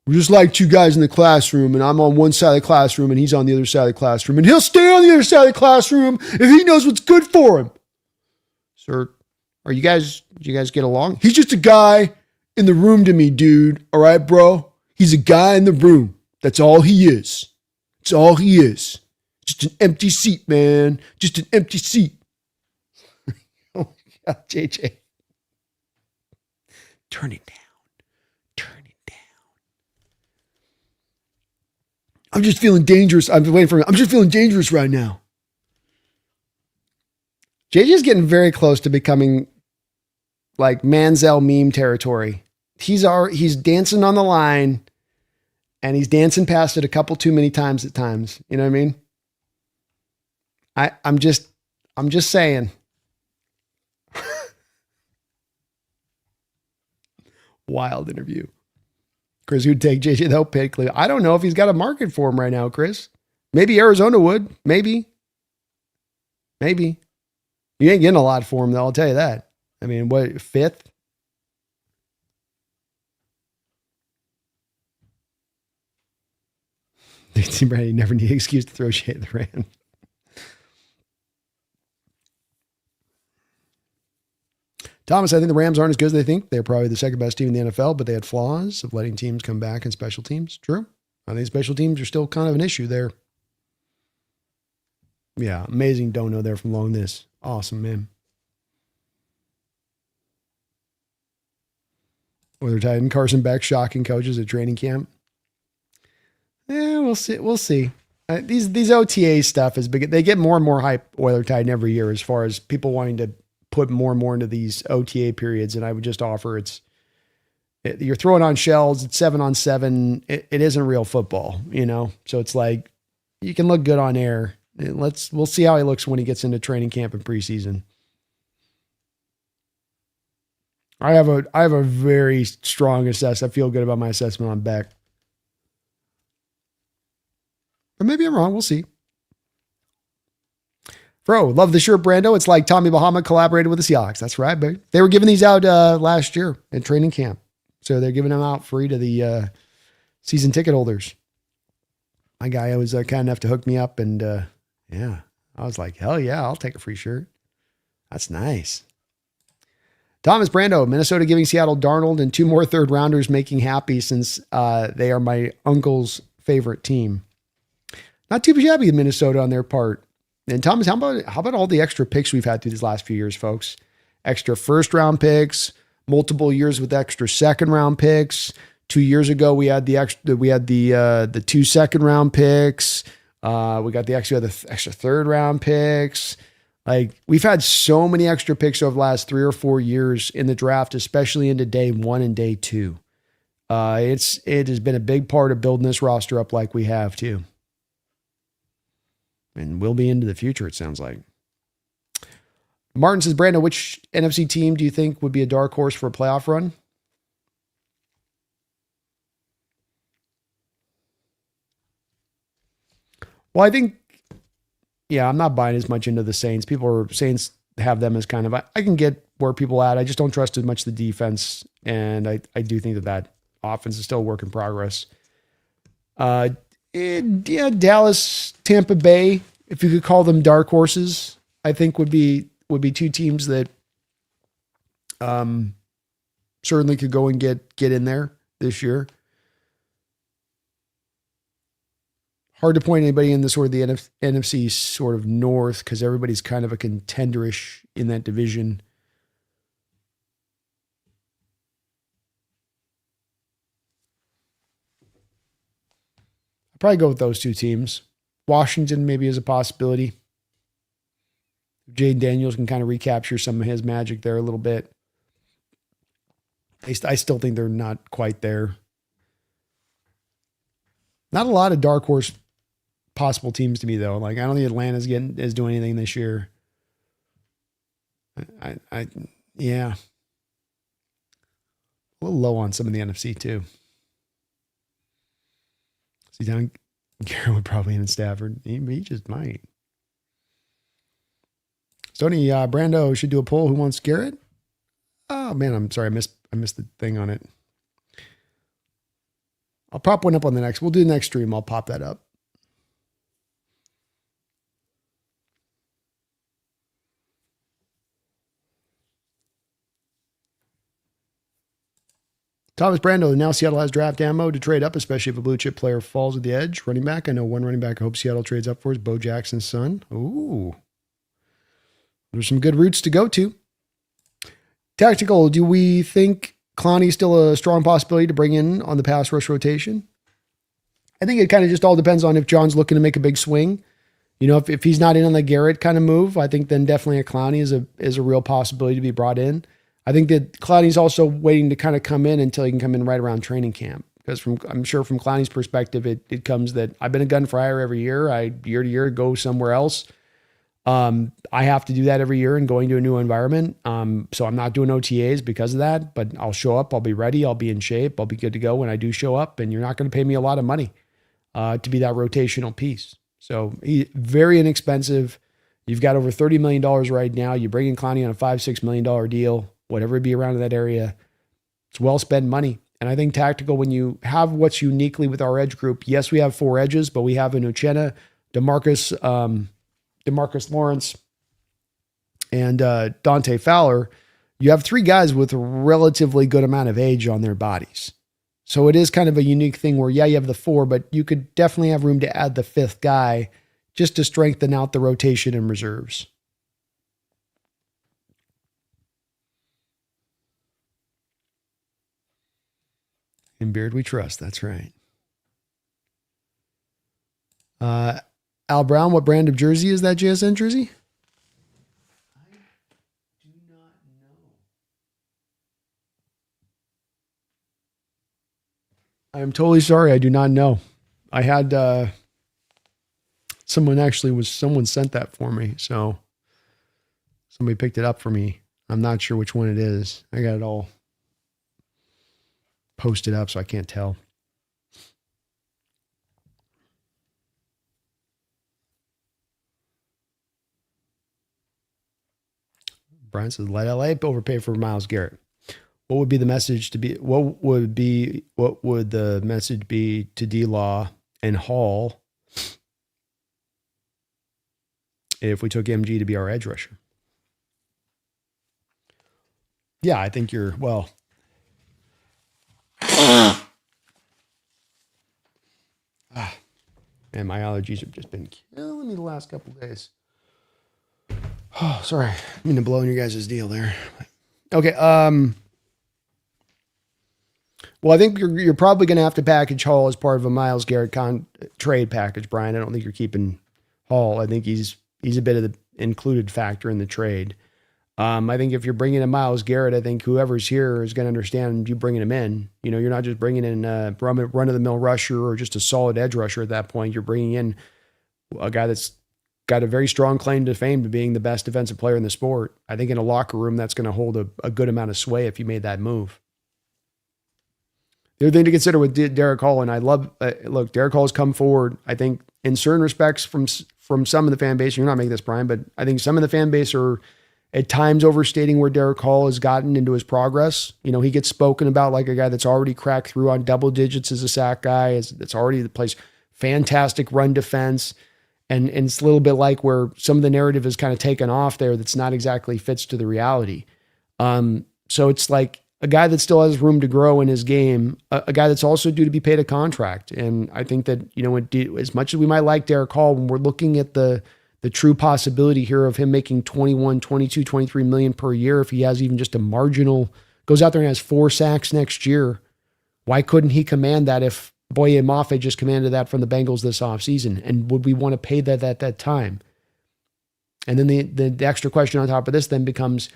[SPEAKER 1] We're just like two guys in the classroom, and I'm on one side of the classroom, and he's on the other side of the classroom, and he'll stay on the other side of the classroom if he knows what's good for him. Sir, do you guys get along? He's just a guy in the room to me, dude. All right, bro? He's a guy in the room. That's all he is. That's all he is. Just an empty seat, man. Just an empty seat. Oh, my God, JJ. Turn it down. Turn it down. I'm just feeling dangerous. I'm just feeling dangerous right now. JJ's getting very close to becoming like Manziel meme territory. He's dancing on the line. And he's dancing past it a couple too many times at times. You know what I mean? I'm just saying. Wild interview. Chris, who'd take JJ though? Pickly. I don't know if he's got a market for him right now, Chris. Maybe Arizona would. Maybe. You ain't getting a lot for him though, I'll tell you that. I mean, what, fifth? Brady never need an excuse to throw shade at the Rams. Thomas, I think the Rams aren't as good as they think. They're probably the second best team in the NFL, but they had flaws of letting teams come back in special teams. True. I think special teams are still kind of an issue there. Yeah, amazing dono there from Long This. Awesome, man. Weather Titan, Carson Beck, shocking coaches at training camp. Yeah, we'll see. We'll see. These OTA stuff is big. They get more and more hype, Oiler Titan, every year as far as people wanting to put more and more into these OTA periods. And I would just offer you're throwing on shells. It's 7-on-7. It isn't real football, So it's like you can look good on air. We'll see how he looks when he gets into training camp and preseason. I have a very strong assessment. I feel good about my assessment on Beck. But maybe I'm wrong. We'll see. Bro, love the shirt, Brando. It's like Tommy Bahama collaborated with the Seahawks. That's right, baby. They were giving these out last year at training camp. So they're giving them out free to the season ticket holders. My guy was kind enough to hook me up. And yeah, I was like, hell yeah, I'll take a free shirt. That's nice. Thomas Brando, Minnesota giving Seattle Darnold and 2 more third rounders making happy since they are my uncle's favorite team. Not too shabby in Minnesota on their part. And Thomas, how about all the extra picks we've had through these last few years, folks? Extra first round picks, multiple years with extra second round picks. 2 years ago, we had the 2 second round picks. We got the extra third round picks. Like, we've had so many extra picks over the last 3 or 4 years in the draft, especially into day 1 and day 2. It has been a big part of building this roster up like we have too. And will be into the future, it sounds like. Martin says, Brandon, which NFC team do you think would be a dark horse for a playoff run? Well, I think, I'm not buying as much into the Saints. Saints have them as kind of, I can get where people at. I just don't trust as much the defense. And I do think that offense is still a work in progress. Dallas, Tampa Bay, if you could call them dark horses, I think would be would be two teams that certainly could go and get in there this year. Hard to point anybody in the sort of the NFC sort of north because everybody's kind of a contenderish in that division. I'd probably go with those two teams. Washington maybe is a possibility. Jayden Daniels can kind of recapture some of his magic there a little bit. I still think they're not quite there. Not a lot of dark horse possible teams to me though. Like I don't think Atlanta's is doing anything this year. Yeah. A little low on some of the NFC too. See down Garrett would probably in Stafford. He just might. Stoney Brando should do a poll. Who wants Garrett? Oh man, I'm sorry. I missed the thing on it. I'll pop one up on the next. We'll do the next stream. I'll pop that up. Thomas Brando, now Seattle has draft ammo to trade up, especially if a blue chip player falls at the edge. Running back. I know one running back I hope Seattle trades up for is Bo Jackson's son. Ooh. There's some good routes to go to. Tactical, do we think Clowney's still a strong possibility to bring in on the pass rush rotation? I think it kind of just all depends on if John's looking to make a big swing. You know, if he's not in on the Garrett kind of move, I think then definitely a Clowney is a real possibility to be brought in. I think that Clowney's also waiting to kind of come in until he can come in right around training camp. Because I'm sure from Clowney's perspective, it comes that I've been a gun for hire every year. Year to year go somewhere else. I have to do that every year and going to a new environment. So I'm not doing OTAs because of that, but I'll show up. I'll be ready. I'll be in shape. I'll be good to go when I do show up, and you're not going to pay me a lot of money, to be that rotational piece. So very inexpensive. You've got over $30 million right now. You bring in Clowney on a $5-6 million deal, whatever it be around in that area. It's well spent money. And I think tactical, when you have what's uniquely with our edge group, yes, we have 4 edges, but we have an Uchenna, DeMarcus Lawrence, and Dante Fowler. You have 3 guys with a relatively good amount of age on their bodies. So it is kind of a unique thing where, yeah, you have the 4, but you could definitely have room to add the 5th guy just to strengthen out the rotation and reserves. In Beard we trust. That's right. Al Brown, what brand of jersey is that JSN jersey? I do not know. I am totally sorry. I do not know. I had someone sent that for me. So somebody picked it up for me. I'm not sure which one it is. I got it all posted up, so I can't tell. Brian says, let LA overpay for Myles Garrett. What would the message be to D-Law and Hall if we took MG to be our edge rusher? Yeah, I think and my allergies have just been killing me the last couple of days. Oh, sorry. I mean to blow in your guys' deal there. Okay. Well, I think you're probably going to have to package Hall as part of a Myles Garrett trade package, Brian. I don't think you're keeping Hall. I think he's a bit of the included factor in the trade. I think if you're bringing in Myles Garrett, I think whoever's here is going to understand you bringing him in. You know, you're not just bringing in a run-of-the-mill rusher or just a solid edge rusher at that point. You're bringing in a guy that's got a very strong claim to fame to being the best defensive player in the sport. I think in a locker room, that's going to hold a good amount of sway if you made that move. The other thing to consider with Derek Hall, and I love, look, Derek Hall has come forward, I think, in certain respects from some of the fan base. You're not making this, Brian, but I think some of the fan base are at times overstating where Derek Hall has gotten into his progress. You know, he gets spoken about like a guy that's already cracked through on double digits as a sack guy, that's already plays fantastic run defense. And it's a little bit like where some of the narrative is kind of taken off there that's not exactly fits to the reality. So it's like a guy that still has room to grow in his game, a guy that's also due to be paid a contract. And I think that, as much as we might like Derek Hall, when we're looking at the true possibility here of him making 21, 22, 23 million per year, if he has even just a marginal, goes out there and has 4 sacks next year, why couldn't he command that if Boye Mafe just commanded that from the Bengals this offseason? And would we want to pay that at that time? And then the extra question on top of this then becomes,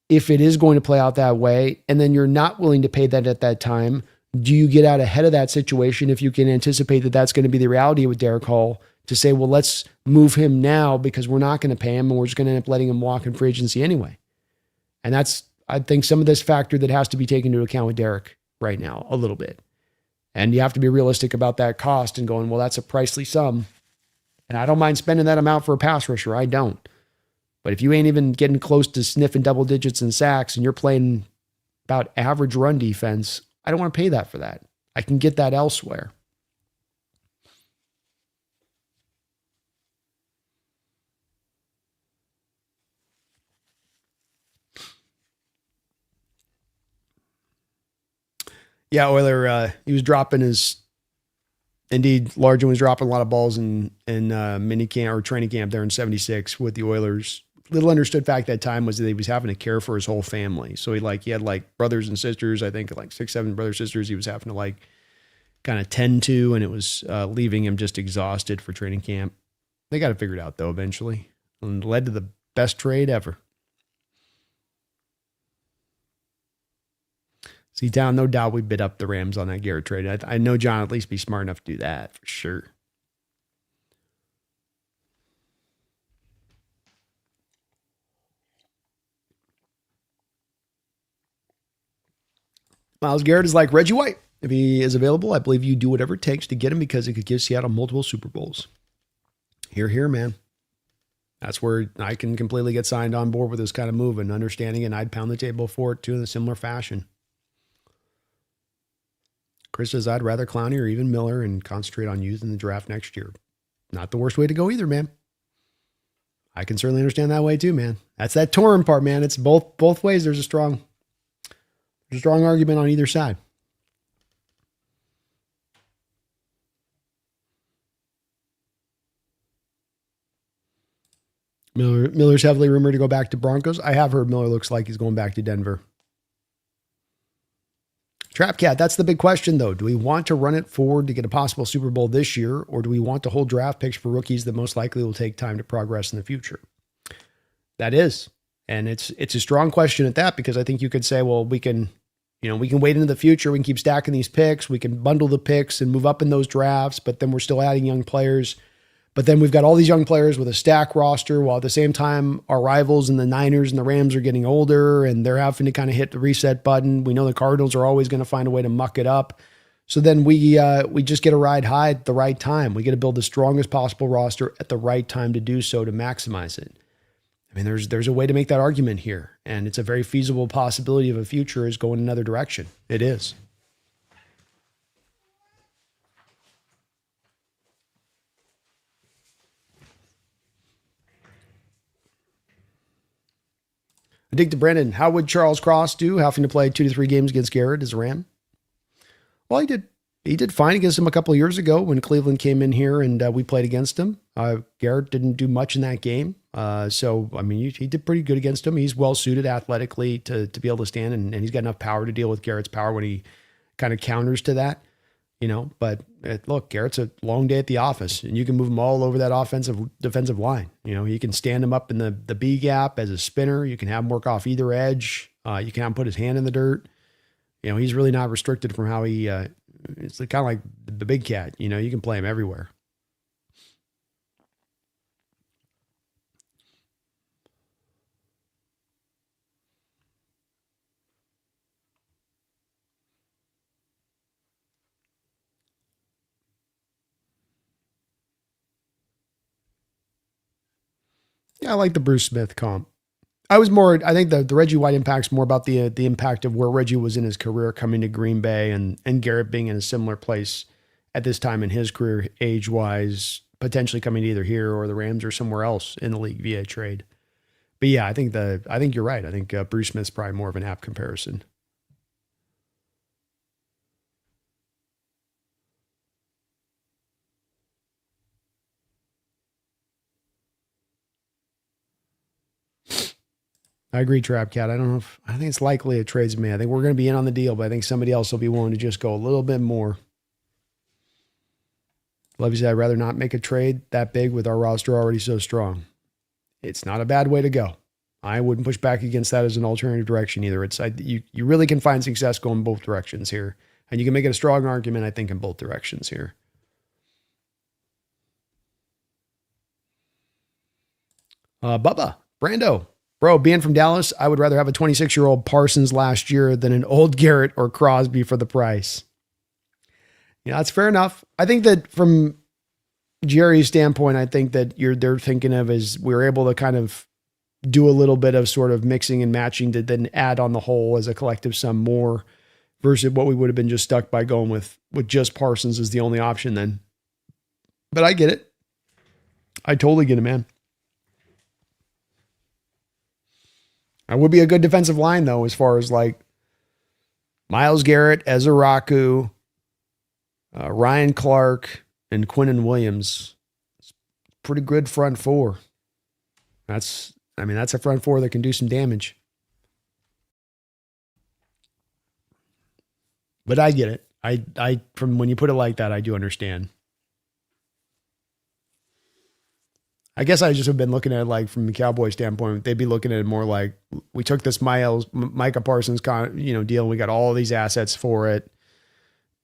[SPEAKER 1] if it is going to play out that way, and then you're not willing to pay that at that time, do you get out ahead of that situation if you can anticipate that that's going to be the reality with Derek Hall, to say, well, let's move him now because we're not going to pay him and we're just going to end up letting him walk in free agency anyway? And that's, I think, some of this factor that has to be taken into account with Derek right now a little bit. And you have to be realistic about that cost and going, well, that's a pricey sum. And I don't mind spending that amount for a pass rusher. I don't. But if you ain't even getting close to sniffing double digits in sacks and you're playing about average run defense, I don't want to pay that for that. I can get that elsewhere. Yeah, Euler, he was dropping his, indeed, Largen was dropping a lot of balls in mini camp or training camp there in 76 with the Oilers. Little understood fact that time was that he was having to care for his whole family. So he had like brothers and sisters, I think like 6, 7 brothers, sisters he was having to like kind of tend to, and it was leaving him just exhausted for training camp. They got it figured out though eventually, and led to the best trade ever. Seatown, no doubt we bid up the Rams on that Garrett trade. I know John at least be smart enough to do that for sure. Myles Garrett is like Reggie White. If he is available, I believe you do whatever it takes to get him because it could give Seattle multiple Super Bowls. Here, man. That's where I can completely get signed on board with this kind of move and understanding, and I'd pound the table for it too in a similar fashion. Chris says, I'd rather Clowney or even Miller and concentrate on youth in the draft next year. Not the worst way to go either, man. I can certainly understand that way too, man. That's that torn part, man. It's both ways. There's a strong argument on either side. Miller's heavily rumored to go back to Broncos. I have heard Miller looks like he's going back to Denver. Trap Cat, that's the big question, though. Do we want to run it forward to get a possible Super Bowl this year, or do we want to hold draft picks for rookies that most likely will take time to progress in the future? That is. And it's a strong question at that, because I think you could say, well, we can wait into the future. We can keep stacking these picks. We can bundle the picks and move up in those drafts, but then we're still adding young players. But then we've got all these young players with a stack roster, while at the same time, our rivals in the Niners and the Rams are getting older and they're having to kind of hit the reset button. We know the Cardinals are always going to find a way to muck it up. So then we just get to ride high at the right time. We get to build the strongest possible roster at the right time to do so, to maximize it. I mean, there's a way to make that argument here, and it's a very feasible possibility of a future is going another direction. It is. I dig to Brendan. How would Charles Cross do, having to play 2 to 3 games against Garrett as a Ram? Well, he did fine against him a couple of years ago when Cleveland came in here and we played against him. Garrett didn't do much in that game. So, I mean, he did pretty good against him. He's well suited athletically to be able to stand, and he's got enough power to deal with Garrett's power when he kind of counters to that, but look, Garrett's a long day at the office, and you can move him all over that defensive line. You can stand him up in the B gap as a spinner. You can have him work off either edge. You can have him put his hand in the dirt. He's really not restricted from how he, it's kind of like the big cat, you can play him everywhere. Yeah, I like the Bruce Smith comp. I think the Reggie White impact's more about the impact of where Reggie was in his career coming to Green Bay, and Garrett being in a similar place at this time in his career, age-wise, potentially coming either here or the Rams or somewhere else in the league via trade. But yeah, I think you're right. I think Bruce Smith's probably more of an apt comparison. I agree, Trap Cat. I think it's likely a trades me. I think we're going to be in on the deal, but I think somebody else will be willing to just go a little bit more. Lovey said, I'd rather not make a trade that big with our roster already so strong. It's not a bad way to go. I wouldn't push back against that as an alternative direction either. You really can find success going both directions here. And you can make it a strong argument, I think, in both directions here. Bubba, Brando. Bro, being from Dallas, I would rather have a 26-year-old Parsons last year than an old Garrett or Crosby for the price. Yeah, that's fair enough. I think that from Jerry's standpoint, I think that they're thinking of as we're able to kind of do a little bit of sort of mixing and matching to then add on the whole as a collective sum more versus what we would have been just stuck by going with just Parsons as the only option then. But I get it. I totally get it, man. I would be a good defensive line, though, as far as like Myles Garrett, Ezra Raku, Ryan Clark, and Quinnen Williams. It's pretty good front four. That's a front four that can do some damage. But I get it. I from when you put it like that, I do understand. I guess I just have been looking at it like from the Cowboys standpoint, they'd be looking at it more like we took this Micah Parsons deal and we got all these assets for it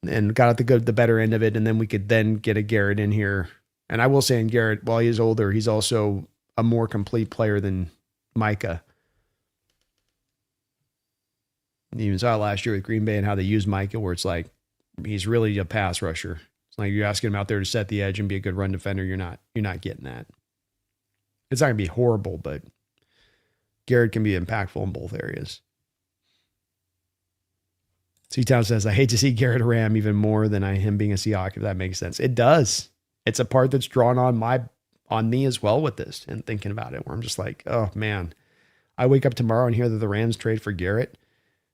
[SPEAKER 1] and got at the better end of it. And then we could then get a Garrett in here. And I will say in Garrett, while he's older, he's also a more complete player than Micah. You even saw last year with Green Bay and how they used Micah, where it's like, he's really a pass rusher. It's like you're asking him out there to set the edge and be a good run defender. You're not getting that. It's not going to be horrible, but Garrett can be impactful in both areas. C-Town says, I hate to see Garrett a Ram even more than him being a Seahawk, if that makes sense. It does. It's a part that's drawn on me as well with this and thinking about it, where I'm just like, oh, man. I wake up tomorrow and hear that the Rams trade for Garrett.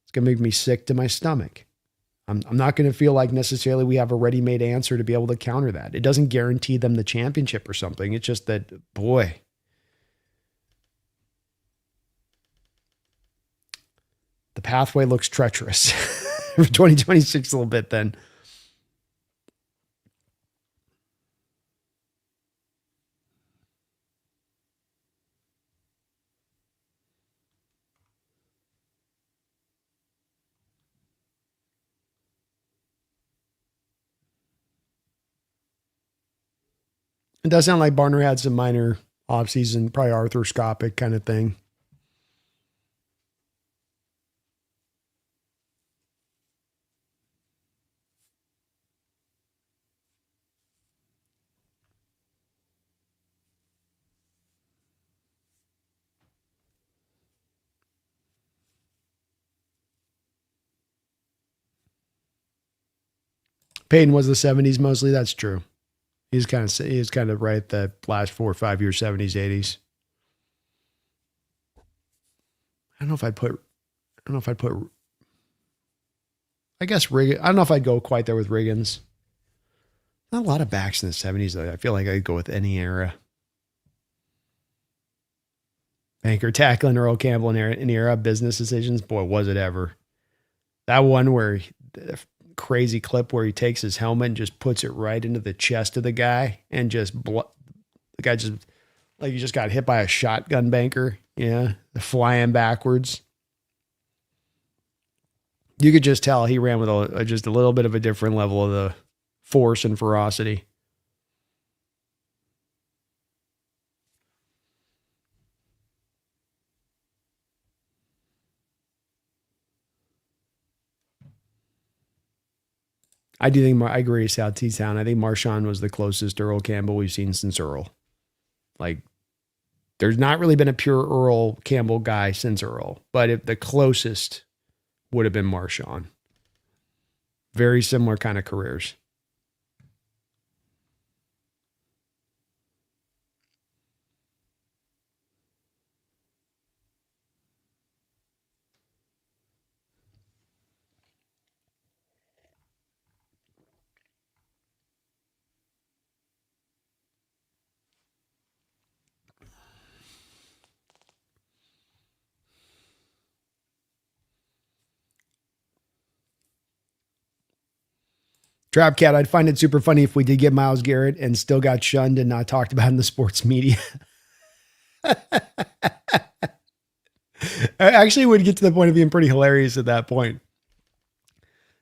[SPEAKER 1] It's going to make me sick to my stomach. I'm not going to feel like necessarily we have a ready-made answer to be able to counter that. It doesn't guarantee them the championship or something. It's just that, boy, the pathway looks treacherous for 2026 a little bit then. It does sound like Barner had some minor offseason, probably arthroscopic kind of thing. Peyton was the 70s mostly. That's true. He's kind of right the last 4 or 5 years, 70s, 80s. I don't know if I'd put, I guess Riggins. I don't know if I'd go quite there with Riggins. Not a lot of backs in the 70s, though. I feel like I'd go with any era. Banker tackling Earl Campbell in era business decisions. Boy, was it ever. That one where crazy clip where he takes his helmet and just puts it right into the chest of the guy and the guy just like he just got hit by a shotgun banker. Yeah. Flying backwards. You could just tell he ran with just a little bit of a different level of the force and ferocity. I do think I agree with South T-Town. I think Marshawn was the closest Earl Campbell we've seen since Earl. Like, there's not really been a pure Earl Campbell guy since Earl, but the closest would have been Marshawn. Very similar kind of careers. Trap Cat, I'd find it super funny if we did get Myles Garrett and still got shunned and not talked about in the sports media. I actually would get to the point of being pretty hilarious at that point.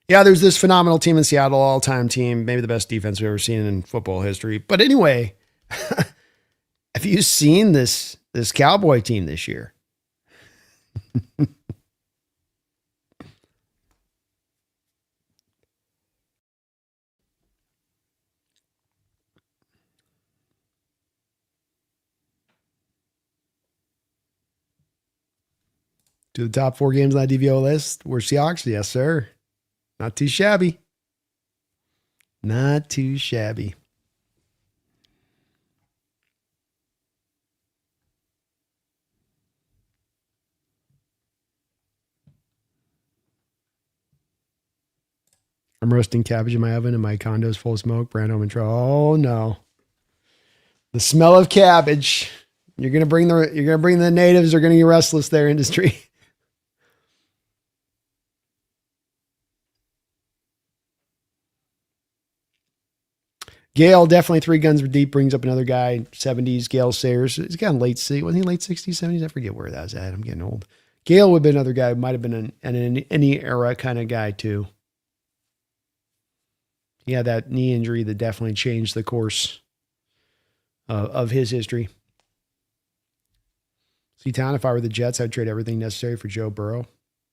[SPEAKER 1] Yeah, there's this phenomenal team in Seattle, all-time team, maybe the best defense we've ever seen in football history. But anyway, have you seen this Cowboy team this year? To the top 4 games on that DVO list were Seahawks. Yes, sir. Not too shabby. Not too shabby. I'm roasting cabbage in my oven and my condo's full of smoke. Brand home and try. Oh no. The smell of cabbage. You're gonna bring the natives are gonna get restless there, industry. Gale, definitely 3 guns deep, brings up another guy, 70s, Gale Sayers. He's got late 60s, wasn't he late 60s, 70s? I forget where that was at. I'm getting old. Gale would have been another guy, might have been an any era kind of guy too. He had that knee injury that definitely changed the course of his history. Seatown, if I were the Jets, I'd trade everything necessary for Joe Burrow.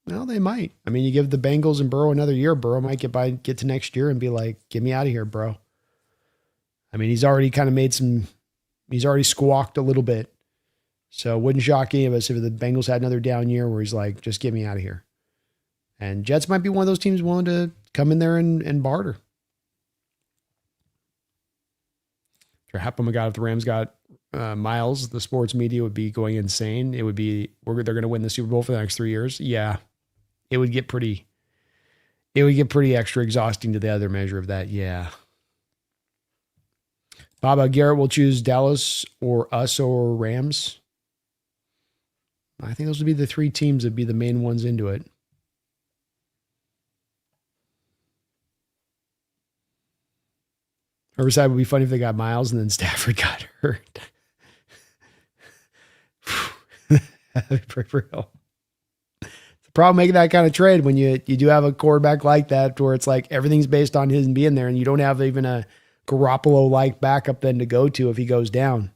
[SPEAKER 1] Well, they might. I mean, you give the Bengals and Burrow another year, Burrow might get to next year and be like, get me out of here, bro. I mean, he's already kind of he's already squawked a little bit. So it wouldn't shock any of us if the Bengals had another down year where he's like, just get me out of here. And Jets might be one of those teams willing to come in there and barter. For Happa if the Rams got Myles, the sports media would be going insane. It would be, they're going to win the Super Bowl for the next 3 years. Yeah. It would get pretty extra exhausting to the other measure of that. Yeah. Baba Garrett will choose Dallas or us or Rams. I think those would be the 3 teams that would be the main ones into it. Riverside would be funny if they got Myles and then Stafford got hurt. That'd be pretty real. It's the problem making that kind of trade when you do have a quarterback like that where it's like everything's based on his being there and you don't have even a Garoppolo-like backup then to go to if he goes down.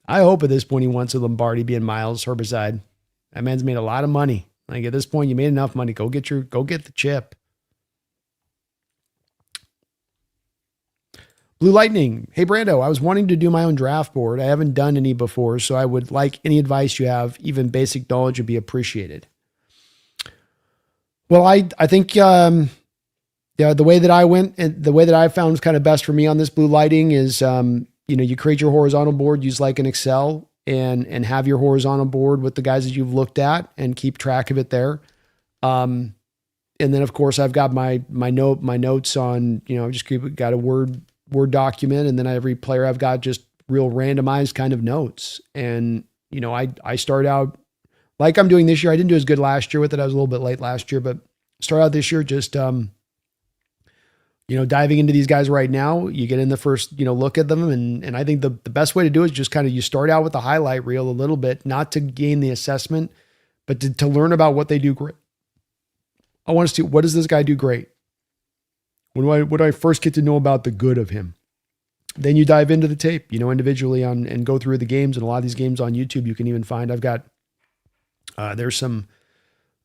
[SPEAKER 1] I hope at this point he wants a Lombardi being Myles Herbicide. That man's made a lot of money. Like at this point, you made enough money. Go get the chip. Blue Lightning. Hey, Brando, I was wanting to do my own draft board. I haven't done any before, so I would like any advice you have. Even basic knowledge would be appreciated. Well, I think the way that I went and the way that I found was kind of best for me on this Blue Lighting is, you create your horizontal board, use like an Excel and have your horizontal board with the guys that you've looked at and keep track of it there. And then of course I've got my notes on, just got a Word document. And then every player I've got just real randomized kind of notes. And, I start out like I'm doing this year. I didn't do as good last year with it. I was a little bit late last year, but start out this year, just, diving into these guys right now. You get in the first, look at them. And I think the best way to do it is just kind of, you start out with the highlight reel a little bit, not to gain the assessment, but to learn about what they do great. I want to see, what does this guy do great? When do I first get to know about the good of him? Then you dive into the tape, individually and go through the games. And a lot of these games on YouTube, you can even find, I've got, there's some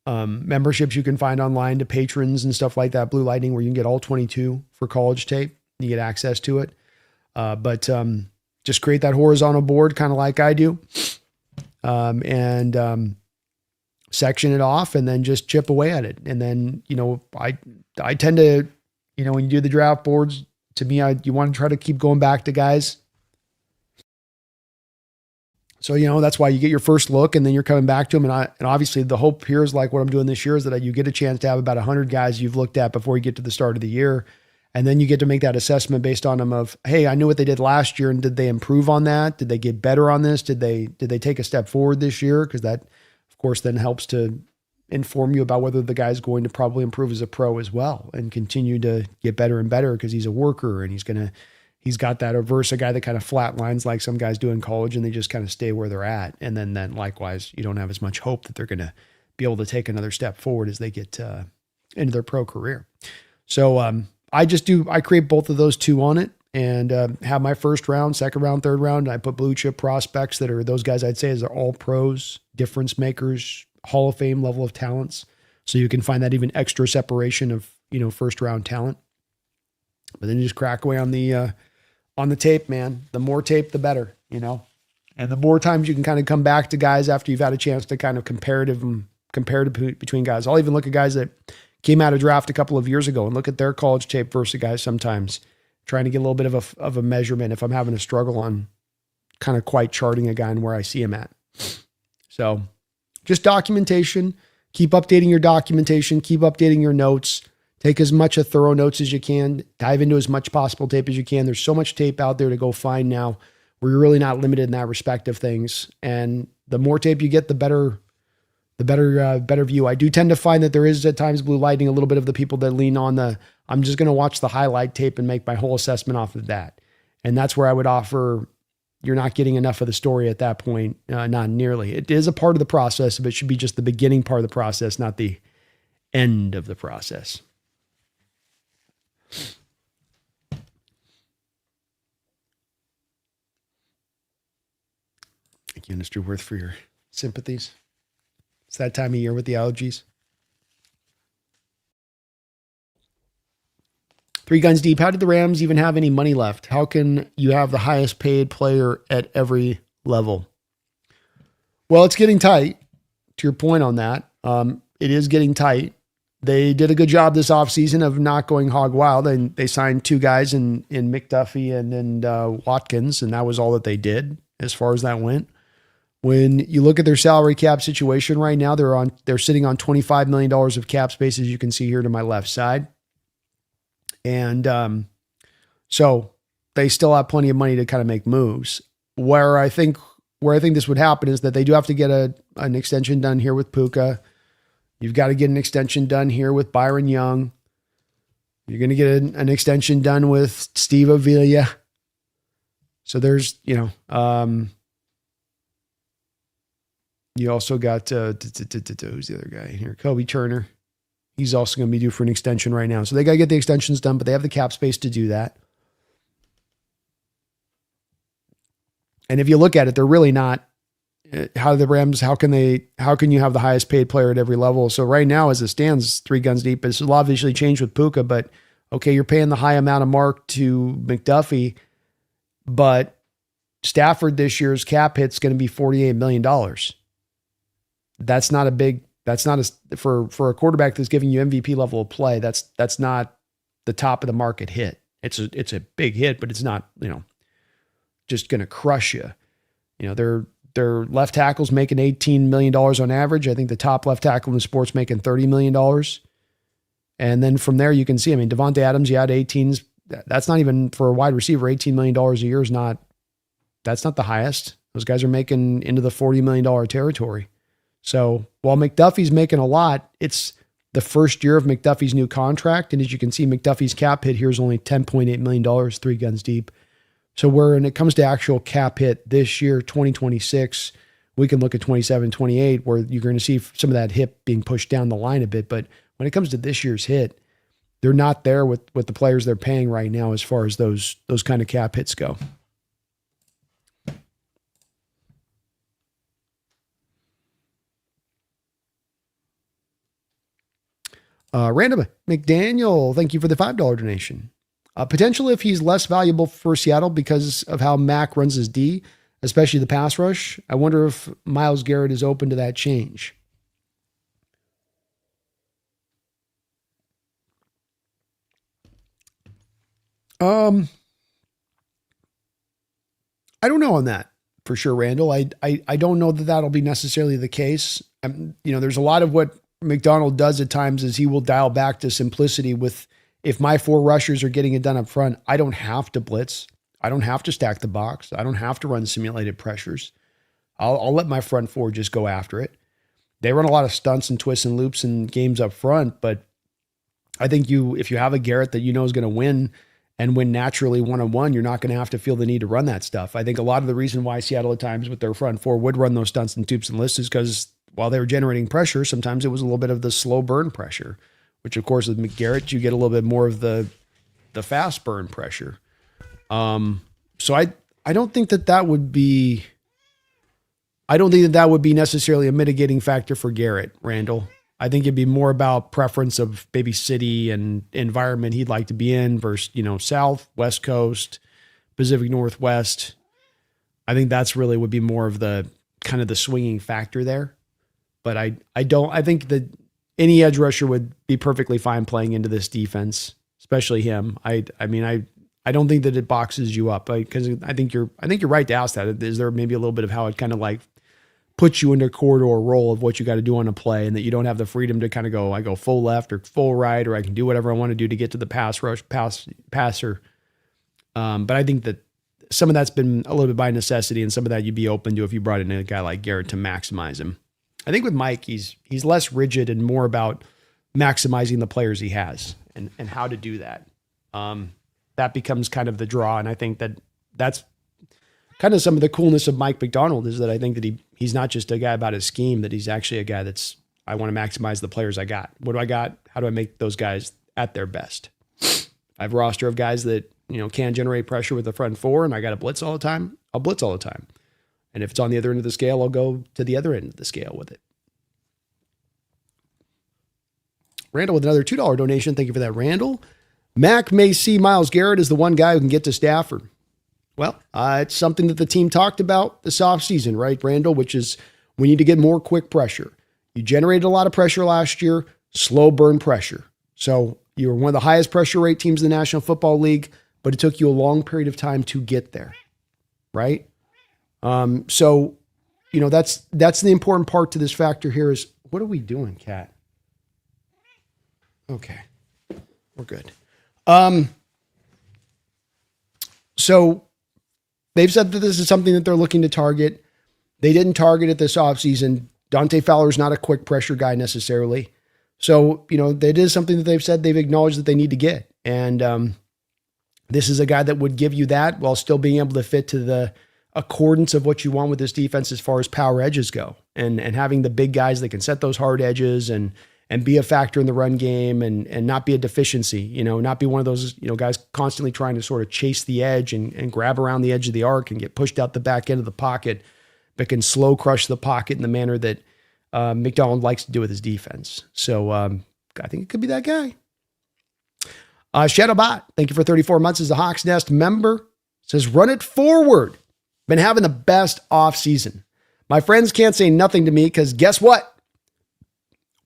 [SPEAKER 1] memberships you can find online to patrons and stuff like that. Blue Lightning, where you can get all 22 for college tape. You get access to it. But just create that horizontal board, kind of like I do. And section it off and then just chip away at it. And then, I tend to, when you do the draft boards, to me, you want to try to keep going back to guys. So, that's why you get your first look and then you're coming back to them. And obviously the hope here is like what I'm doing this year is that you get a chance to have about 100 guys you've looked at before you get to the start of the year. And then you get to make that assessment based on them of, hey, I knew what they did last year. And did they improve on that? Did they get better on this? Did they take a step forward this year? Because that, of course, then helps to inform you about whether the guy's going to probably improve as a pro as well and continue to get better and better because he's a worker and he's got that versus a guy that kind of flatlines like some guys do in college and they just kind of stay where they're at. And then likewise, you don't have as much hope that they're going to be able to take another step forward as they get into their pro career. So I create both of those two on it and have my first round, second round, third round. I put blue chip prospects that are those guys I'd say is all pros, difference makers, Hall of Fame level of talents. So you can find that even extra separation of, first round talent. But then you just crack away on the tape, man. The more tape, the better, and the more times you can kind of come back to guys after you've had a chance to kind of comparative between guys. I'll even look at guys that came out of draft a couple of years ago and look at their college tape versus guys sometimes, trying to get a little bit of a measurement if I'm having a struggle on kind of quite charting a guy and where I see him at. So just documentation, keep updating your documentation, keep updating your notes, take as much of thorough notes as you can, dive into as much possible tape as you can. There's so much tape out there to go find now where you're really not limited in that respect of things. And the more tape you get, the better view. I do tend to find that there is at times blue lighting a little bit of the people that lean on I'm just going to watch the highlight tape and make my whole assessment off of that. And that's where I would offer, you're not getting enough of the story at that point. Not nearly. It is a part of the process, but it should be just the beginning part of the process, not the end of the process. Thank you, Mr. Worth, for your sympathies. It's that time of year with the allergies. 3 guns deep. How did the Rams even have any money left? How can you have the highest paid player at every level? Well, it's getting tight. To your point on that, it is getting tight. They did a good job this offseason of not going hog wild, and they signed 2 guys in McDuffie and Watkins, and that was all that they did as far as that went. When you look at their salary cap situation right now, they're sitting on $25 million of cap space, as you can see here to my left side. And so they still have plenty of money to kind of make moves. Where I think this would happen is that they do have to get an extension done here with Puka. You've got to get an extension done here with Byron Young. You're going to get an extension done with Steve Avila. So there's, you also got, who's the other guy here? Kobe Turner. He's also going to be due for an extension right now. So they got to get the extensions done, but they have the cap space to do that. And if you look at it, they're really not, how can you have the highest paid player at every level? So right now, as it stands, 3 guns deep. It's a lot obviously changed with Puka, but okay, you're paying the high amount of mark to McDuffie, but Stafford this year's cap hit's going to be $48 million. That's not for a quarterback that's giving you MVP level of play. That's not the top of the market hit. It's a big hit, but it's not, just going to crush you. Their left tackle's making $18 million on average. I think the top left tackle in the sport's making $30 million. And then from there, you can see, Devontae Adams, you had 18s. That's not even for a wide receiver, $18 million a year that's not the highest. Those guys are making into the $40 million territory. So while McDuffie's making a lot, it's the first year of McDuffie's new contract. And as you can see, McDuffie's cap hit here is only $10.8 million, 3 guns deep. So when it comes to actual cap hit this year, 2026, we can look at 27, 28, where you're going to see some of that hit being pushed down the line a bit. But when it comes to this year's hit, they're not there with the players they're paying right now as far as those kind of cap hits go. Random McDaniel, thank you for the $5 donation. Potential if he's less valuable for Seattle because of how Mac runs his D, especially the pass rush. I wonder if Myles Garrett is open to that change. I don't know on that for sure, Randall. I don't know that that'll be necessarily the case. There's a lot of what McDonald does at times is he will dial back to simplicity with, if my 4 rushers are getting it done up front, I don't have to blitz. I don't have to stack the box. I don't have to run simulated pressures. I'll let my front 4 just go after it. They run a lot of stunts and twists and loops and games up front, but I think if you have a Garrett that you know is going to win and win naturally one-on-one, you're not going to have to feel the need to run that stuff. I think a lot of the reason why Seattle at times with their front four would run those stunts and tubes and lists is because while they were generating pressure, sometimes it was a little bit of the slow burn pressure, which of course with McGarrett, you get a little bit more of the fast burn pressure. So I don't think that would be necessarily a mitigating factor for Garrett, Randall. I think it'd be more about preference of maybe city and environment he'd like to be in versus, South, West Coast, Pacific Northwest. I think that's really would be more of the kind of the swinging factor there. But I think that any edge rusher would be perfectly fine playing into this defense, especially him. I don't think that it boxes you up because I think you're right to ask that. Is there maybe a little bit of how it kind of like puts you into a corridor role of what you got to do on a play and that you don't have the freedom to kind of I go full left or full right, or I can do whatever I want to do to get to the passer. But I think that some of that's been a little bit by necessity, and some of that you'd be open to if you brought in a guy like Garrett to maximize him. I think with Mike, he's less rigid and more about maximizing the players he has and how to do that. That becomes kind of the draw. And I think that's kind of some of the coolness of Mike McDonald is that I think that he's not just a guy about his scheme, that he's actually a guy I want to maximize the players I got. What do I got? How do I make those guys at their best? I have a roster of guys that, can generate pressure with the front four, and I got to blitz all the time. I'll blitz all the time. And if it's on the other end of the scale, I'll go to the other end of the scale with it. Randall with another $2 donation. Thank you for that, Randall. Mac may see Myles Garrett as the one guy who can get to Stafford. Well, it's something that the team talked about this offseason, right, Randall, which is we need to get more quick pressure. You generated a lot of pressure last year, slow burn pressure. So you were one of the highest pressure rate teams in the National Football League, but it took you a long period of time to get there, right? So, that's the important part to this factor here is, what are we doing, Kat? Okay, we're good. So they've said that this is something that they're looking to target. They didn't target it this offseason. Dante Fowler's not a quick pressure guy necessarily. So, that is something that they've said they've acknowledged that they need to get. And this is a guy that would give you that while still being able to fit to the accordance of what you want with this defense as far as power edges go. And having the big guys that can set those hard edges and be a factor in the run game and not be a deficiency, not be one of those, guys constantly trying to sort of chase the edge and grab around the edge of the arc and get pushed out the back end of the pocket, but can slow crush the pocket in the manner that McDonald likes to do with his defense. So I think it could be that guy. Shadowbot, thank you for 34 months as a Hawks Nest member. Says, run it forward. Been having the best off season. My friends can't say nothing to me because guess what?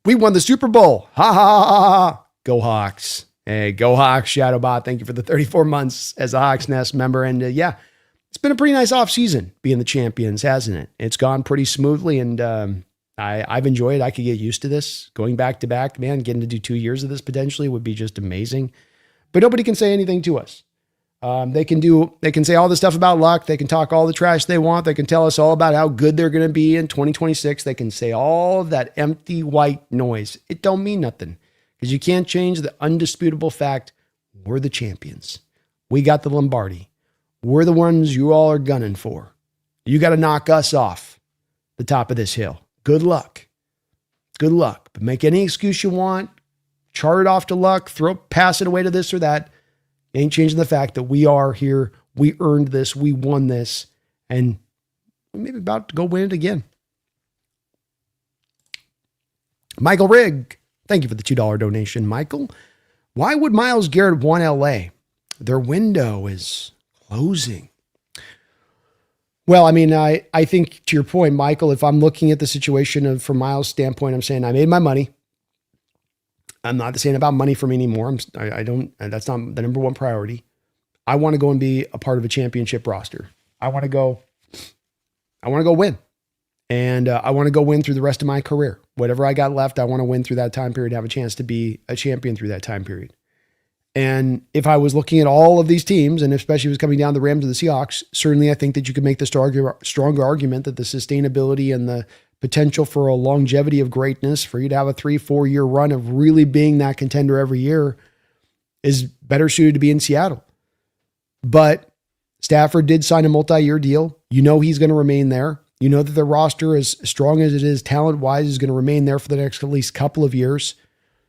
[SPEAKER 1] We won the Super Bowl. Ha ha ha ha ha. Go Hawks. Hey, go Hawks, Shadowbot. Thank you for the 34 months as a Hawks Nest member. And it's been a pretty nice off season being the champions, hasn't it? It's gone pretty smoothly, and I've enjoyed it. I could get used to this. Going back to back, man, getting to do 2 years of this potentially would be just amazing. But nobody can say anything to us. They can say all the stuff about luck. They can talk all the trash they want. They can tell us all about how good they're going to be in 2026. They can say all of that empty white noise. It don't mean nothing because you can't change the undisputable fact we're the champions. We got the Lombardi. We're the ones you all are gunning for. You got to knock us off the top of this hill. Good luck. Good luck. But make any excuse you want. Chart it off to luck. Pass it away to this or that. Ain't changing the fact that we are here. We earned this. We won this. And we're maybe about to go win it again. Michael Rigg. Thank you for the $2 donation, Michael. Why would Myles Garrett want LA? Their window is closing. Well, I think to your point, Michael, if I'm looking at the situation from Myles' standpoint, I'm saying I made my money. I'm not saying about money for me anymore. That's not the number one priority. I want to go and be a part of a championship roster. I want to go win. And I want to go win through the rest of my career. Whatever I got left, I want to win through that time period, have a chance to be a champion through that time period. And if I was looking at all of these teams, and especially if it was coming down the Rams or the Seahawks, certainly I think that you could make the stronger argument that the sustainability and the potential for a longevity of greatness, for you to have a 3-4 year run of really being that contender every year, is better suited to be in Seattle. But Stafford did sign a multi-year deal. You know he's going to remain there. You know that the roster, as strong as it is talent-wise, is going to remain there for the next at least couple of years.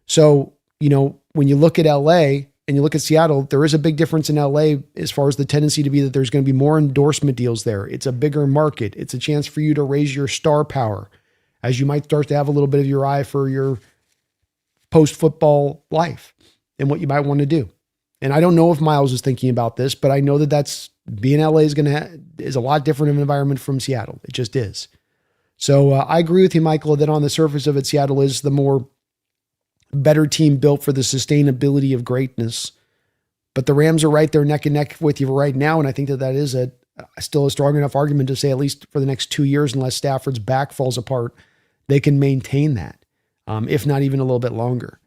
[SPEAKER 1] So, you know, when you look at LA and you look at Seattle, there is a big difference in LA as far as the tendency to be that there's going to be more endorsement deals there. It's a bigger market. It's a chance for you to raise your star power as you might start to have a little bit of your eye for your post-football life and what you might want to do. And I don't know if Miles is thinking about this, but I know that that's being LA is a lot different of an environment from Seattle. It just is. So I agree with you, Michael, that on the surface of it, Seattle is the more better team built for the sustainability of greatness. But the Rams are right there neck and neck with you right now. And I think that that is still a strong enough argument to say, at least for the next 2 years, unless Stafford's back falls apart, they can maintain that, if not even a little bit longer.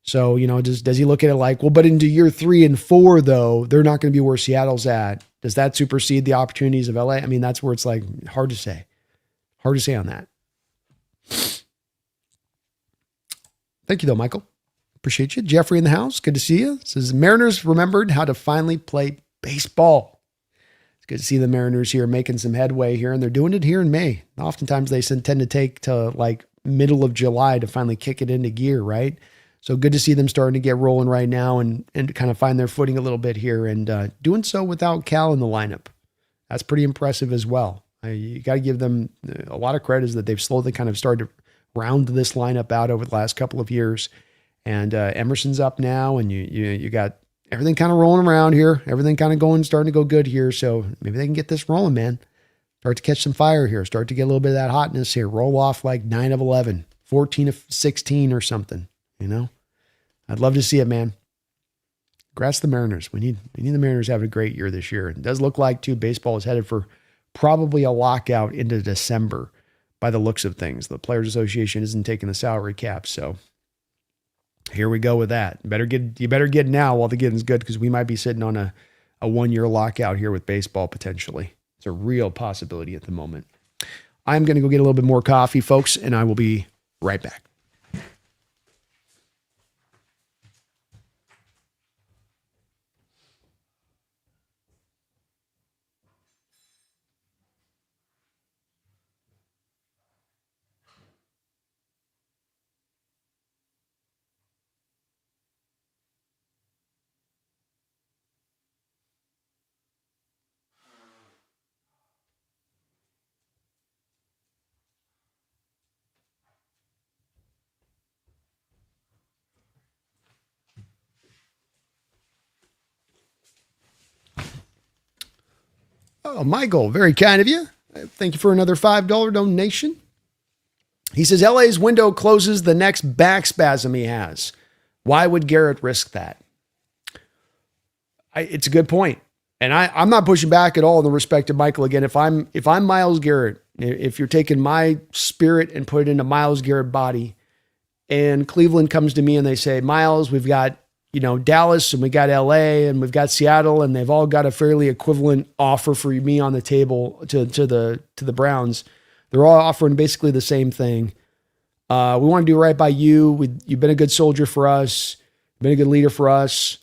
[SPEAKER 1] So, you know, does he look at it like, well, but into year 3 and 4, though, they're not going to be where Seattle's at. Does that supersede the opportunities of LA? I mean, that's where it's like hard to say. Hard to say on that. Thank you, though, Michael. Appreciate you. Jeffrey in the house. Good to see you. Says Mariners remembered how to finally play baseball. It's good to see the Mariners here making some headway here, and they're doing it here in May. Oftentimes they tend to take to like middle of July to finally kick it into gear, right? So good to see them starting to get rolling right now and kind of find their footing a little bit here, and doing so without Cal in the lineup. That's pretty impressive as well. You got to give them a lot of credit is that they've slowly kind of started to round this lineup out over the last couple of years. And Emerson's up now, and you got everything kind of rolling around here. Everything kind of starting to go good here. So maybe they can get this rolling, man. Start to catch some fire here. Start to get a little bit of that hotness here. Roll off like 9 of 11, 14 of 16 or something, you know? I'd love to see it, man. Congrats to the Mariners. We need the Mariners having a great year this year. It does look like, too, baseball is headed for probably a lockout into December by the looks of things. The Players Association isn't taking the salary cap, so here we go with that. You better get now while the getting's good, because we might be sitting on a 1-year lockout here with baseball potentially. It's a real possibility at the moment. I'm going to go get a little bit more coffee, folks, and I will be right back. Oh, Michael, very kind of you. Thank you for another $5 donation. He says, LA's window closes the next back spasm he has. Why would Garrett risk that? It's a good point. And I'm not pushing back at all in the respect of Michael. Again, if I'm Myles Garrett, if you're taking my spirit and put it into Myles Garrett body, and Cleveland comes to me and they say, Myles, we've got, Dallas, and we got LA, and we've got Seattle, and they've all got a fairly equivalent offer for me on the table to the Browns. They're all offering basically the same thing. We want to do right by you. You've been a good soldier for us. Been a good leader for us.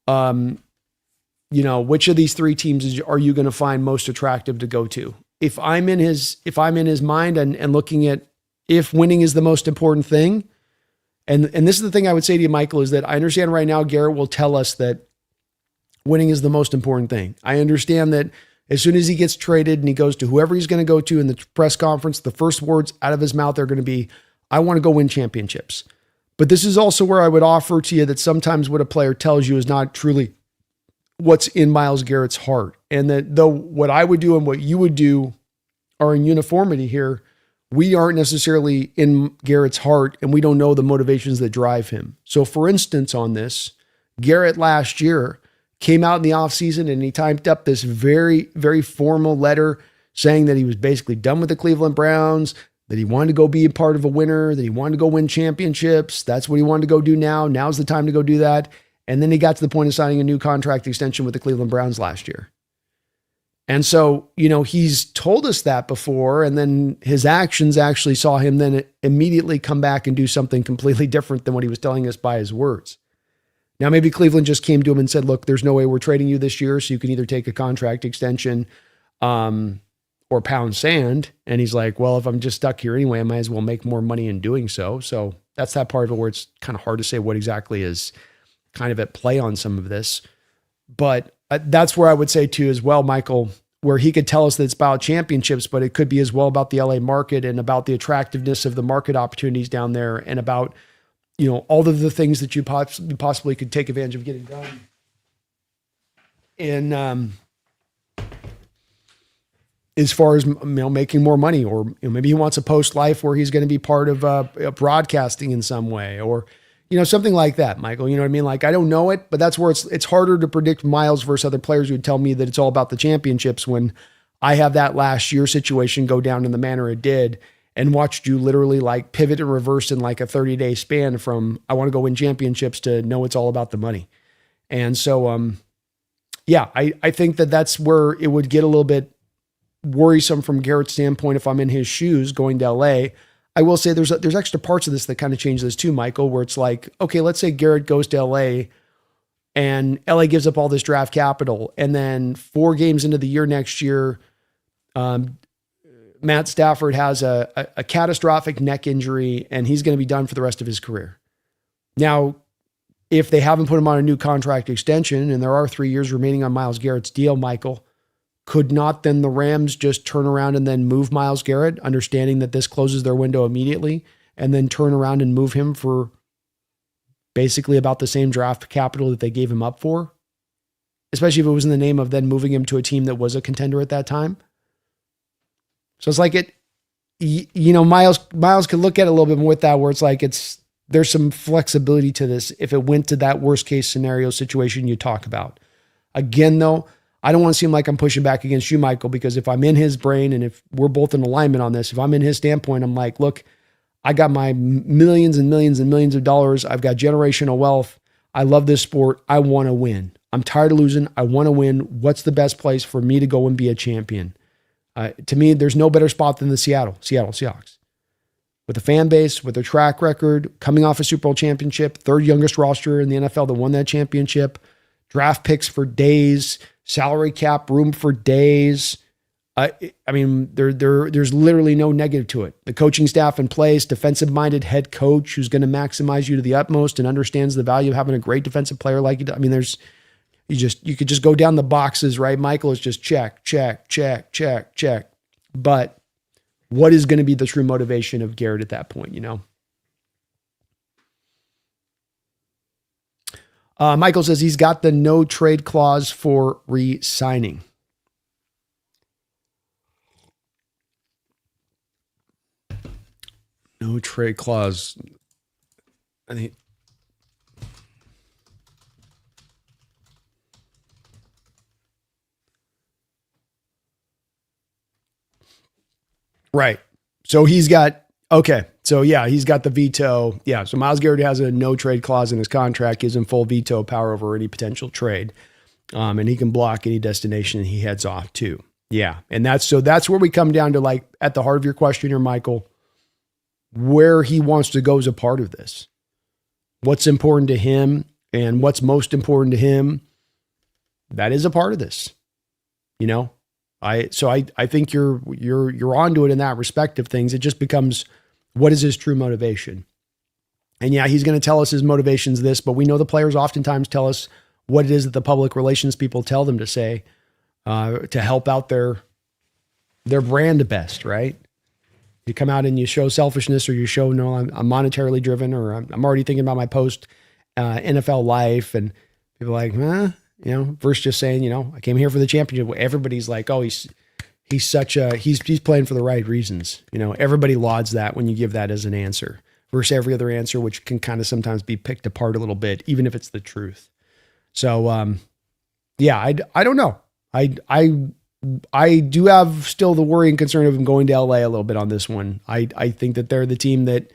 [SPEAKER 1] Which of these 3 teams are you going to find most attractive to go to? If I'm in his mind and looking at if winning is the most important thing, and this is the thing I would say to you, Michael, is that I understand right now Garrett will tell us that winning is the most important thing. I understand that as soon as he gets traded and he goes to whoever he's going to go to in the press conference, the first words out of his mouth are going to be, I want to go win championships. But this is also where I would offer to you that sometimes what a player tells you is not truly what's in Myles Garrett's heart. And that though what I would do and what you would do are in uniformity here, we aren't necessarily in Garrett's heart, and we don't know the motivations that drive him. So for instance, on this, Garrett last year came out in the offseason and he typed up this very, very formal letter saying that he was basically done with the Cleveland Browns, that he wanted to go be a part of a winner, that he wanted to go win championships. That's what he wanted to go do now. Now's the time to go do that. And then he got to the point of signing a new contract extension with the Cleveland Browns last year. And so, he's told us that before, and then his actions actually saw him then immediately come back and do something completely different than what he was telling us by his words. Now, maybe Cleveland just came to him and said, look, there's no way we're trading you this year, so you can either take a contract extension or pound sand. And he's like, well, if I'm just stuck here anyway, I might as well make more money in doing so. So that's that part of it where it's kind of hard to say what exactly is kind of at play on some of this. But that's where I would say too as well, Michael, where he could tell us that it's about championships, but it could be as well about the LA market and about the attractiveness of the market opportunities down there and about, all of the things that you possibly could take advantage of getting done. And as far as making more money, or maybe he wants a post life where he's going to be part of broadcasting in some way, or something like that, Michael. You know what I mean? Like, I don't know it, but that's where it's harder to predict Miles versus other players who would tell me that it's all about the championships when I have that last year situation go down in the manner it did and watched you literally like pivot and reverse in like a 30-day span from I want to go win championships to no, it's all about the money. And so, I think that that's where it would get a little bit worrisome from Garrett's standpoint if I'm in his shoes going to LA. I will say there's extra parts of this that kind of change this too, Michael, where it's like, okay, let's say Garrett goes to LA and LA gives up all this draft capital. And then 4 games into the year next year, Matt Stafford has a catastrophic neck injury and he's going to be done for the rest of his career. Now, if they haven't put him on a new contract extension and there are 3 years remaining on Myles Garrett's deal, Michael, could not then the Rams just turn around and then move Myles Garrett, understanding that this closes their window immediately, and then turn around and move him for basically about the same draft capital that they gave him up for? Especially if it was in the name of then moving him to a team that was a contender at that time. So it's like Myles could look at it a little bit more with that, where it's like there's some flexibility to this if it went to that worst case scenario situation you talk about. Again, though, I don't want to seem like I'm pushing back against you, Michael, because if I'm in his brain and if we're both in alignment on this, if I'm in his standpoint, I'm like, look, I got my millions and millions and millions of dollars. I've got generational wealth. I love this sport. I want to win. I'm tired of losing. I want to win. What's the best place for me to go and be a champion? To me, there's no better spot than the Seattle Seahawks. With a fan base, with their track record, coming off a Super Bowl championship, 3rd youngest roster in the NFL that won that championship, draft picks for days, salary cap room for days. I mean, there's literally no negative to it. The coaching staff in place, defensive-minded head coach who's going to maximize you to the utmost and understands the value of having a great defensive player like you. I mean, you could just go down the boxes, right? Michael, is just check, check, check, check, check. But what is going to be the true motivation of Garrett at that point, Michael says he's got the no trade clause for re-signing. No trade clause. I think. Right. So he's got, okay. So yeah, he's got the veto. Yeah. So Myles Garrett has a no trade clause in his contract, gives him full veto power over any potential trade. And he can block any destination he heads off to. Yeah. And that's where we come down to, like, at the heart of your question here, Michael, where he wants to go as a part of this. What's important to him and what's most important to him. That is a part of this, I think you're onto it in that respect of things. It just becomes, what is his true motivation? And yeah, he's going to tell us his motivation's this, but we know the players oftentimes tell us what it is that the public relations people tell them to say to help out their brand best, right? You come out and you show selfishness, or you show, no, I'm monetarily driven, or I'm already thinking about my post NFL life, and people are like, versus just saying, I came here for the championship. Everybody's like, oh, he's playing for the right reasons. Everybody lauds that when you give that as an answer versus every other answer, which can kind of sometimes be picked apart a little bit, even if it's the truth. So, I don't know. I do have still the worry and concern of him going to LA a little bit on this one. I think that they're the team that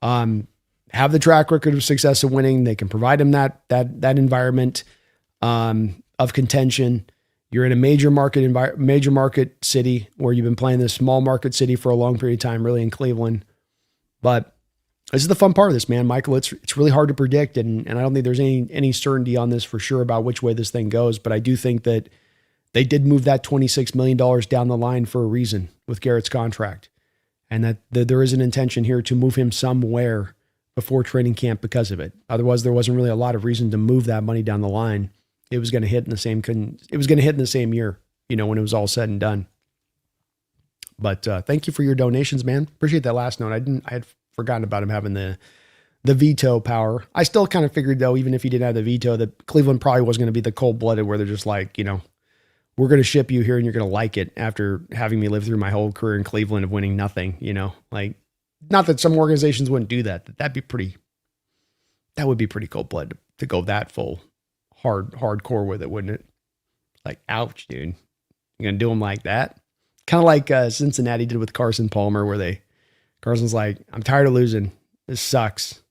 [SPEAKER 1] have the track record of success of winning. They can provide him that environment of contention. You're in a major market city where you've been playing this small market city for a long period of time, really in Cleveland. But this is the fun part of this, man, Michael. It's really hard to predict, and I don't think there's any certainty on this for sure about which way this thing goes. But I do think that they did move that $26 million down the line for a reason with Garrett's contract, and that there is an intention here to move him somewhere before training camp because of it. Otherwise, there wasn't really a lot of reason to move that money down the line. It was going to hit in the same. It was going to hit in the same year, when it was all said and done. But thank you for your donations, man. Appreciate that last note. I had forgotten about him having the veto power. I still kind of figured, though, even if he didn't have the veto, that Cleveland probably was going to be the cold-blooded where they're just like, we're going to ship you here and you're going to like it after having me live through my whole career in Cleveland of winning nothing, like, not that some organizations wouldn't do that. That would be pretty cold-blooded to go that full hardcore with it, wouldn't it? Like, ouch, dude. You're going to do them like that? Kind of like Cincinnati did with Carson Palmer, where Carson's like, I'm tired of losing. This sucks.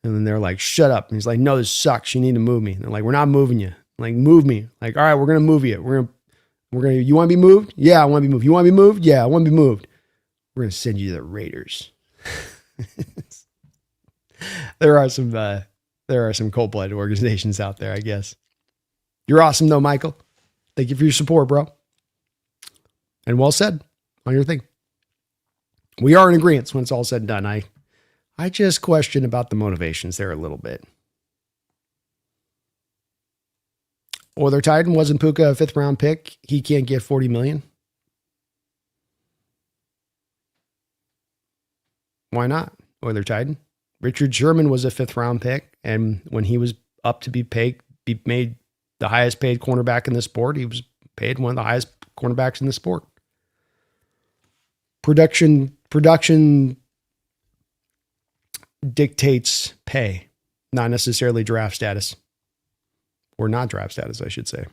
[SPEAKER 1] And then they're like, shut up. And he's like, no, this sucks. You need to move me. And they're like, we're not moving you. I'm like, move me. Like, all right, we're going to move you. We're going to, you want to be moved? Yeah, I want to be moved. You want to be moved? Yeah, I want to be moved. We're going to send you to the Raiders. There are some cold-blooded organizations out there, I guess. You're awesome though, Michael. Thank you for your support, bro. And well said on your thing. We are in agreement when it's all said and done. I just question about the motivations there a little bit. Oiler Titan, wasn't Puka a 5th round pick? He can't get $40 million. Why not? Oiler Titan. Richard Sherman was a 5th round pick, and when he was up to be made the highest paid cornerback in the sport, he was paid one of the highest cornerbacks in the sport. Production dictates pay, not necessarily draft status. Or not draft status, I should say.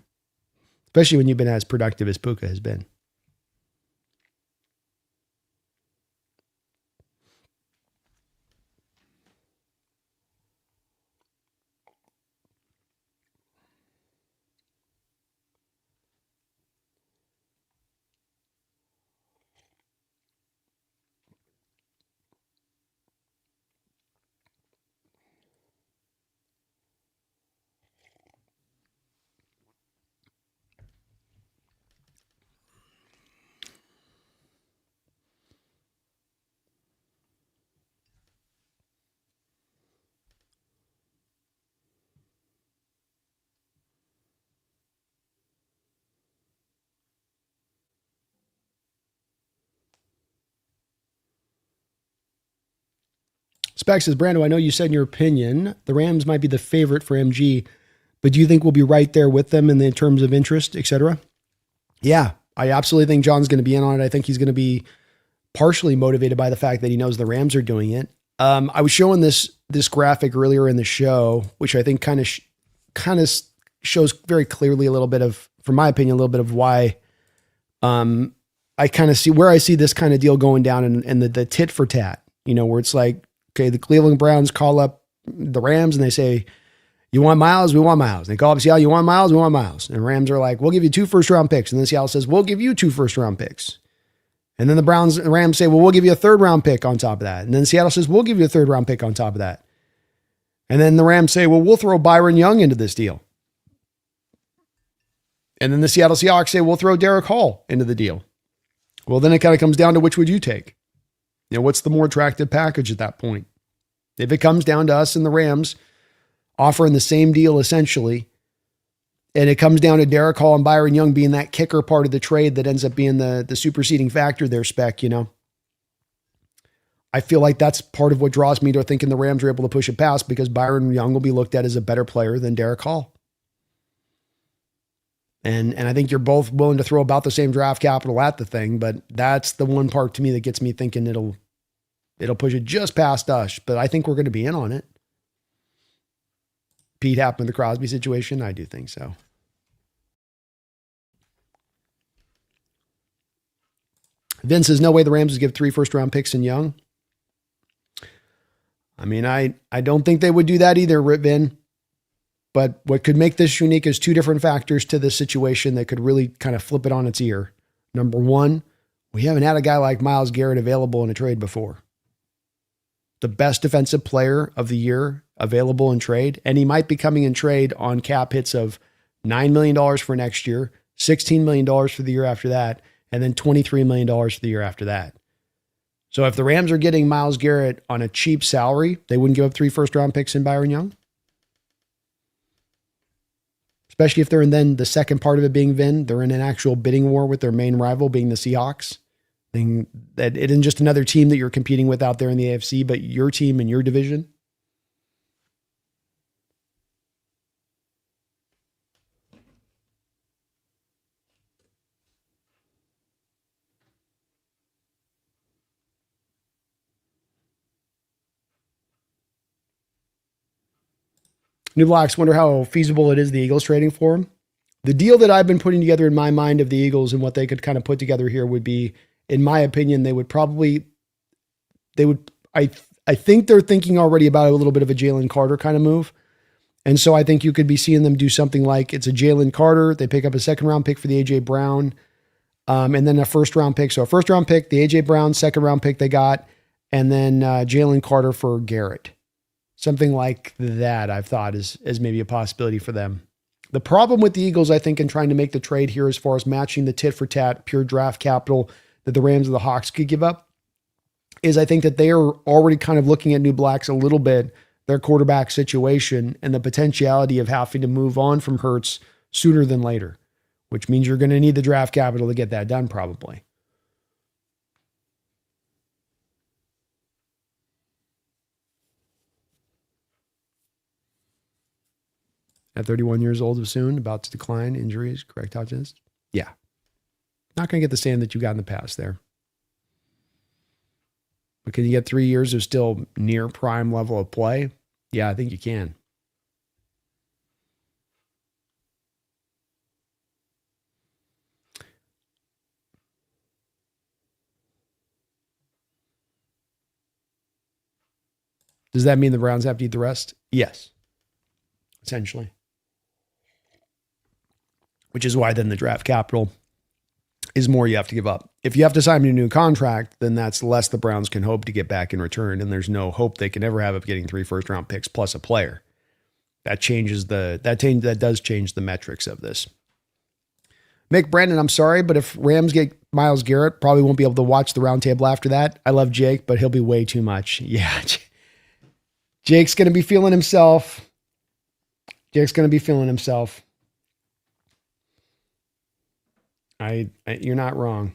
[SPEAKER 1] Especially when you've been as productive as Puka has been. Spec says, Brando, I know you said in your opinion, the Rams might be the favorite for MG, but do you think we'll be right there with them in terms of interest, etc.? Yeah, I absolutely think John's going to be in on it. I think he's going to be partially motivated by the fact that he knows the Rams are doing it. I was showing this graphic earlier in the show, which I think kind of shows very clearly a little bit of, from my opinion, a little bit of why I kind of see where I see this kind of deal going down and the tit for tat, where it's like, okay, the Cleveland Browns call up the Rams and they say, you want Miles? We want Miles. And they call up Seattle, you want Miles? We want Miles. And Rams are like, we'll give you 2 first-round picks. And then Seattle says, we'll give you 2 first-round picks. And then the Rams say, well, we'll give you a 3rd-round pick on top of that. And then Seattle says, we'll give you a 3rd-round pick on top of that. And then the Rams say, well, we'll throw Byron Young into this deal. And then the Seattle Seahawks say, we'll throw Derek Hall into the deal. Well, then it kind of comes down to which would you take? What's the more attractive package at that point? If it comes down to us and the Rams offering the same deal essentially, and it comes down to Derek Hall and Byron Young being that kicker part of the trade that ends up being the superseding factor there, Spec, I feel like that's part of what draws me to thinking the Rams are able to push it past, because Byron Young will be looked at as a better player than Derek Hall. And I think you're both willing to throw about the same draft capital at the thing, but that's the one part to me that gets me thinking it'll push it just past us, but I think we're going to be in on it. Pete happened with the Crosby situation. I do think so. Vince says, no way the Rams would give 3 first-round picks in Young. I mean, I don't think they would do that either, Vin. But what could make this unique is two different factors to this situation that could really kind of flip it on its ear. Number one, we haven't had a guy like Myles Garrett available in a trade before. The best defensive player of the year available in trade. And he might be coming in trade on cap hits of $9 million for next year, $16 million for the year after that, and then $23 million for the year after that. So if the Rams are getting Myles Garrett on a cheap salary, they wouldn't give up 3 first-round picks in Byron Young? Especially if they're in then the second part of it being Vin, they're in an actual bidding war with their main rival being the Seahawks. That it isn't just another team that you're competing with out there in the AFC, but your team in your division. New Blocks wonder how feasible it is the Eagles trading for him. The deal that I've been putting together in my mind of the Eagles and what they could kind of put together here would be, in my opinion, I think they're thinking already about a little bit of a Jalen Carter kind of move. And so I think you could be seeing them do something like it's a Jalen Carter. They pick up a second round pick for the AJ Brown, and then a first round pick. So a first round pick, the AJ Brown second round pick they got, and then Jalen Carter for Garrett. Something like that I've thought is maybe a possibility for them. The problem with the Eagles, I think, in trying to make the trade here as far as matching the tit for tat, pure draft capital that the Rams or the Hawks could give up, is I think that they are already kind of looking at New Blacks a little bit, their quarterback situation and the potentiality of having to move on from Hurts sooner than later, which means you're going to need the draft capital to get that done probably. At 31 years old soon, about to decline, injuries, correct touches? Yeah. Not going to get the stand that you got in the past there. But can you get 3 years of still near prime level of play? Yeah, I think you can. Does that mean the Browns have to eat the rest? Yes. Essentially. Which is why then the draft capital is more you have to give up. If you have to sign a new contract, then that's less the Browns can hope to get back in return, and there's no hope they can ever have of getting 3 first-round picks plus a player. That does change the metrics of this. Mick Brandon, I'm sorry, but if Rams get Myles Garrett, probably won't be able to watch the roundtable after that. I love Jake, but he'll be way too much. Yeah, Jake's going to be feeling himself. You're not wrong.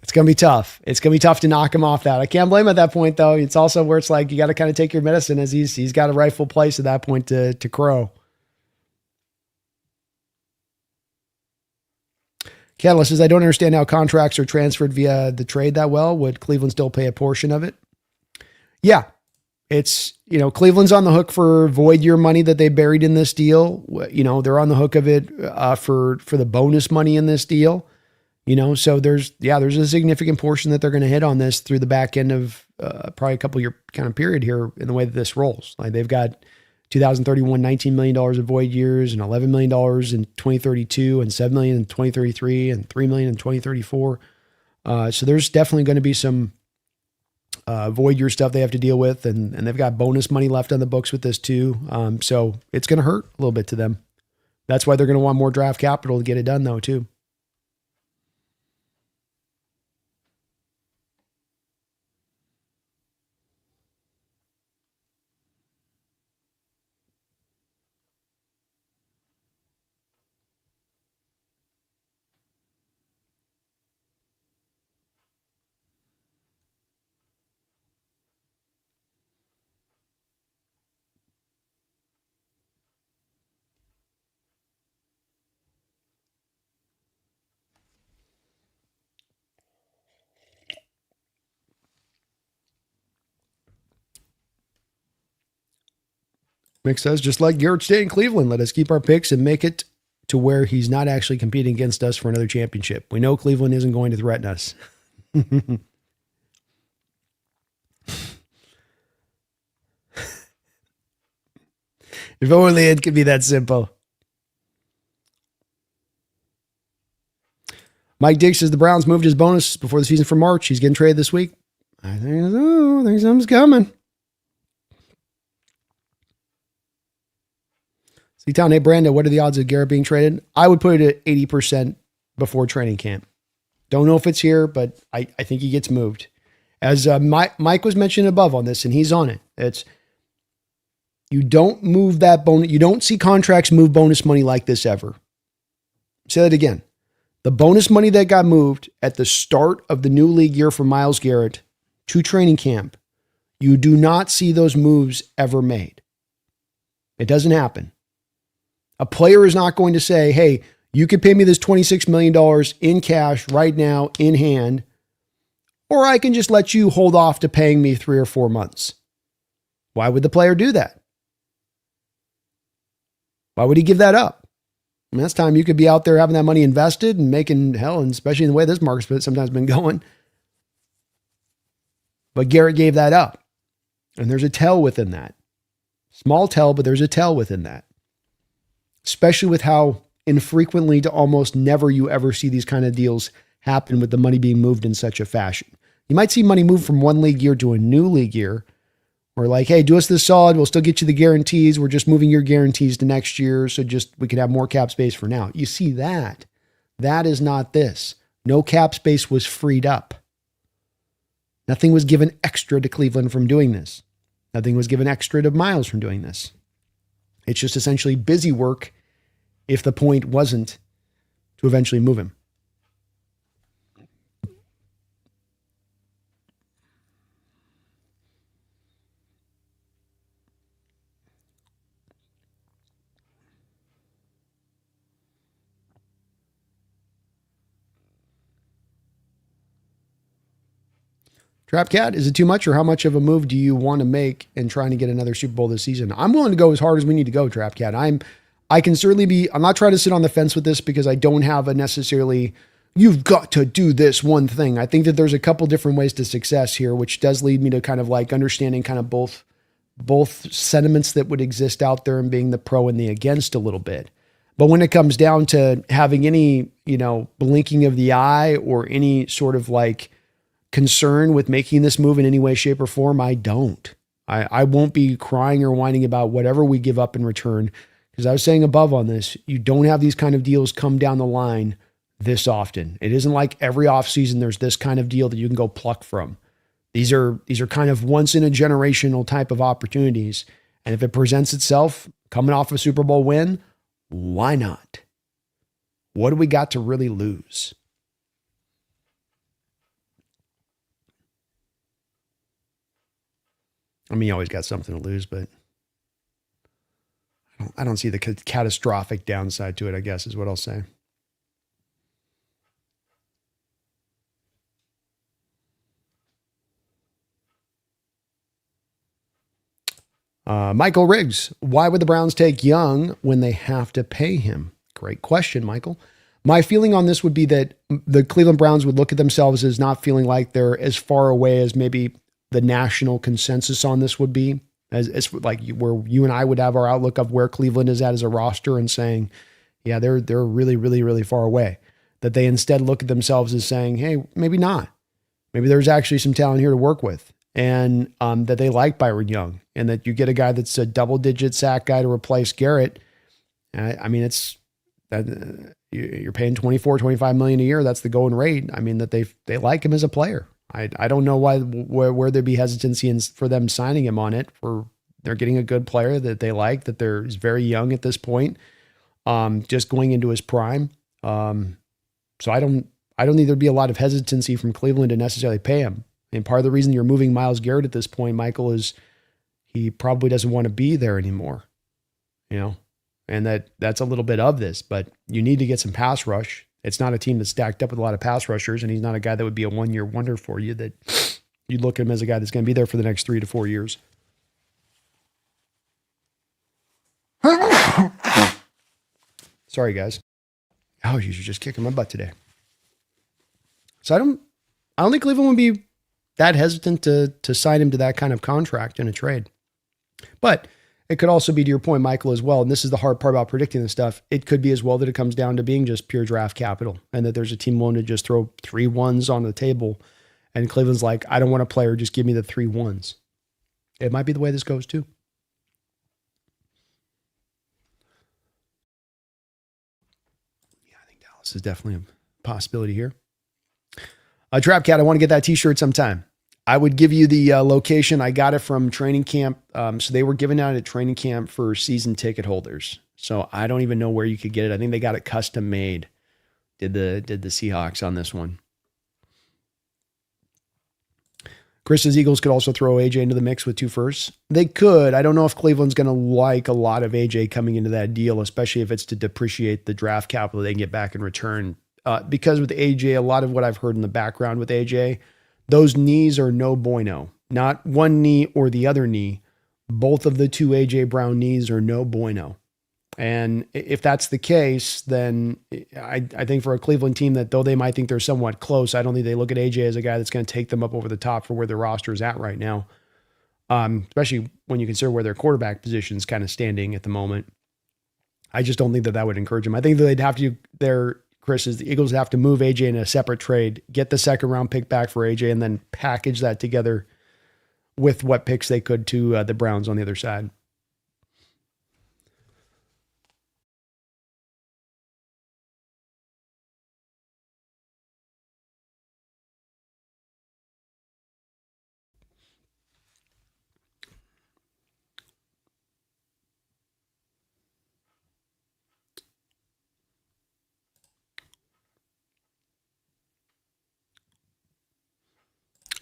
[SPEAKER 1] It's going to be tough. It's going to be tough to knock him off that. I can't blame him at that point, though. It's also where it's like you got to kind of take your medicine as he's got a rightful place at that point to crow. Catalyst says, I don't understand how contracts are transferred via the trade that well. Would Cleveland still pay a portion of it? Yeah. It's, Cleveland's on the hook for void year money that they buried in this deal. They're on the hook of it for the bonus money in this deal. So there's a significant portion that they're going to hit on this through the back end of probably a couple year kind of period here in the way that this rolls. Like they've got 2031, $19 million of void years and $11 million in 2032 and $7 million in 2033 and $3 million in 2034. So there's definitely going to be some void year stuff they have to deal with, and they've got bonus money left on the books with this too. So it's going to hurt a little bit to them. That's why they're going to want more draft capital to get it done though too. Mick says, just like Garrett stay in Cleveland, let us keep our picks and make it to where he's not actually competing against us for another championship. We know Cleveland isn't going to threaten us. If only it could be that simple. Mike Dick says the Browns moved his bonus before the season for March. He's getting traded this week. I think something's coming. C-Town, hey, Brando, what are the odds of Garrett being traded? I would put it at 80% before training camp. Don't know if it's here, but I think he gets moved. As Mike was mentioned above on this, and he's on it. It's you don't move that bonus. You don't see contracts move bonus money like this ever. Say that again. The bonus money that got moved at the start of the new league year for Myles Garrett to training camp, you do not see those moves ever made. It doesn't happen. A player is not going to say, hey, you could pay me this $26 million in cash right now in hand, or I can just let you hold off to paying me 3 or 4 months. Why would the player do that? Why would he give that up? I mean, that's time you could be out there having that money invested and making hell, and especially in the way this market's sometimes been going. But Garrett gave that up. And there's a tell within that. Small tell, but there's a tell within that. Especially with how infrequently to almost never you ever see these kind of deals happen with the money being moved in such a fashion. You might see money move from one league year to a new league year. We're like, hey, do us this solid. We'll still get you the guarantees. We're just moving your guarantees to next year. So we can have more cap space for now. You see that. That is not this. No cap space was freed up. Nothing was given extra to Cleveland from doing this. Nothing was given extra to Myles from doing this. It's just essentially busy work if the point wasn't to eventually move him. Trap Cat, is it too much, or how much of a move do you want to make in trying to get another Super Bowl this season? I'm willing to go as hard as we need to go, Trap Cat. I can certainly be, I'm not trying to sit on the fence with this because I don't have a necessarily, you've got to do this one thing. I think that there's a couple different ways to success here, which does lead me to kind of like understanding kind of both sentiments that would exist out there and being the pro and the against a little bit. But when it comes down to having any, blinking of the eye or any sort of like concern with making this move in any way, shape, or form, I don't. I won't be crying or whining about whatever we give up in return. Because I was saying above on this, you don't have these kind of deals come down the line this often. It isn't like every offseason there's this kind of deal that you can go pluck from. These are kind of once in a generational type of opportunities. And if it presents itself coming off a Super Bowl win, why not? What do we got to really lose? I mean, you always got something to lose, but I don't see the catastrophic downside to it, I guess, is what I'll say. Michael Riggs, why would the Browns take Young when they have to pay him? Great question, Michael. My feeling on this would be that the Cleveland Browns would look at themselves as not feeling like they're as far away as maybe the national consensus on this would be, as like where you and I would have our outlook of where Cleveland is at as a roster and saying, yeah, they're really, really, really far away. That they instead look at themselves as saying, hey, maybe not. Maybe there's actually some talent here to work with. And that they like Byron Young, and that you get a guy that's a double-digit sack guy to replace Garrett. I mean, you're paying $24-25 million a year. That's the going rate. I mean, that they like him as a player. I don't know where there'd be hesitancy for them signing him on it. They're getting a good player that they like, that he's very young at this point, just going into his prime. So I don't think there'd be a lot of hesitancy from Cleveland to necessarily pay him. And part of the reason you're moving Myles Garrett at this point, Michael, is he probably doesn't want to be there anymore, and that's a little bit of this, but you need to get some pass rush. It's not a team that's stacked up with a lot of pass rushers, and he's not a guy that would be a one-year wonder for you, that you'd look at him as a guy that's going to be there for the next 3 to 4 years. Sorry, guys. Oh, you're just kicking my butt today. So I don't think Cleveland would be that hesitant to sign him to that kind of contract in a trade. But It could also be, to your point, Michael, as well, and this is the hard part about predicting this stuff, it could be as well that it comes down to being just pure draft capital and that there's a team willing to just throw 3 ones on the table. And Cleveland's like, I don't want a player, just give me the 3 ones. It might be the way this goes too. Yeah, I think Dallas is definitely a possibility here. Trap Cat, I want to get that t-shirt sometime. I would give you the location. I got it from training camp. So they were giving out at training camp for season ticket holders. So I don't even know where you could get it. I think they got it custom made. Did the Seahawks on this one. Chris's Eagles could also throw AJ into the mix with 2 firsts. They could. I don't know if Cleveland's going to like a lot of AJ coming into that deal, especially if it's to depreciate the draft capital they can get back in return. Because with AJ, a lot of what I've heard in the background with AJ, those knees are no bueno. Not one knee or the other knee. Both of the 2 AJ Brown knees are no bueno. And if that's the case, then I think for a Cleveland team that though they might think they're somewhat close, I don't think they look at AJ as a guy that's going to take them up over the top for where their roster is at right now. Especially when you consider where their quarterback position is kind of standing at the moment. I just don't think that would encourage them. I think that they'd have to Chris, is the Eagles have to move AJ in a separate trade, get the 2nd round pick back for AJ, and then package that together with what picks they could to the Browns on the other side.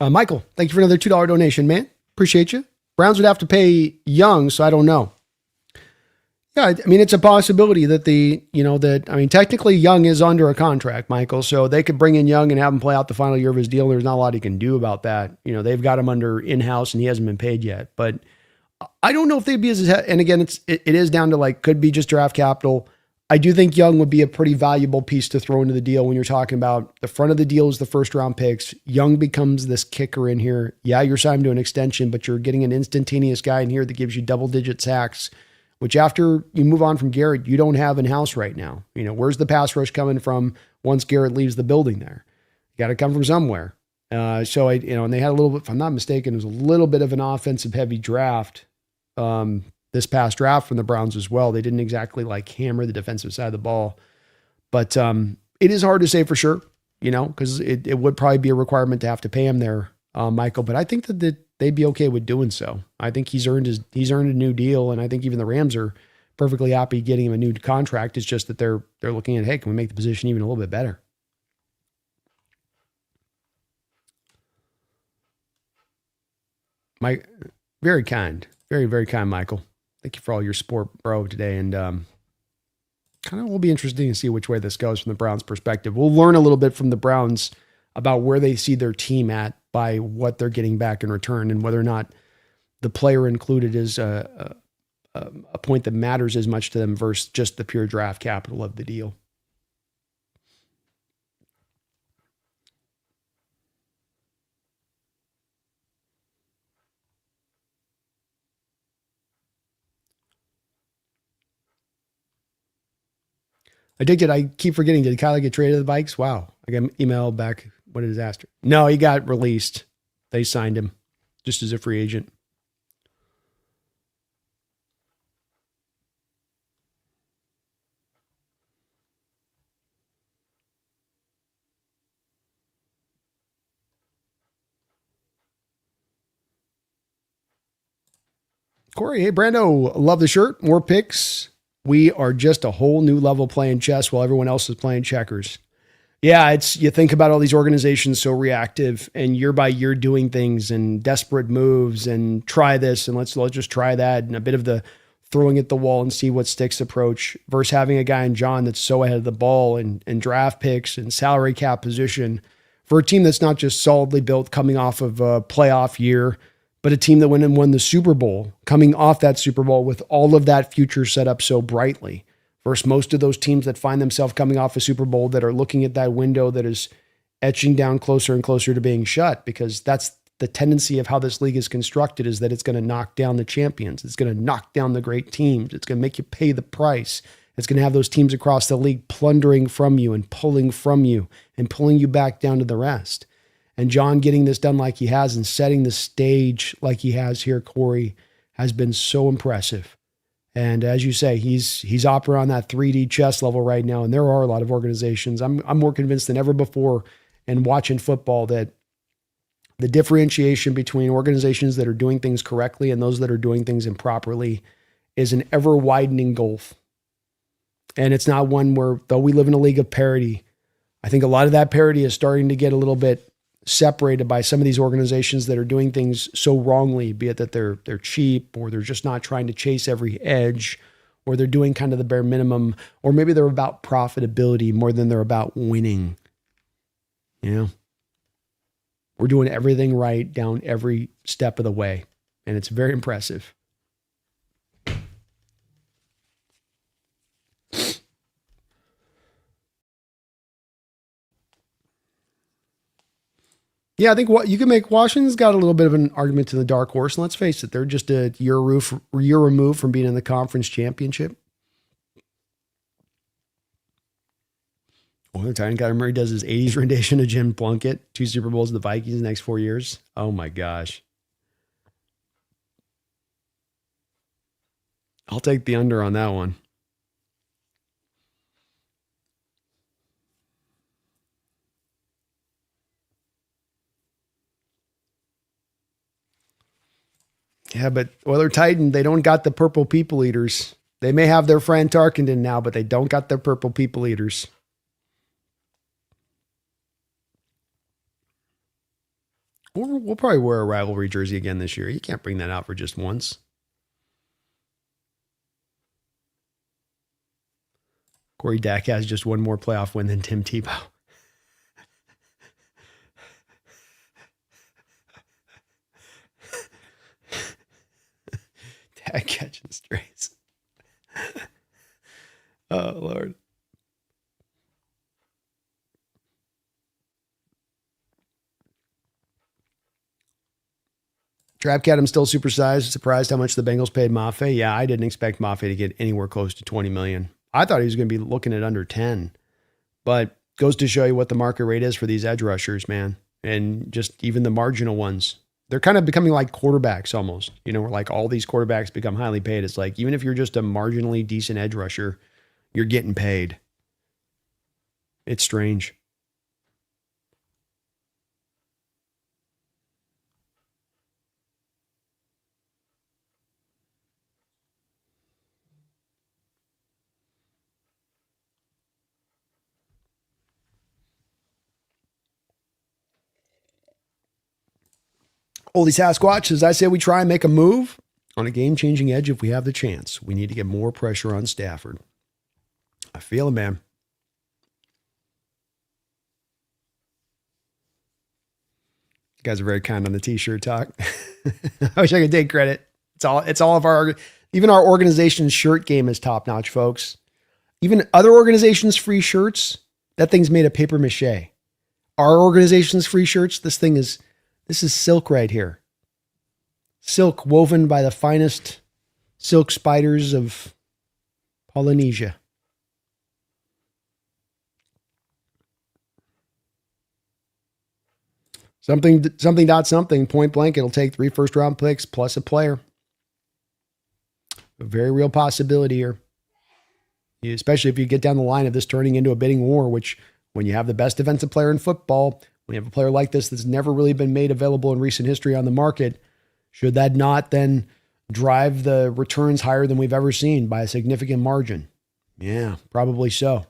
[SPEAKER 1] Michael, thank you for another $2 donation, man. Appreciate you. Browns would have to pay Young, so I don't know. Yeah, I mean, it's a possibility that technically Young is under a contract, Michael, so they could bring in Young and have him play out the final year of his deal. There's not a lot he can do about that. They've got him under in-house and he hasn't been paid yet, but I don't know if they'd be and again, it is down to could be just draft capital. I do think Young would be a pretty valuable piece to throw into the deal when you're talking about the front of the deal is the 1st round picks. Young becomes this kicker in here. Yeah, you're signing to an extension, but you're getting an instantaneous guy in here that gives you double-digit sacks, which after you move on from Garrett, you don't have in-house right now. Where's the pass rush coming from once Garrett leaves the building there? You got to come from somewhere. And they had a little bit, if I'm not mistaken, it was a little bit of an offensive-heavy draft. This past draft from the Browns as well. They didn't exactly hammer the defensive side of the ball, but it is hard to say for sure, because it would probably be a requirement to have to pay him there, Michael. But I think that they'd be okay with doing so. I think he's earned a new deal, and I think even the Rams are perfectly happy getting him a new contract. It's just that they're looking at, hey, can we make the position even a little bit better? Mike, very kind, very, very kind, Michael. Thank you for all your support, bro, today. And kind of will be interesting to see which way this goes from the Browns' perspective. We'll learn a little bit from the Browns about where they see their team at by what they're getting back in return and whether or not the player included is a point that matters as much to them versus just the pure draft capital of the deal. Addicted, I keep forgetting. Did Kyler get traded to the Vikes? Wow. I got an email back. What a disaster. No, he got released. They signed him just as a free agent. Corey, hey, Brando, love the shirt. More picks. We are just a whole new level playing chess while everyone else is playing checkers. Yeah, you think about all these organizations so reactive and year by year doing things and desperate moves and try this and let's just try that and a bit of the throwing at the wall and see what sticks approach versus having a guy in John that's so ahead of the ball and draft picks and salary cap position for a team that's not just solidly built coming off of a playoff year, but a team that went and won the Super Bowl, coming off that Super Bowl with all of that future set up so brightly, versus most of those teams that find themselves coming off a Super Bowl that are looking at that window that is etching down closer and closer to being shut, because that's the tendency of how this league is constructed is that it's going to knock down the champions. It's going to knock down the great teams. It's going to make you pay the price. It's going to have those teams across the league plundering from you and pulling from you and pulling you back down to the rest. And John getting this done like he has and setting the stage like he has here, Corey, has been so impressive. And as you say, he's operating on that 3D chess level right now. And there are a lot of organizations. I'm more convinced than ever before in watching football that the differentiation between organizations that are doing things correctly and those that are doing things improperly is an ever widening gulf. And it's not one where, though we live in a league of parity, I think a lot of that parity is starting to get a little bit separated by some of these organizations that are doing things so wrongly, be it that they're cheap, or they're just not trying to chase every edge, or they're doing kind of the bare minimum, or maybe they're about profitability more than they're about winning. You know, we're doing everything right down every step of the way, and it's very impressive. Yeah, I think what you can make, Washington's got a little bit of an argument to the dark horse. And let's face it, they're just a year removed from being in the conference championship. Well, the Titan Kyler Murray does his 80s rendition of Jim Plunkett, 2 Super Bowls with the Vikings in the next 4 years. Oh my gosh. I'll take the under on that one. Yeah, but they're Titan. They don't got the purple people eaters. They may have their friend Tarkenton now, but they don't got their purple people eaters. We'll probably wear a rivalry jersey again this year. You can't bring that out for just once. Corey Dak has just one more playoff win than Tim Tebow. Dak catching strays. Oh, Lord. Trapcat, I'm still supersized. Surprised how much the Bengals paid Mafe. Yeah, I didn't expect Mafe to get anywhere close to $20 million. I thought he was going to be looking at under 10. But goes to show you what the market rate is for these edge rushers, man. And just even the marginal ones. They're kind of becoming like quarterbacks almost. You know, where like all these quarterbacks become highly paid. It's like, even if you're just a marginally decent edge rusher, you're getting paid. It's strange. Oldie Sasquatch says, I say we try and make a move on a game-changing edge if we have the chance. We need to get more pressure on Stafford. I feel it, man. You guys are very kind on the t-shirt talk. I wish I could take credit. It's all of our, even our organization's shirt game is top notch, folks. Even other organizations' free shirts, that thing's made of paper mache. Our organization's free shirts, this is silk right here. Silk woven by the finest silk spiders of Polynesia. Something, point blank. It'll take 3 first-round picks plus a player. A very real possibility here. Especially if you get down the line of this turning into a bidding war, which when you have the best defensive player in football, when you have a player like this that's never really been made available in recent history on the market, should that not then drive the returns higher than we've ever seen by a significant margin? Yeah, probably so.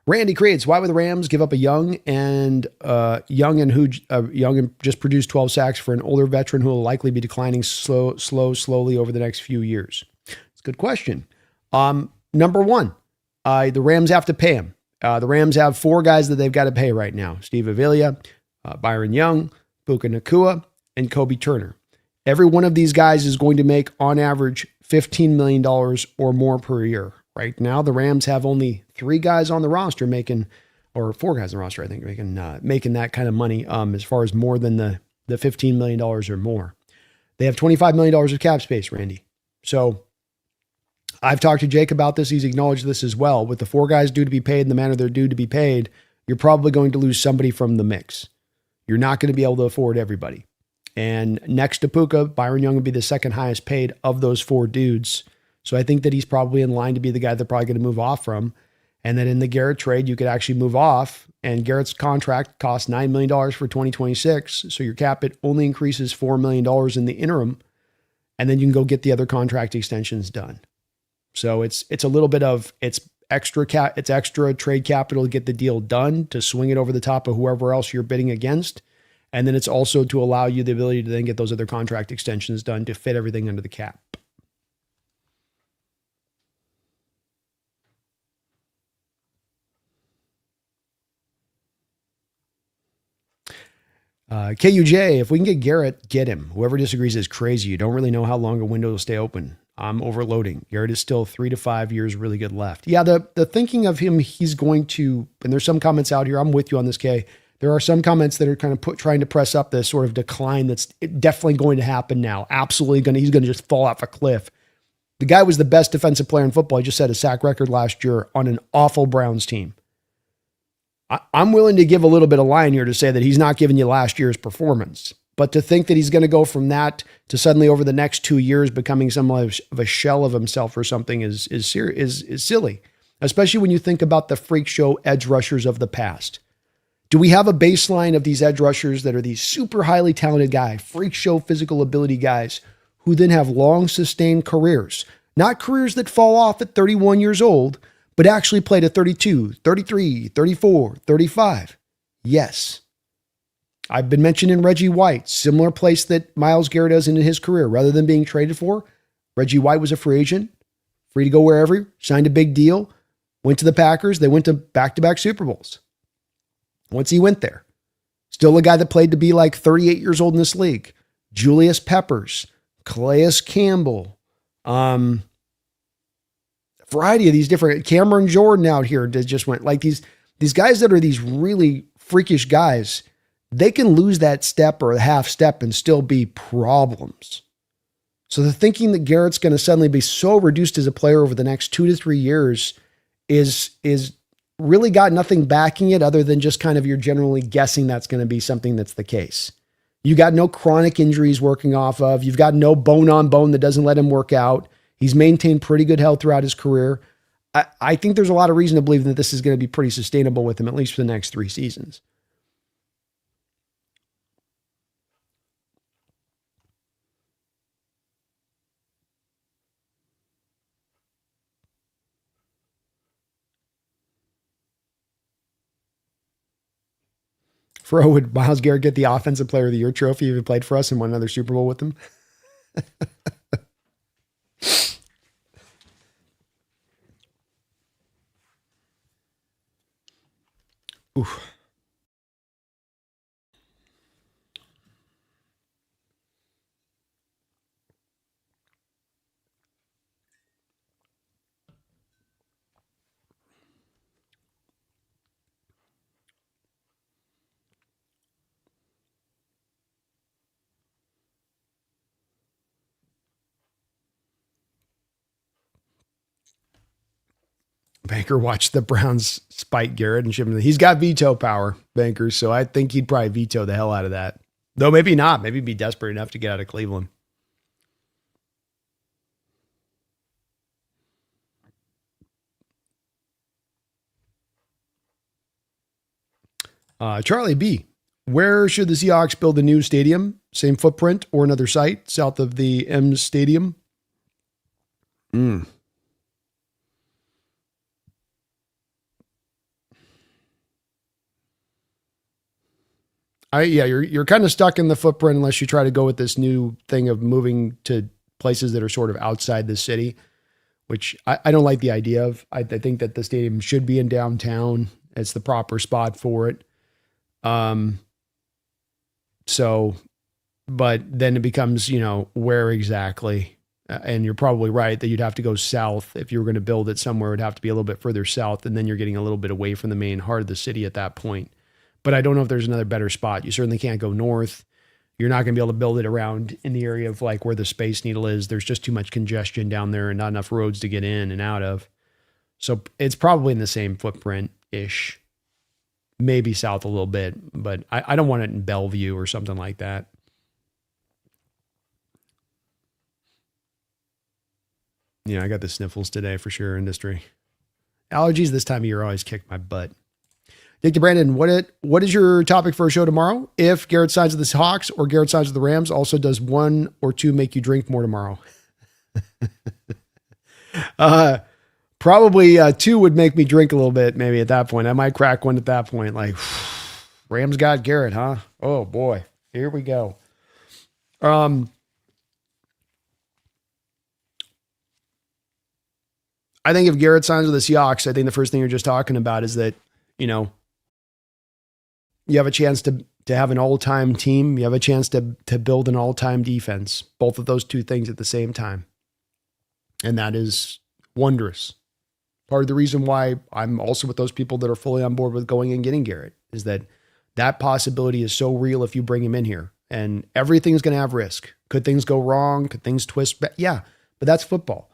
[SPEAKER 1] Randy creates, why would the Rams give up a young and just produced 12 sacks for an older veteran who will likely be declining slowly over the next few years? It's a good question. Number one, the Rams have to pay him. The Rams have 4 guys that they've got to pay right now. Steve Avila, Byron Young, Puka Nacua, and Kobe Turner. Every one of these guys is going to make on average $15 million or more per year. Right now, the Rams have only 3 guys on the roster making, or 4 guys on the roster, I think, making that kind of money as far as more than the $15 million or more. They have $25 million of cap space, Randy. So I've talked to Jake about this. He's acknowledged this as well. With the 4 guys due to be paid in the manner they're due to be paid, you're probably going to lose somebody from the mix. You're not going to be able to afford everybody. And next to Puka, Byron Young would be the second highest paid of those 4 dudes. So I think that he's probably in line to be the guy they're probably going to move off from. And then in the Garrett trade, you could actually move off. And Garrett's contract costs $9 million for 2026. So your cap it only increases $4 million in the interim. And then you can go get the other contract extensions done. So it's a little bit of, it's extra trade capital to get the deal done, to swing it over the top of whoever else you're bidding against. And then it's also to allow you the ability to then get those other contract extensions done to fit everything under the cap. KUJ, if we can get Garrett, get him. Whoever disagrees is crazy. You don't really know how long a window will stay open. I'm overloading. Garrett is still 3 to 5 years really good left. Yeah, the thinking of him, he's going to, and there's some comments out here, I'm with you on this, Kay. There are some comments that are kind of trying to press up this sort of decline that's definitely going to happen now. Absolutely he's going to just fall off a cliff. The guy was the best defensive player in football. He just set a sack record last year on an awful Browns team. I'm willing to give a little bit of line here to say that he's not giving you last year's performance, but to think that he's going to go from that to suddenly over the next 2 years becoming somewhat of a shell of himself or something is silly, especially when you think about the freak show edge rushers of the past. Do we have a baseline of these edge rushers that are these super highly talented guys, freak show physical ability guys who then have long sustained careers, not careers that fall off at 31 years old, but actually played at 32, 33, 34, 35. Yes. I've been mentioning Reggie White, similar place that Myles Garrett is in his career. Rather than being traded for, Reggie White was a free agent, free to go wherever, signed a big deal, went to the Packers. They went to back-to-back Super Bowls. Once he went there, still a guy that played to be like 38 years old in this league. Julius Peppers, Calais Campbell, variety of these different Cameron Jordan out here that just went like these guys that are these really freakish guys. They can lose that step or a half step and still be problems. So the thinking that Garrett's going to suddenly be so reduced as a player over the next 2 to 3 years is really got nothing backing it other than just kind of you're generally guessing that's going to be something that's the case. You got no chronic injuries working off of. You've got no bone on bone that doesn't let him work out. He's maintained pretty good health throughout his career. I think there's a lot of reason to believe that this is going to be pretty sustainable with him, at least for the next 3 seasons. Fro, would Myles Garrett get the Offensive Player of the Year trophy if he played for us and won another Super Bowl with him? Oof. Banker watched the Browns spike Garrett and ship him. He's got veto power, Banker, so I think he'd probably veto the hell out of that. Though maybe not. Maybe he'd be desperate enough to get out of Cleveland. Charlie B. Where should the Seahawks build a new stadium? Same footprint or another site south of the M Stadium? You're kind of stuck in the footprint unless you try to go with this new thing of moving to places that are sort of outside the city, which I don't like the idea of. I think that the stadium should be in downtown. It's the proper spot for it. So, but then it becomes, where exactly? And you're probably right that you'd have to go south. If you were going to build it somewhere, it'd have to be a little bit further south. And then you're getting a little bit away from the main heart of the city at that point. But I don't know if there's another better spot. You certainly can't go north. You're not going to be able to build it around in the area of like where the Space Needle is. There's just too much congestion down there and not enough roads to get in and out of. So it's probably in the same footprint-ish. Maybe south a little bit, but I don't want it in Bellevue or something like that. Yeah, I got the sniffles today for sure, industry. Allergies this time of year always kick my butt. Dick to Brandon, what is your topic for a show tomorrow? If Garrett signs with the Hawks or Garrett signs with the Rams, also does 1 or 2 make you drink more tomorrow? Probably 2 would make me drink a little bit maybe at that point. I might crack one at that point. Like, Rams got Garrett, huh? Oh, boy. Here we go. I think if Garrett signs with the Seahawks, I think the first thing you're just talking about is that, you know, you have a chance to have an all-time team. You have a chance to build an all-time defense. Both of those two things at the same time. And that is wondrous. Part of the reason why I'm also with those people that are fully on board with going and getting Garrett is that possibility is so real if you bring him in here. And everything's going to have risk. Could things go wrong? Could things twist? Yeah, but that's football.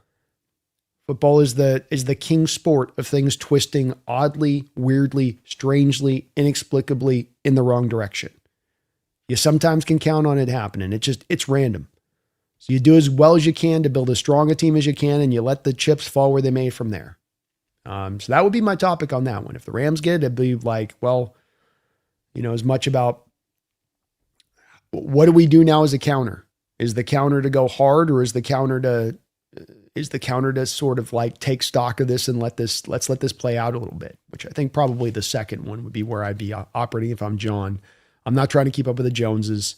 [SPEAKER 1] Football is the king sport of things twisting oddly, weirdly, strangely, inexplicably in the wrong direction. You sometimes can count on it happening. It's random. So you do as well as you can to build as strong a team as you can, and you let the chips fall where they may from there. So that would be my topic on that one. If the Rams get it, it'd be like, well, you know, as much about what do we do now as a counter? Is the counter to go hard, or is the counter to sort of like take stock of this and let's let this play out a little bit, which I think probably the second one would be where I'd be operating if I'm John. I'm not trying to keep up with the Joneses.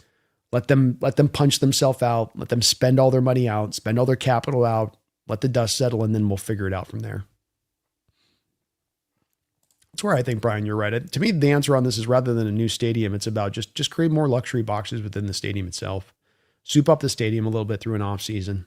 [SPEAKER 1] Let them punch themselves out. Let them spend all their money out, spend all their capital out, let the dust settle, and then we'll figure it out from there. That's where I think, Brian, you're right. To me, the answer on this is rather than a new stadium, it's about just create more luxury boxes within the stadium itself. Soup up the stadium a little bit through an off season.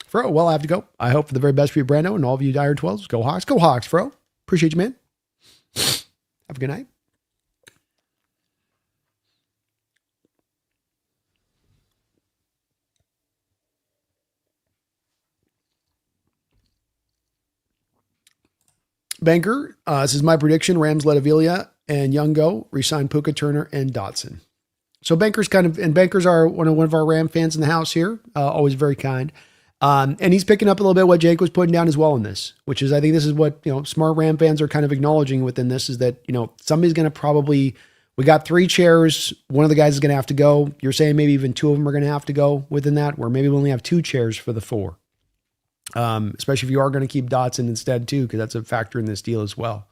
[SPEAKER 1] Fro, well, I have to go. I hope for the very best for you, Brando, and all of you Dire 12s. Go Hawks. Go Hawks, Fro. Appreciate you, man. Have a good night. Banker, this is my prediction. Rams let Avila and Young go. Resign Puka, Turner, and Dotson. So Banker's Bankers are one of our Ram fans in the house here. Always very kind. And he's picking up a little bit what Jake was putting down as well in this, which is, I think this is what, you know, smart Ram fans are kind of acknowledging within this, is that, you know, somebody's going to probably, we got 3 chairs. One of the guys is going to have to go. You're saying maybe even 2 of them are going to have to go within that, where maybe we only have 2 chairs for the 4. Especially if you are going to keep Dotson instead too, because that's a factor in this deal as well.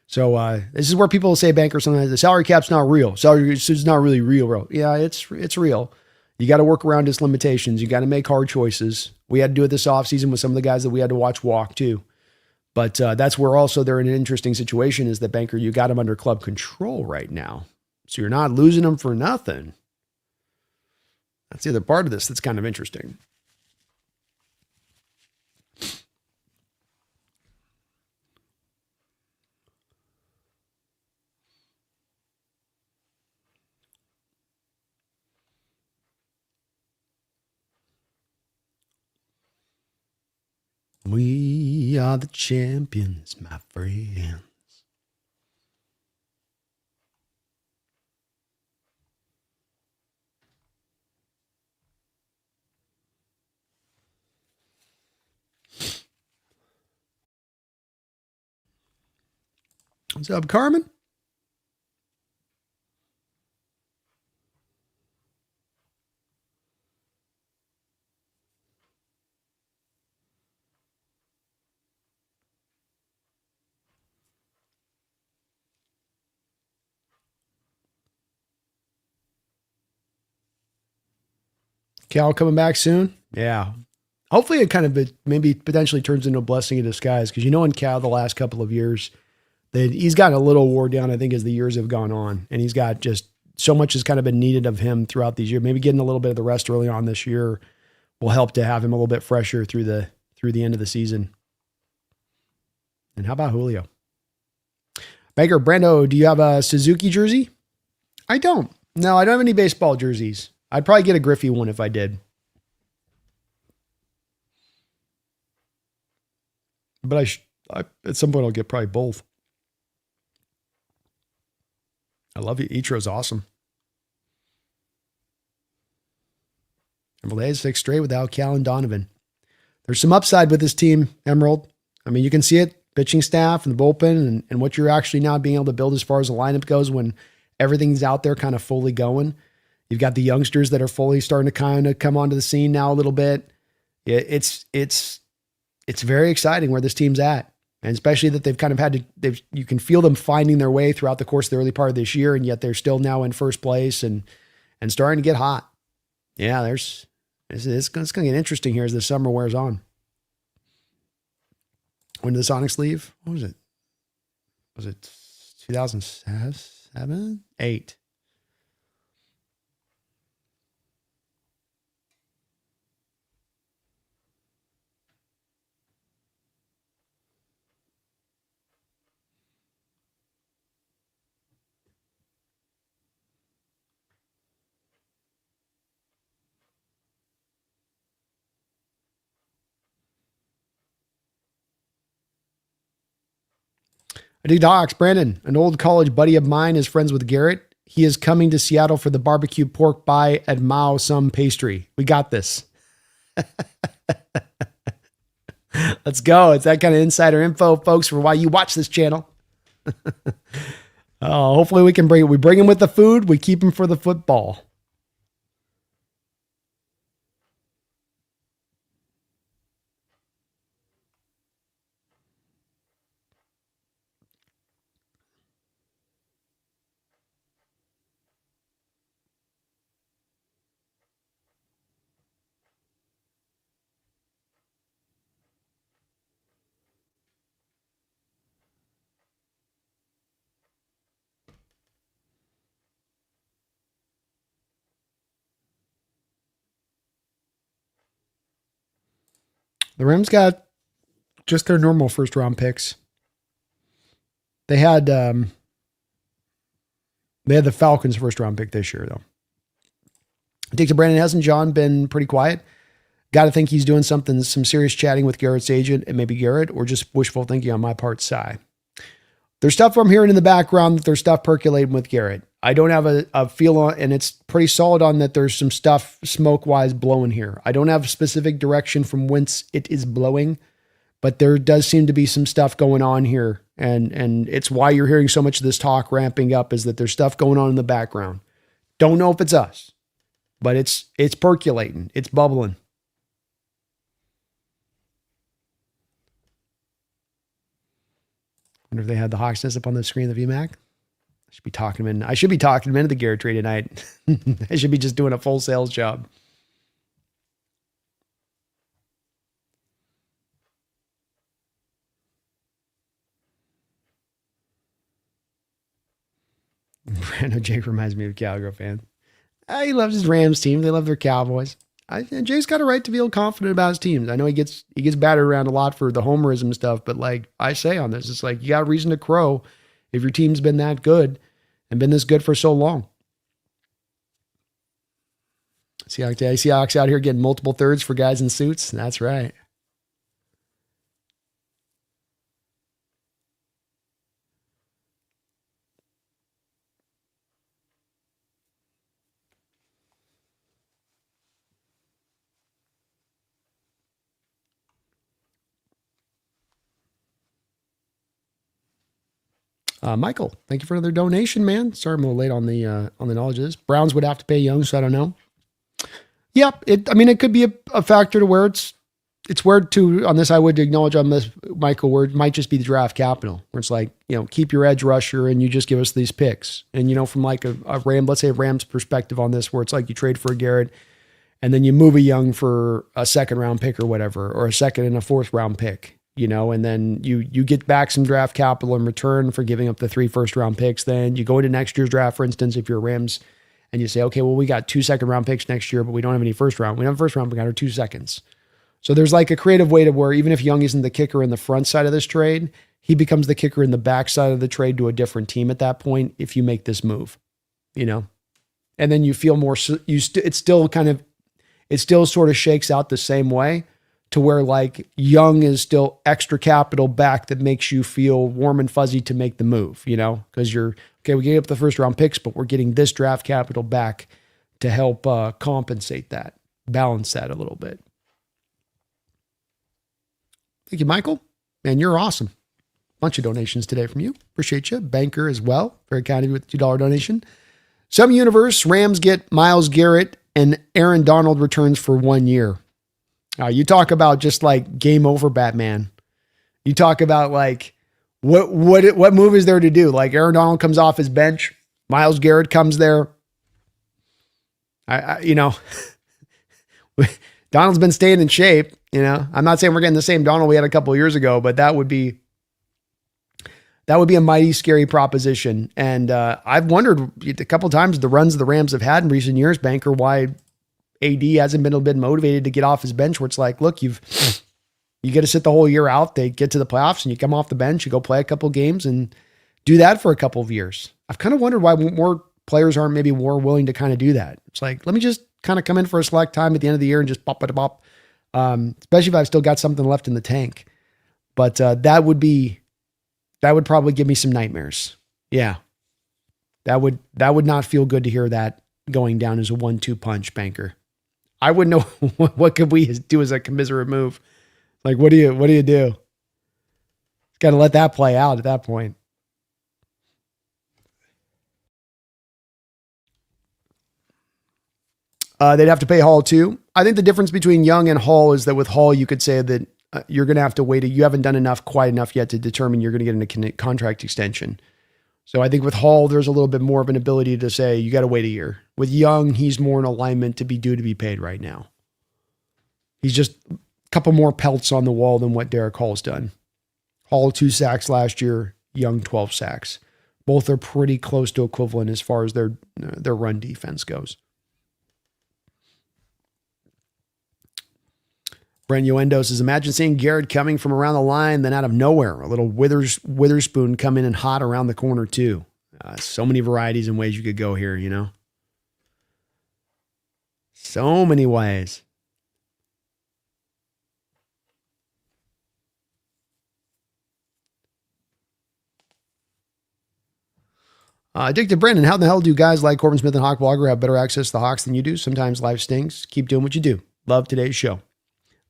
[SPEAKER 1] So this is where people say, Banker, sometimes the salary cap's not real. Salary is not really real. Yeah, it's real. You got to work around its limitations. You got to make hard choices. We had to do it this offseason with some of the guys that we had to watch walk too. But that's where also they're in an interesting situation, is that, Banker, you got them under club control right now. So you're not losing them for nothing. That's the other part of this that's kind of interesting. We are the champions, my friends. What's up, Carmen? Cal coming back soon. Yeah. Hopefully it kind of maybe potentially turns into a blessing in disguise. Cause in Cal the last couple of years that he's gotten a little wore down, I think, as the years have gone on, and he's got just so much has kind of been needed of him throughout these years. Maybe getting a little bit of the rest early on this year will help to have him a little bit fresher through the end of the season. And how about Julio? Baker, Brando, do you have a Suzuki jersey? I don't. No, I don't have any baseball jerseys. I'd probably get a Griffey one if I did. But at some point I'll get probably both. I love you. Ichiro's awesome. And Vallejo 6 straight without Cal and Donovan. There's some upside with this team, Emerald. I mean, you can see it, pitching staff and the bullpen and what you're actually now being able to build as far as the lineup goes when everything's out there kind of fully going. You've got the youngsters that are fully starting to kind of come onto the scene now a little bit. It's very exciting where this team's at. And especially that they've kind of you can feel them finding their way throughout the course of the early part of this year. And yet they're still now in first place and starting to get hot. Yeah, it's going to get interesting here as the summer wears on. When did the Sonics leave? What was it? Was it 2007? 8? I dig Hawks. Brandon, an old college buddy of mine, is friends with Garrett. He is coming to Seattle for the barbecue pork pie at Mao Some Pastry. We got this. Let's go. It's that kind of insider info, folks, for why you watch this channel. Hopefully we can bring it. We bring him with the food. We keep him for the football. The Rams got just their normal first round picks. They had the Falcons first round pick this year, though. Dick to Brandon, hasn't John been pretty quiet? Got to think he's doing some serious chatting with Garrett's agent and maybe Garrett, or just wishful thinking on my part, Cy. There's stuff I'm hearing in the background that there's stuff percolating with Garrett. I don't have a feel on, and it's pretty solid on that there's some stuff smoke-wise blowing here. I don't have a specific direction from whence it is blowing, but there does seem to be some stuff going on here. And it's why you're hearing so much of this talk ramping up, is that there's stuff going on in the background. Don't know if it's us, but it's percolating. It's bubbling. Wonder if they had the Hawks nest up on the screen of the VMAC. I should be talking him into the Garrett trade tonight. I should be just doing a full sales job. Brandon Jake reminds me of a Cowgirl fan. He loves his Rams team. They love their Cowboys. Jake's got a right to feel confident about his teams. I know he gets battered around a lot for the homerism stuff, but like I say on this, it's like you got reason to crow if your team's been that good and been this good for so long. Seahawks out here getting multiple thirds for guys in suits. That's right. Michael, thank you for another donation, man. Sorry I'm a little late on the knowledge of this. Browns would have to pay Young, so I don't know. Yep, it could be a factor to where it's where to on this. I would acknowledge on this, Michael, where it might just be the draft capital, where it's like, keep your edge rusher and you just give us these picks. And from like a Ram, let's say a Rams perspective on this, where it's like you trade for a Garrett and then you move a Young for a second round pick or whatever, or a second and a fourth round pick, and then you get back some draft capital in return for giving up the 3 first round picks. Then you go into next year's draft, for instance, if you're Rams, and you say, okay, well, we got 2 second round picks next year, but we don't have any first round. We don't have first round, we got our 2 seconds. So there's like a creative way to where even if Young isn't the kicker in the front side of this trade, he becomes the kicker in the back side of the trade to a different team at that point if you make this move, and then you feel more, it still sort of shakes out the same way to where like Young is still extra capital back that makes you feel warm and fuzzy to make the move, because you're, okay, we gave up the first round picks, but we're getting this draft capital back to help compensate that, balance that a little bit. Thank you, Michael. Man, you're awesome. Bunch of donations today from you. Appreciate you. Banker as well. Very kind of you with the $2 donation. Some universe, Rams get Myles Garrett and Aaron Donald returns for 1 year. You talk about just like game over Batman. You talk about like what move is there to do? Like Aaron Donald comes off his bench. Myles Garrett comes there. Donald's been staying in shape. I'm not saying we're getting the same Donald we had a couple of years ago, but that would be a mighty scary proposition. And I've wondered a couple of times the runs the Rams have had in recent years, Banker, why AD hasn't been a bit motivated to get off his bench, where it's like, look, you get to sit the whole year out. They get to the playoffs and you come off the bench, you go play a couple games and do that for a couple of years. I've kind of wondered why more players aren't maybe more willing to kind of do that. It's like, let me just kind of come in for a select time at the end of the year and just pop. Especially if I've still got something left in the tank. But that would probably give me some nightmares. Yeah. That would not feel good to hear that going down as a 1-2 punch, Banker. I wouldn't know what could we do as a commiserate move. Like, what do you do? Got to let that play out at that point. They'd have to pay Hall too. I think the difference between Young and Hall is that with Hall, you could say that you're going to have to wait. You haven't done quite enough yet to determine you're going to get a contract extension. So I think with Hall, there's a little bit more of an ability to say, you got to wait a year. With Young, he's more in alignment to be due to be paid right now. He's just a couple more pelts on the wall than what Derek Hall's done. Hall 2 sacks last year, Young 12 sacks. Both are pretty close to equivalent as far as their run defense goes. Brent Uendo says, imagine seeing Garrett coming from around the line, then out of nowhere, a little Witherspoon come in and hot around the corner too. So many varieties and ways you could go here, So many ways. Addicted Brandon, how the hell do guys like Corbin Smith and Hawk Blogger have better access to the Hawks than you do? Sometimes life stinks. Keep doing what you do. Love today's show.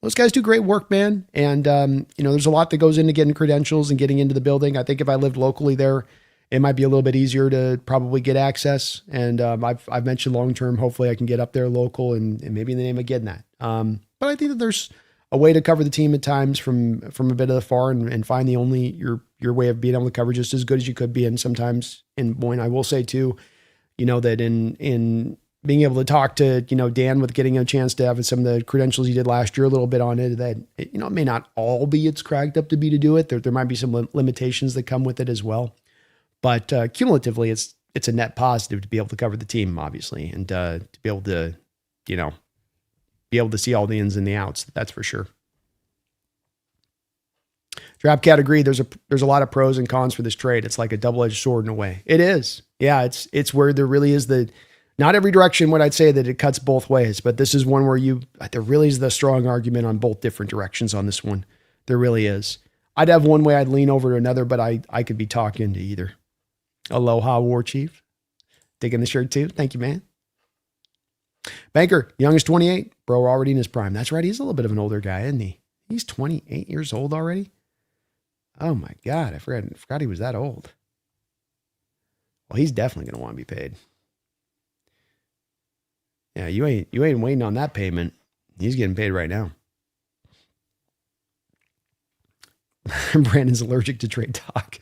[SPEAKER 1] Those guys do great work, man. And, there's a lot that goes into getting credentials and getting into the building. I think if I lived locally there, it might be a little bit easier to probably get access. And I've mentioned long-term, hopefully I can get up there local and maybe in the name of getting that. But I think that there's a way to cover the team at times from a bit of the far and find your way of being able to cover just as good as you could be. And sometimes, I will say too, that in being able to talk to, Dan with getting a chance to have some of the credentials he did last year, a little bit on it, that, it may not all be it's cracked up to be to do it. There might be some limitations that come with it as well. But cumulatively, it's a net positive to be able to cover the team, obviously, and to be able to, be able to see all the ins and the outs. That's for sure. Trapcat agreed. There's a lot of pros and cons for this trade. It's like a double-edged sword in a way. It is. Yeah, it's where there really is not every direction would I'd say that it cuts both ways, but this is one where there really is the strong argument on both different directions on this one. There really is. I'd have one way I'd lean over to another, but I could be talked into either. Aloha, War Chief. Digging the shirt too. Thank you, man. Banker, Young is 28. Bro, already in his prime. That's right. He's a little bit of an older guy, isn't he? He's 28 years old already. Oh my God. I forgot he was that old. Well, he's definitely going to want to be paid. Yeah, you ain't waiting on that payment. He's getting paid right now. Brandon's allergic to trade talk.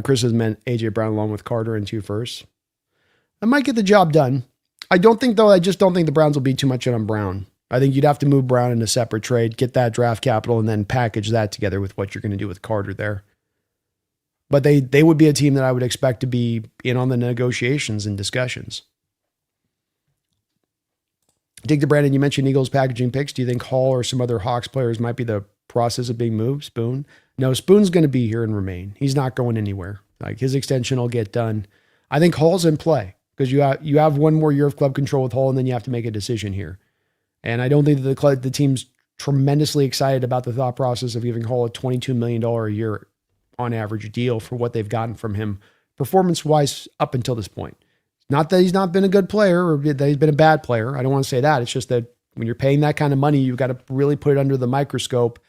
[SPEAKER 1] Chris has meant A.J. Brown along with Carter and 2 firsts. I might get the job done. I just don't think the Browns will be too much in on Brown. I think you'd have to move Brown in a separate trade, get that draft capital, and then package that together with what you're going to do with Carter there. But they would be a team that I would expect to be in on the negotiations and discussions. Dig to Brandon, you mentioned Eagles packaging picks. Do you think Hall or some other Hawks players might be the process of being moved? Spoon? No, Spoon's going to be here and remain. He's not going anywhere. Like, his extension will get done. I think Hall's in play because you have one more year of club control with Hall, and then you have to make a decision here. And I don't think that the team's tremendously excited about the thought process of giving Hall a $22 million a year on average deal for what they've gotten from him performance-wise up until this point. Not that he's not been a good player or that he's been a bad player. I don't want to say that. It's just that when you're paying that kind of money, you've got to really put it under the microscope.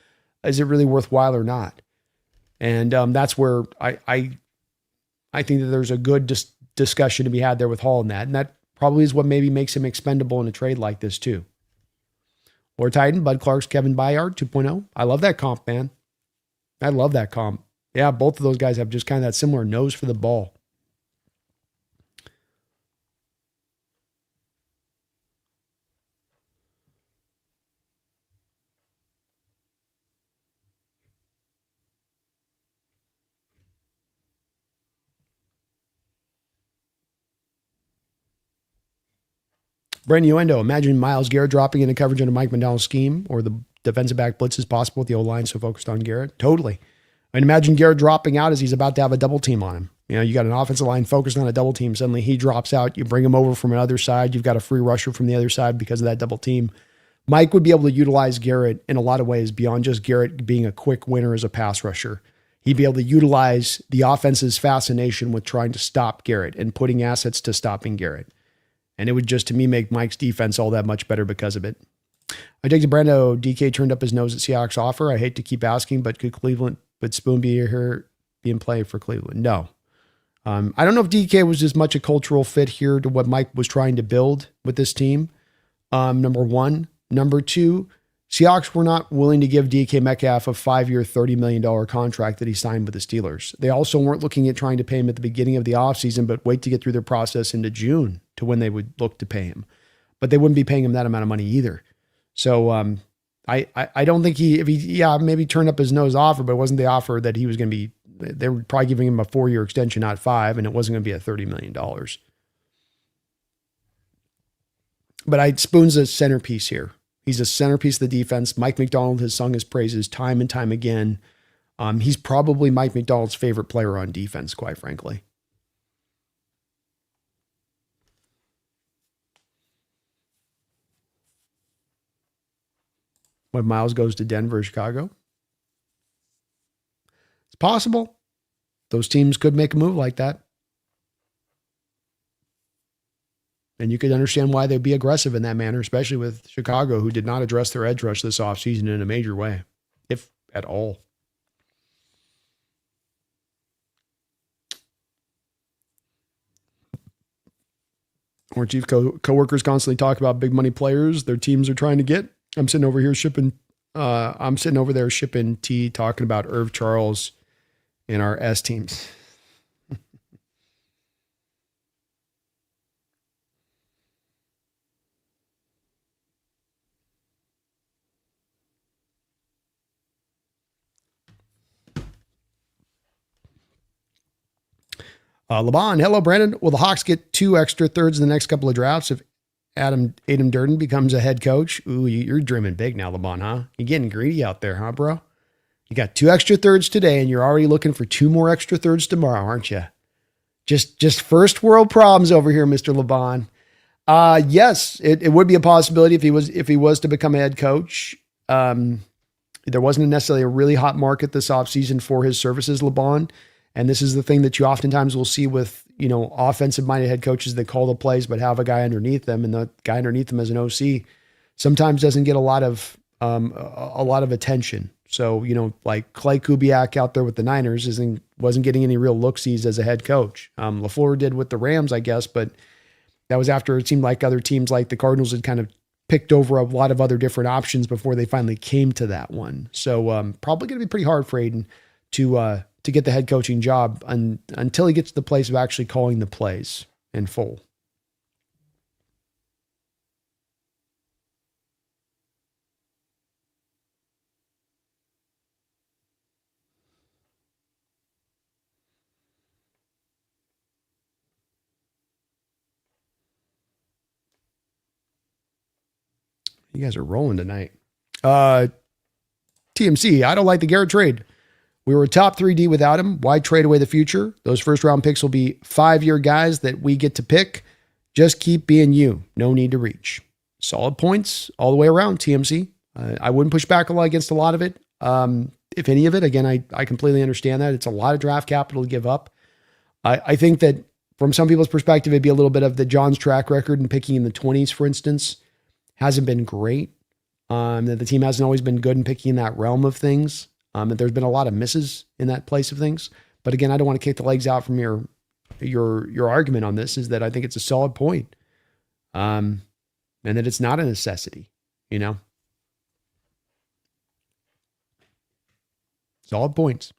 [SPEAKER 1] Is it really worthwhile or not? And that's where I think that there's a good discussion to be had there with Hall in that. And that probably is what maybe makes him expendable in a trade like this too. Lord Titan, Bud Clark's Kevin Byard 2.0. I love that comp, man. I love that comp. Yeah, both of those guys have just kind of that similar nose for the ball. Brandon Uendo, imagine Myles Garrett dropping into coverage under Mike McDonald's scheme, or the defensive back blitz is possible with the O-line so focused on Garrett. Totally. And imagine Garrett dropping out as he's about to have a double team on him. You know, you got an offensive line focused on a double team. Suddenly he drops out. You bring him over from another side. You've got a free rusher from the other side because of that double team. Mike would be able to utilize Garrett in a lot of ways beyond just Garrett being a quick winner as a pass rusher. He'd be able to utilize the offense's fascination with trying to stop Garrett and putting assets to stopping Garrett. And it would just, to me, make Mike's defense all that much better because of it. I take to Brando, DK turned up his nose at Seahawks offer. I hate to keep asking, but would Spoon be in play for Cleveland? No. I don't know if DK was as much a cultural fit here to what Mike was trying to build with this team. Number one. Number two, Seahawks were not willing to give DK Metcalf a 5-year, $30 million contract that he signed with the Steelers. They also weren't looking at trying to pay him at the beginning of the offseason, but wait to get through their process into June to when they would look to pay him. But they wouldn't be paying him that amount of money either. So I don't think maybe turned up his nose offer, but it wasn't the offer that he was going to be. They were probably giving him a 4-year extension, not 5, and it wasn't going to be at $30 million. But Spoon's a centerpiece here. He's a centerpiece of the defense. Mike McDonald has sung his praises time and time again. He's probably Mike McDonald's favorite player on defense, quite frankly. When Myles goes to Denver or Chicago? It's possible. Those teams could make a move like that. And you could understand why they'd be aggressive in that manner, especially with Chicago, who did not address their edge rush this offseason in a major way, if at all. Or chief coworkers constantly talk about big money players their teams are trying to get. I'm sitting over there shipping tea, talking about Irv Charles and our S teams. Laban, hello, Brandon. Will the Hawks get 2 extra thirds in the next couple of drafts if Adam Durden becomes a head coach? Ooh, you're dreaming big now, Laban, huh? You're getting greedy out there, huh, bro? You got 2 extra thirds today, and you're already looking for 2 more extra thirds tomorrow, aren't you? Just first world problems over here, Mr. Laban. Yes, it would be a possibility if he was to become a head coach. There wasn't necessarily a really hot market this offseason for his services, Laban. And this is the thing that you oftentimes will see with, offensive-minded head coaches that call the plays but have a guy underneath them, and the guy underneath them as an OC sometimes doesn't get a lot of attention. So, like Clay Kubiak out there with the Niners wasn't getting any real look-sees as a head coach. LaFleur did with the Rams, I guess, but that was after it seemed like other teams like the Cardinals had kind of picked over a lot of other different options before they finally came to that one. So probably going to be pretty hard for Aiden to to get the head coaching job until he gets to the place of actually calling the plays in full. You guys are rolling tonight. TMC, I don't like the Garrett trade. We were a top 3D without him. Why trade away the future? Those first round picks will be 5-year guys that we get to pick. Just keep being you. No need to reach. Solid points all the way around, TMC. I wouldn't push back a lot against a lot of it. If any of it, again, I completely understand that. It's a lot of draft capital to give up. I think that from some people's perspective, it'd be a little bit of the John's track record in picking in the 20s, for instance, hasn't been great. That the team hasn't always been good in picking in that realm of things. That there's been a lot of misses in that place of things. But again, I don't want to kick the legs out from your argument on this, is that I think it's a solid point. And that it's not a necessity, you know? Solid points.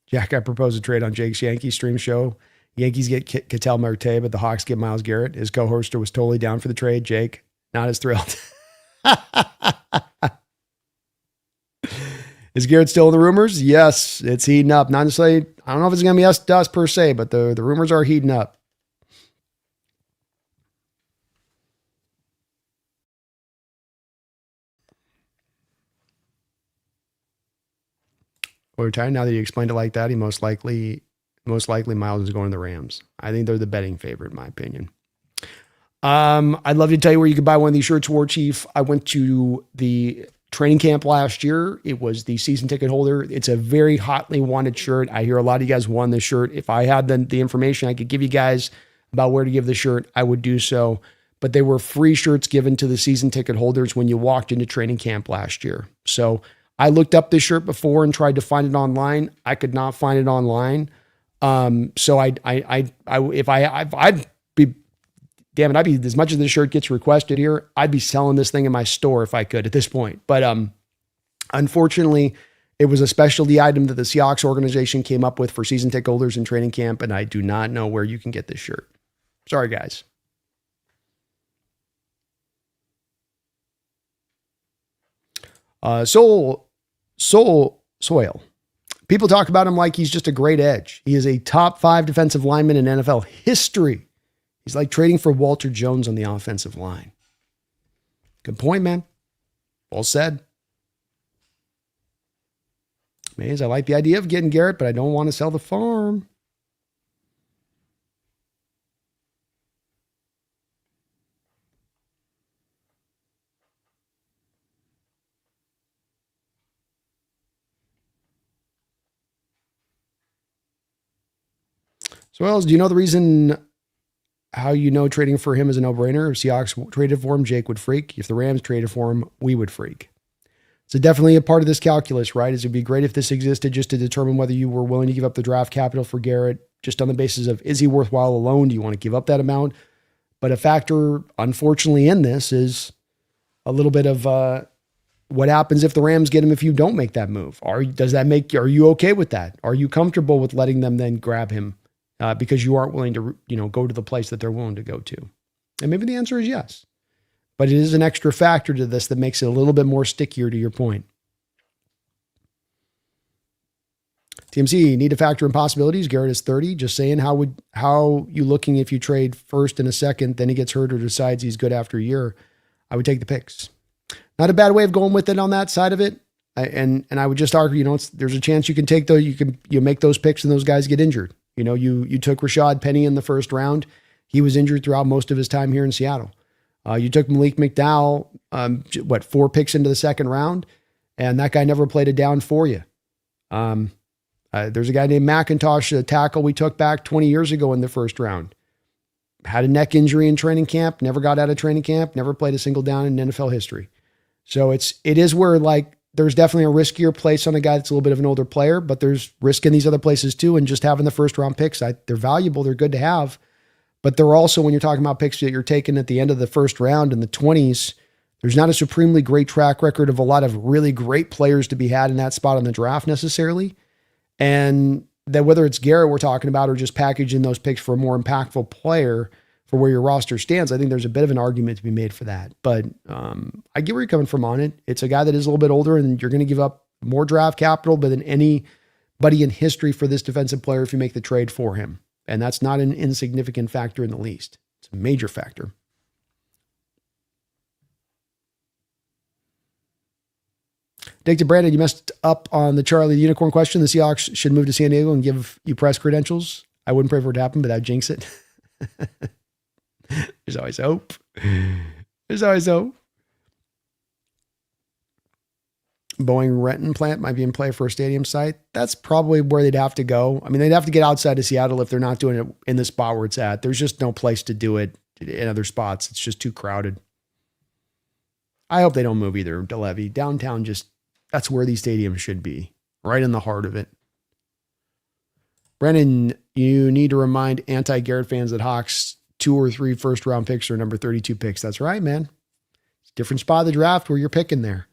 [SPEAKER 1] Jack, I propose a trade on Jake's Yankees stream show. Yankees get Ketel Marte, but the Hawks get Myles Garrett. His co-hoster was totally down for the trade. Jake, not as thrilled. Is Garrett still in the rumors? Yes, it's heating up. Not necessarily, I don't know if it's going to be us per se, but the rumors are heating up. Over time, now that you explained it like that, he most likely Myles is going to the Rams. I think they're the betting favorite, in my opinion. I'd love to tell you where you could buy one of these shirts, War Chief. I went to the training camp last year. It was the season ticket holder. It's a very hotly wanted shirt. I hear a lot of you guys won this shirt. If I had the information I could give you guys about where to give the shirt, I would do so. But they were free shirts given to the season ticket holders when you walked into training camp last year. So I looked up this shirt before and tried to find it online. I could not find it online. So I'd be, damn it, I'd be, as much as this shirt gets requested here, I'd be selling this thing in my store if I could at this point. But, unfortunately it was a specialty item that the Seahawks organization came up with for season ticket holders in training camp. And I do not know where you can get this shirt. Sorry, guys. Soil. People talk about him like he's just a great edge. He is a top 5 defensive lineman in NFL history. He's like trading for Walter Jones on the offensive line. Good point, man. Well said. Mays, I like the idea of getting Garrett, but I don't want to sell the farm. So, Wells, do you know the reason how you know trading for him is a no-brainer? If Seahawks traded for him, Jake would freak. If the Rams traded for him, we would freak. So definitely a part of this calculus, right? It'd be great if this existed just to determine whether you were willing to give up the draft capital for Garrett, just on the basis of, is he worthwhile alone? Do you want to give up that amount? But a factor, unfortunately, in this is a little bit of what happens if the Rams get him if you don't make that move. Are you okay with that? Are you comfortable with letting them then grab him because you aren't willing to, go to the place that they're willing to go to? And maybe the answer is yes. But it is an extra factor to this that makes it a little bit more stickier to your point. TMC, need to factor in possibilities. Garrett is 30. Just saying, how you looking if you trade first and a second, then he gets hurt or decides he's good after a year? I would take the picks. Not a bad way of going with it on that side of it. And I would just argue, there's a chance you can take those, you make those picks and those guys get injured. You took Rashad Penny in the first round. He was injured throughout most of his time here in Seattle. You took Malik McDowell, 4 picks into the second round, and that guy never played a down for you. There's a guy named McIntosh, a tackle we took back 20 years ago in the first round. Had a neck injury in training camp, never got out of training camp, never played a single down in NFL history. So it is where there's definitely a riskier place on a guy that's a little bit of an older player, but there's risk in these other places too. And just having the first round picks, they're valuable. They're good to have. But they're also, when you're talking about picks that you're taking at the end of the first round in the 20s, there's not a supremely great track record of a lot of really great players to be had in that spot in the draft necessarily. And that whether it's Garrett we're talking about or just packaging those picks for a more impactful player for where your roster stands, I think there's a bit of an argument to be made for that. But I get where you're coming from on it. It's a guy that is a little bit older and you're going to give up more draft capital than anybody in history for this defensive player if you make the trade for him. And that's not an insignificant factor in the least. It's a major factor. Dick to Brandon, you messed up on the Charlie the Unicorn question. The Seahawks should move to San Diego and give you press credentials. I wouldn't pray for it to happen, but I'd jinx it. There's always hope. There's always hope. Boeing Renton plant might be in play for a stadium site. That's probably where they'd have to go. I mean, they'd have to get outside of Seattle if they're not doing it in the spot where it's at. There's just no place to do it in other spots. It's just too crowded. I hope they don't move either, DeLevy. Downtown, that's where these stadiums should be, right in the heart of it. Brennan, you need to remind anti-Garrett fans that Hawks 2 or 3 first-round picks are number 32 picks. That's right, man. It's a different spot of the draft where you're picking there.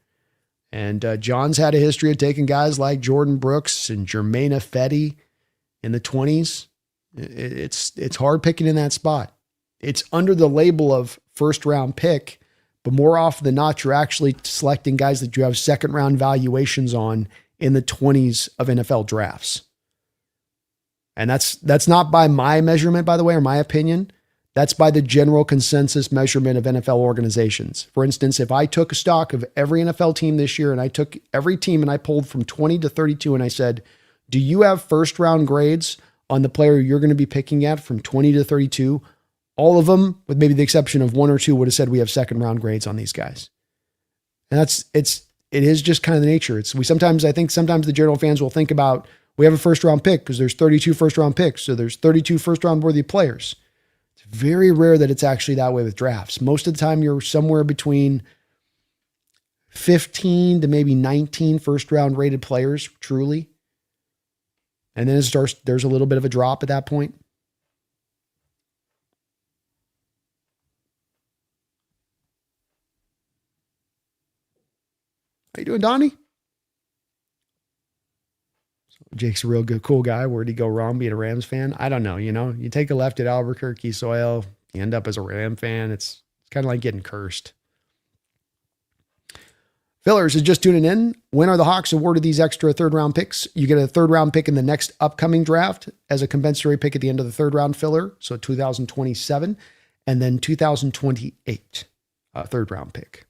[SPEAKER 1] And John's had a history of taking guys like Jordan Brooks and Jermaine Ifedi in the 20s. It's hard picking in that spot. It's under the label of first-round pick, but more often than not, you're actually selecting guys that you have second-round valuations on in the 20s of NFL drafts. And that's not by my measurement, by the way, or my opinion. That's by the general consensus measurement of NFL organizations. For instance, if I took a stock of every NFL team this year and I took every team and I pulled from 20 to 32 and I said, do you have first round grades on the player you're going to be picking at from 20 to 32? All of them, with maybe the exception of 1 or 2, would have said we have second round grades on these guys. And it is just kind of the nature. I think sometimes the general fans will think about, we have a first round pick because there's 32 first round picks. So there's 32 first round worthy players. It's very rare that it's actually that way with drafts. Most of the time you're somewhere between 15 to maybe 19 first round rated players, truly. And then there's a little bit of a drop at that point. How you doing, Donnie? Jake's a real good, cool guy. Where'd he go wrong being a Rams fan? I don't know. You take a left at Albuquerque soil, you end up as a Ram fan. It's kind of like getting cursed. Fillers is just tuning in. When are the Hawks awarded these extra third round picks? You get a third round pick in the next upcoming draft as a compensatory pick at the end of the third round filler. So 2027 and then 2028, third round pick.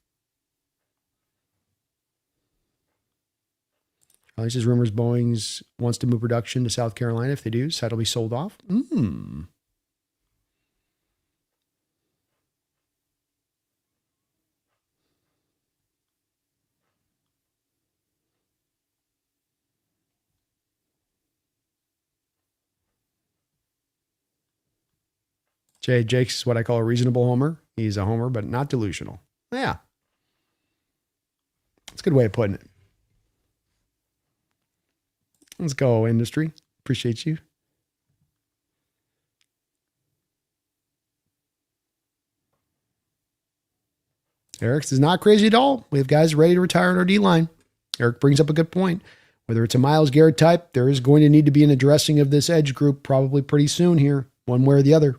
[SPEAKER 1] This is rumors Boeing's wants to move production to South Carolina. If they do, so that'll be sold off. Jake's what I call a reasonable homer. He's a homer, but not delusional. Yeah. That's a good way of putting it. Let's go, industry. Appreciate you. Eric's is not crazy at all. We have guys ready to retire on our D-line. Eric brings up a good point. Whether it's a Myles Garrett type, there is going to need to be an addressing of this edge group probably pretty soon here, one way or the other.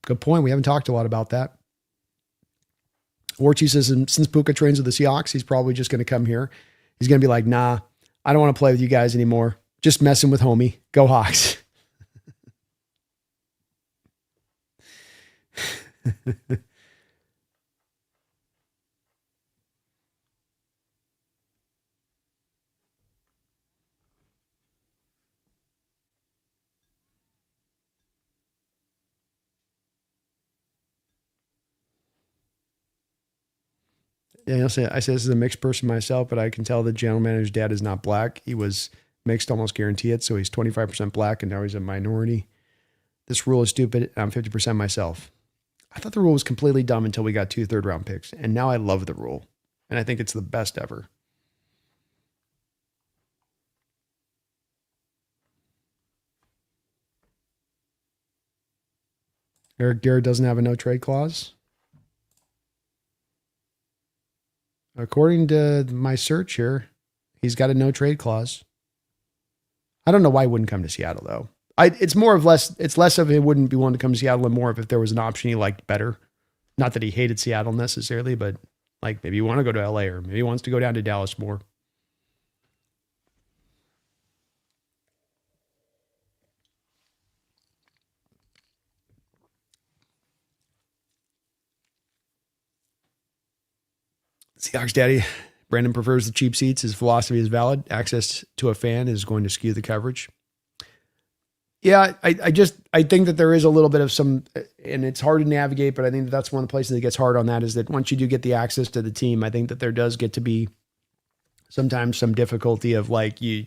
[SPEAKER 1] Good point. We haven't talked a lot about that. Orchie says, since Puka trains with the Seahawks, he's probably just going to come here. He's going to be like, nah, I don't want to play with you guys anymore. Just messing with homie. Go Hawks. Yeah, I say this is a mixed person myself, but I can tell the general manager's dad is not black. He was mixed, almost guarantee it. So he's 25% black and now he's a minority. This rule is stupid. I'm 50% myself. I thought the rule was completely dumb until we got 2 third-round picks. And now I love the rule. And I think it's the best ever. Eric Garrett doesn't have a no trade clause. According to my search here, he's got a no trade clause. I don't know why he wouldn't come to Seattle though. It's less of it wouldn't be willing to come to Seattle and more of if there was an option he liked better. Not that he hated Seattle necessarily, but like maybe you want to go to LA or maybe he wants to go down to Dallas more. Seahawks daddy, Brandon prefers the cheap seats. His philosophy is valid. Access to a fan is going to skew the coverage. Yeah, I think that there is a little bit of some, and it's hard to navigate, but I think that's one of the places that gets hard on that is that once you do get the access to the team, I think that there does get to be sometimes some difficulty of like you,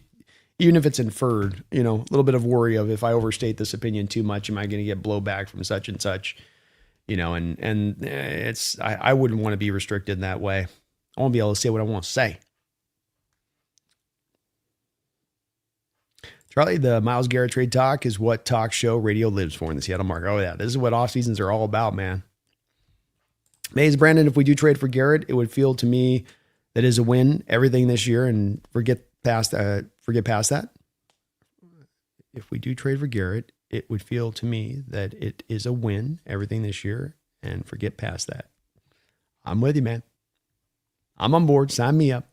[SPEAKER 1] even if it's inferred, a little bit of worry of if I overstate this opinion too much, am I going to get blowback from such and such, and I wouldn't want to be restricted in that way. I want to be able to say what I want to say. Charlie, the Myles Garrett trade talk is what talk show radio lives for in the Seattle market. Oh, yeah. This is what off seasons are all about, man. Mays, Brandon, if we do trade for Garrett, it would feel to me that is a win everything this year and forget past that. If we do trade for Garrett, it would feel to me that it is a win everything this year and forget past that. I'm with you, man. I'm on board. Sign me up.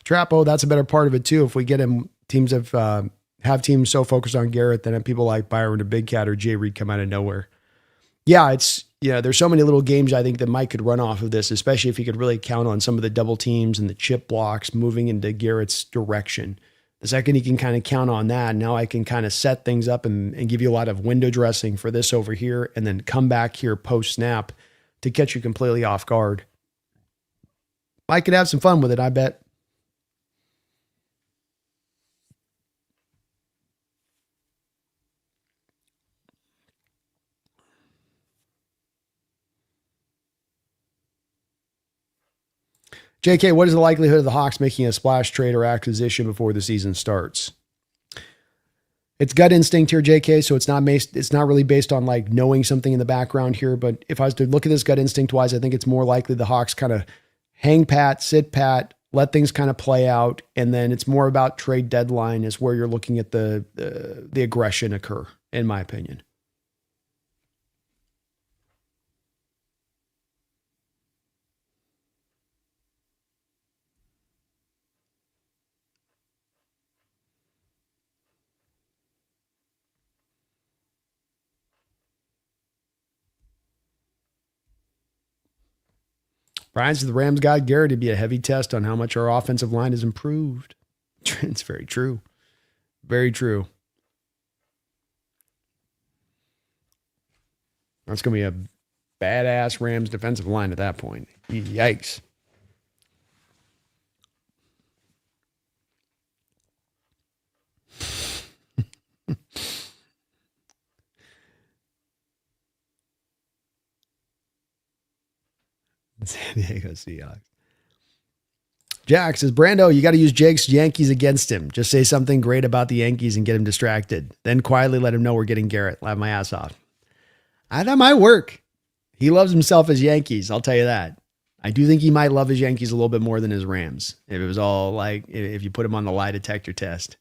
[SPEAKER 1] Trapo, that's a better part of it too. If we get him, teams have teams so focused on Garrett, then people like Byron or Big Cat or Jay Reed come out of nowhere. Yeah, there's so many little games I think that Mike could run off of this, especially if he could really count on some of the double teams and the chip blocks moving into Garrett's direction. The second he can kind of count on that, now I can kind of set things up and give you a lot of window dressing for this over here and then come back here post snap to catch you completely off guard. Mike could have some fun with it, I bet. JK, what is the likelihood of the Hawks making a splash trade or acquisition before the season starts? It's gut instinct here, JK. So it's not really based on like knowing something in the background here. But if I was to look at this gut instinct wise, I think it's more likely the Hawks kind of hang pat, sit pat, let things kind of play out. And then it's more about trade deadline is where you're looking at the aggression occur, in my opinion. Brian says the Rams got Garrett to be a heavy test on how much our offensive line has improved. It's very true. Very true. That's going to be a badass Rams defensive line at that point. Yikes. San Diego Seahawks. Jack says, Brando, you got to use Jake's Yankees against him. Just say something great about the Yankees and get him distracted. Then quietly let him know we're getting Garrett. Laugh my ass off. That might work. He loves himself as Yankees. I'll tell you that. I do think he might love his Yankees a little bit more than his Rams. If it was all like, if you put him on the lie detector test.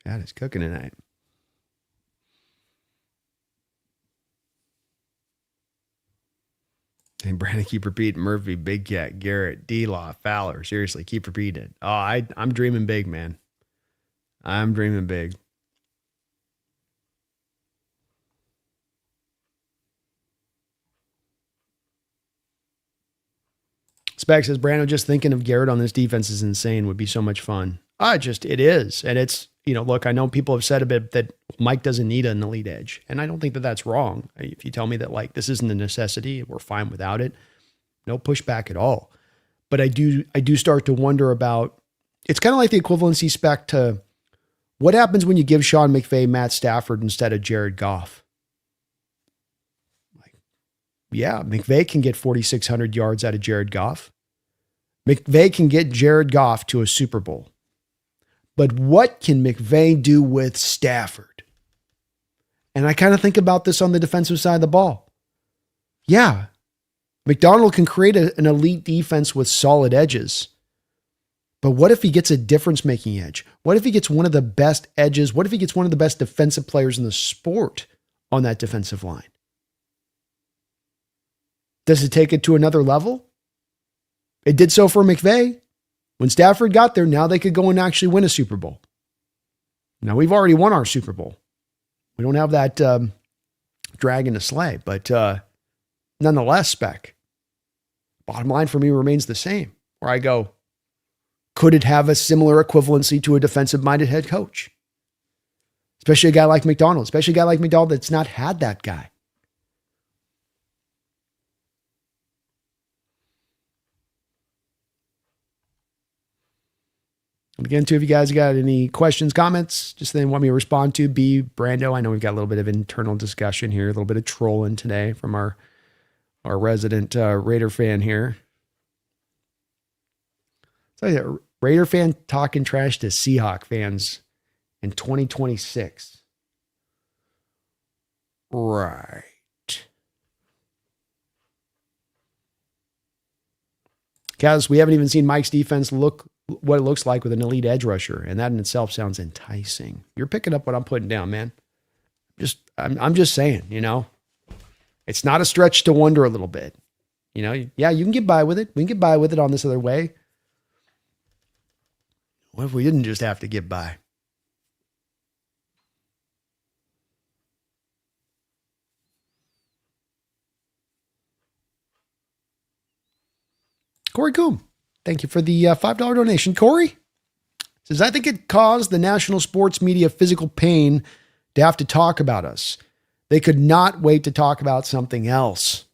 [SPEAKER 1] Chad is cooking tonight. And Brandon, keep repeating Murphy, Big Cat, Garrett, D-Law, Fowler. Seriously, keep repeating it. Oh, I'm dreaming big, man. I'm dreaming big. Spec says, Brando, just thinking of Garrett on this defense is insane. Would be so much fun. It is. And it's, look, I know people have said a bit that Mike doesn't need an elite edge. And I don't think that that's wrong. If you tell me that like, this isn't a necessity, we're fine without it. No pushback at all. But I do start to wonder about, it's kind of like the equivalency spec to what happens when you give Sean McVay Matt Stafford instead of Jared Goff. Like, yeah, McVay can get 4,600 yards out of Jared Goff. McVay can get Jared Goff to a Super Bowl. But what can McVay do with Stafford? And I kind of think about this on the defensive side of the ball. Yeah, McDonald can create an elite defense with solid edges. But what if he gets a difference-making edge? What if he gets one of the best edges? What if he gets one of the best defensive players in the sport on that defensive line? Does it take it to another level? It did so for McVay. When Stafford got there, now they could go and actually win a Super Bowl. Now, we've already won our Super Bowl. We don't have that dragon to slay, but nonetheless, Spec, bottom line for me remains the same, where I go, could it have a similar equivalency to a defensive-minded head coach? Especially a guy like McDonald, that's not had that guy. And again, too, if you guys got any questions, comments, just then want me to respond to, be Brando. I know we've got a little bit of internal discussion here, a little bit of trolling today from our resident Raider fan here. So, Raider fan talking trash to Seahawk fans in 2026. Right. Kaz, we haven't even seen Mike's defense look what it looks like with an elite edge rusher, and that in itself sounds enticing. You're picking up what I'm putting down, man. I'm just saying, it's not a stretch to wonder a little bit. Yeah, you can get by with it. We can get by with it on this other way. What if we didn't just have to get by? Corey Coombe, thank you for the $5 donation. Corey says, I think it caused the national sports media physical pain to have to talk about us. They could not wait to talk about something else.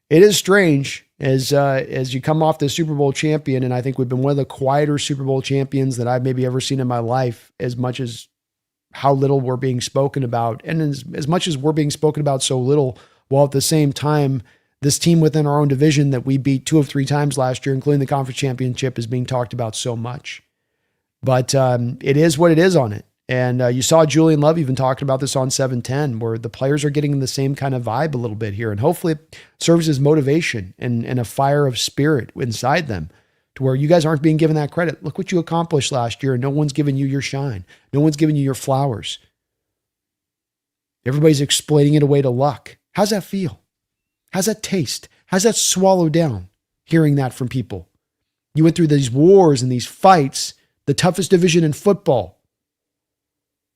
[SPEAKER 1] It is strange as you come off the Super Bowl champion, and I think we've been one of the quieter Super Bowl champions that I've maybe ever seen in my life, as much as how little we're being spoken about, and as much as we're being spoken about so little, while at the same time, this team within our own division that we beat 2 of 3 times last year, including the conference championship, is being talked about so much. But it is what it is on it. And you saw Julian Love even talking about this on 710, where the players are getting the same kind of vibe a little bit here. And hopefully it serves as motivation and a fire of spirit inside them to where you guys aren't being given that credit. Look what you accomplished last year, and no one's giving you your shine. No one's giving you your flowers. Everybody's exploiting it away to luck. How's that feel? How's that taste? How's that swallow down, hearing that from people? You went through these wars and these fights, the toughest division in football.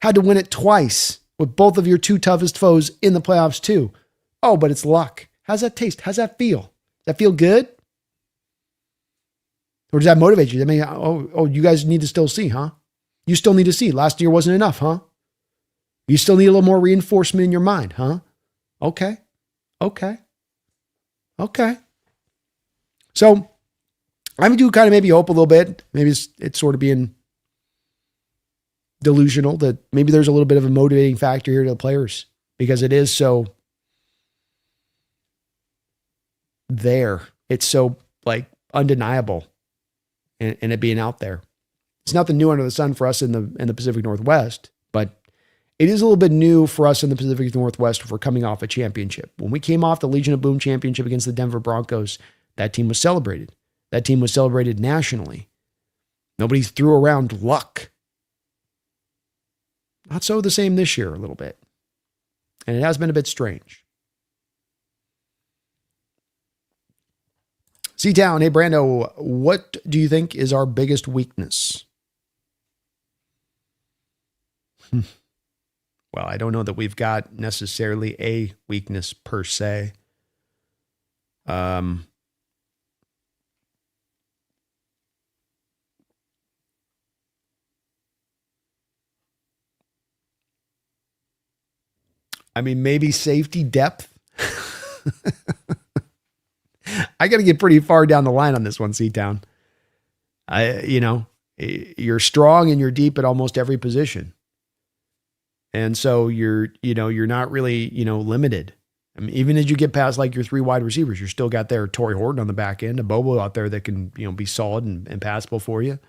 [SPEAKER 1] Had to win it twice with both of your 2 toughest foes in the playoffs too. Oh, but it's luck. How's that taste? How's that feel? Does that feel good? Or does that motivate you? I mean, you guys need to still see, huh? You still need to see. Last year wasn't enough, huh? You still need a little more reinforcement in your mind, huh? Okay. So I do kind of maybe hope a little bit. Maybe it's sort of being delusional that maybe there's a little bit of a motivating factor here to the players, because it is so there. It's so like undeniable and it being out there. It's nothing new under the sun for us in the Pacific Northwest, but it is a little bit new for us in the Pacific Northwest if we're coming off a championship. When we came off the Legion of Boom championship against the Denver Broncos, that team was celebrated. That team was celebrated nationally. Nobody threw around luck. Not so the same this year a little bit. And it has been a bit strange. C-Town, hey Brando, what do you think is our biggest weakness? Well, I don't know that we've got necessarily a weakness per se. I mean, maybe safety depth. I got to get pretty far down the line on this one, C-Town. You're strong and you're deep at almost every position. And so you're not really, limited. I mean, even as you get past like your 3 wide receivers, you're still got there Torrey Horton on the back end, a Bobo out there that can, be solid and passable for you.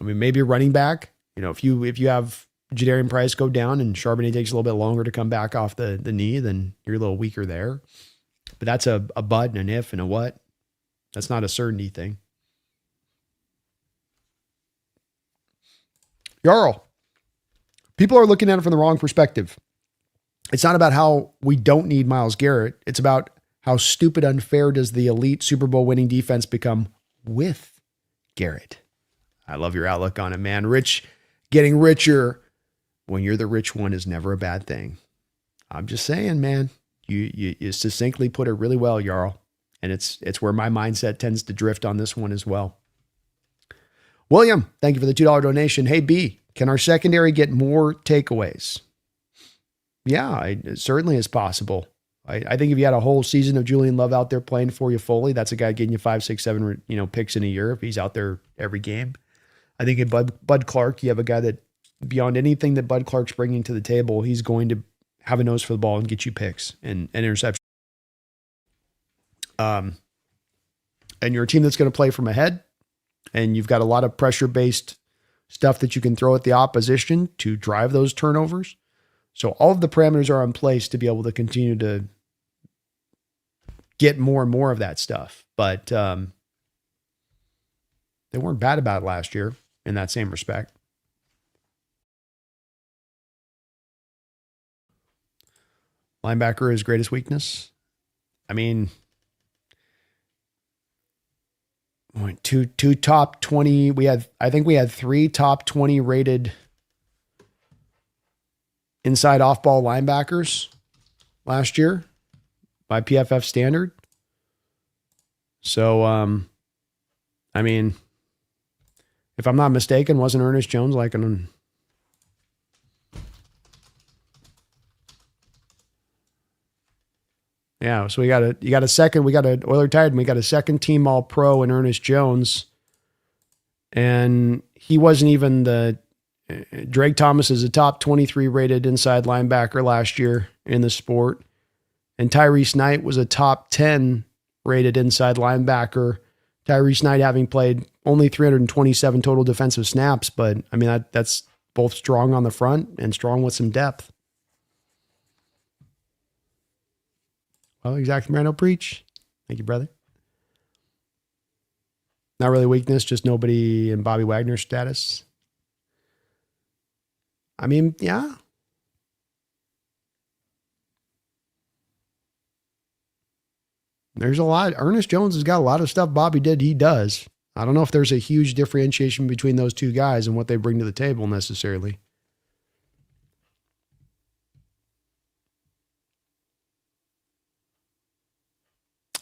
[SPEAKER 1] I mean, maybe a running back, if you have Jadarian Price go down and Charbonnet takes a little bit longer to come back off the knee, then you're a little weaker there. But that's a but and an if and a what. That's not a certainty thing. Jarl, people are looking at it from the wrong perspective. It's not about how we don't need Myles Garrett. It's about how stupid unfair does the elite Super Bowl winning defense become with Garrett. I love your outlook on it, man. Getting richer when you're the rich one is never a bad thing. I'm just saying, man, you succinctly put it really well, Jarl. And it's where my mindset tends to drift on this one as well. William, thank you for the $2 donation. Hey, B, can our secondary get more takeaways? Yeah, it certainly is possible. I think if you had a whole season of Julian Love out there playing for you fully, that's a guy getting you 5, 6, 7, picks in a year if he's out there every game. I think in Bud Clark, you have a guy that beyond anything that Bud Clark's bringing to the table, he's going to have a nose for the ball and get you picks and interceptions. And you're a team that's going to play from ahead, and you've got a lot of pressure-based stuff that you can throw at the opposition to drive those turnovers. So all of the parameters are in place to be able to continue to get more and more of that stuff. But they weren't bad about it last year in that same respect. Linebacker is greatest weakness. I mean, two top 20. I think we had 3 top 20 rated inside off-ball linebackers last year by PFF standard. So, I mean, if I'm not mistaken, wasn't Ernest Jones like an... Yeah, so we got an Oiler Titan, we got a second team All-Pro in Ernest Jones, and he wasn't even Drake Thomas is a top 23 rated inside linebacker last year in the sport, and Tyrese Knight was a top 10 rated inside linebacker. Tyrese Knight having played only 327 total defensive snaps, but I mean that's both strong on the front and strong with some depth. Well, exactly, Mirano, preach. Thank you, brother. Not really weakness, just nobody in Bobby Wagner status. I mean, yeah. There's a lot. Ernest Jones has got a lot of stuff Bobby did. He does. I don't know if there's a huge differentiation between those two guys and what they bring to the table necessarily.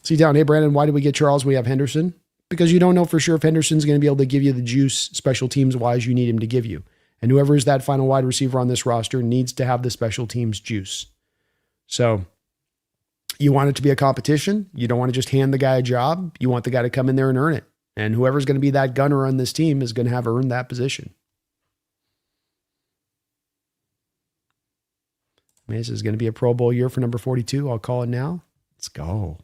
[SPEAKER 1] See down, hey, Brandon, why did we get Charles? We have Henderson. Because you don't know for sure if Henderson's going to be able to give you the juice special teams wise you need him to give you. And whoever is that final wide receiver on this roster needs to have the special teams juice. So you want it to be a competition. You don't want to just hand the guy a job. You want the guy to come in there and earn it. And whoever's going to be that gunner on this team is going to have earned that position. I mean, this is going to be a Pro Bowl year for number 42. I'll call it now. Let's go.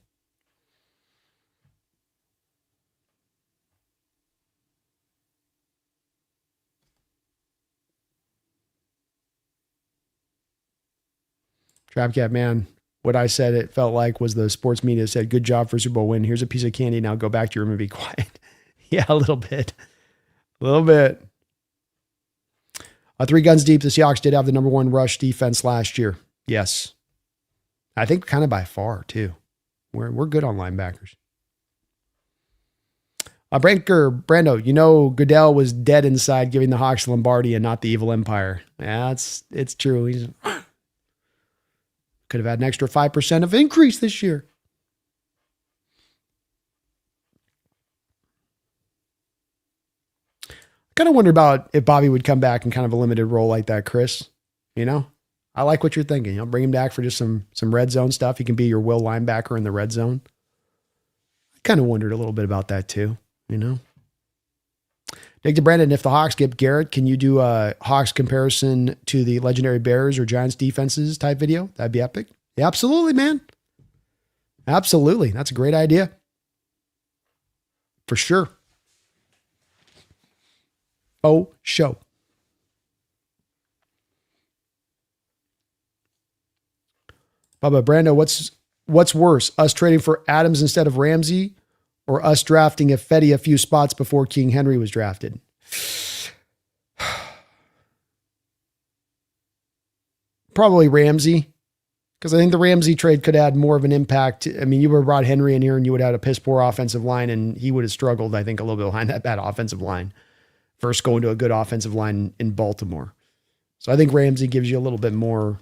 [SPEAKER 1] Trapcat, man, what I said it felt like was the sports media said, good job for Super Bowl win. Here's a piece of candy. Now go back to your room and be quiet. Yeah, a little bit. A little bit. 3 guns deep, the Seahawks did have the number 1 rush defense last year. Yes. I think kind of by far, too. We're good on linebackers. Brando, Goodell was dead inside giving the Hawks Lombardi and not the evil empire. Yeah, it's true. He's... Could have had an extra 5% of increase this year. I kind of wonder about if Bobby would come back in kind of a limited role like that, Chris. I I like what you're thinking. Bring him back for just some red zone stuff. He can be your will linebacker in the red zone. I kind of wondered a little bit about that too, Dig to Brandon, if the Hawks get Garrett, can you do a Hawks comparison to the legendary Bears or Giants defenses type video? That'd be epic. Yeah, absolutely, man. Absolutely. That's a great idea. For sure. Oh, show. Bubba, Brando, what's worse? Us trading for Adams instead of Ramsey or us drafting Ifedi a few spots before King Henry was drafted? Probably Ramsey, because I think the Ramsey trade could add more of an impact. I mean, you would have brought Henry in here and you would have had a piss poor offensive line, and he would have struggled, I think, a little bit behind that bad offensive line. First going to a good offensive line in Baltimore. So I think Ramsey gives you a little bit more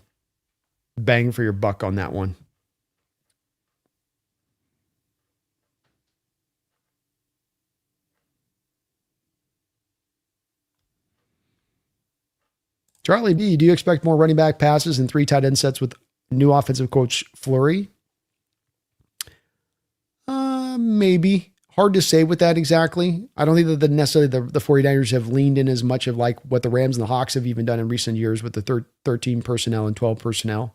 [SPEAKER 1] bang for your buck on that one. Charlie B, do you expect more running back passes and 3 tight end sets with new offensive coach Fleury? Maybe. Hard to say with that exactly. I don't think that necessarily the 49ers have leaned in as much of like what the Rams and the Hawks have even done in recent years with the 13 personnel and 12 personnel.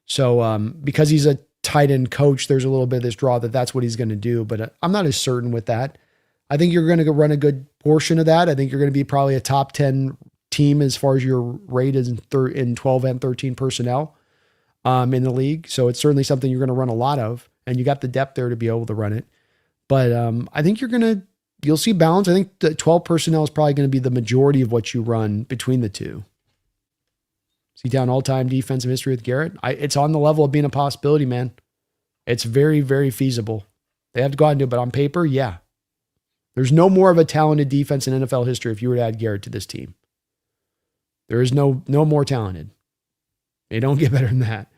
[SPEAKER 1] So because he's a tight end coach, there's a little bit of this draw that's what he's going to do, but I'm not as certain with that. I think you're going to run a good portion of that. I think you're going to be probably a top 10 team as far as your rate is in 12 and 13 personnel in the league. So it's certainly something you're going to run a lot of, and you got the depth there to be able to run it. But I think you'll see balance. I think the 12 personnel is probably going to be the majority of what you run between the two. See down all-time defensive history with Garrett. It's on the level of being a possibility, man. It's very, very feasible. They have to go out and do it, but on paper, yeah. There's no more of a talented defense in NFL history if you were to add Garrett to this team. There is no more talented. They don't get better than that.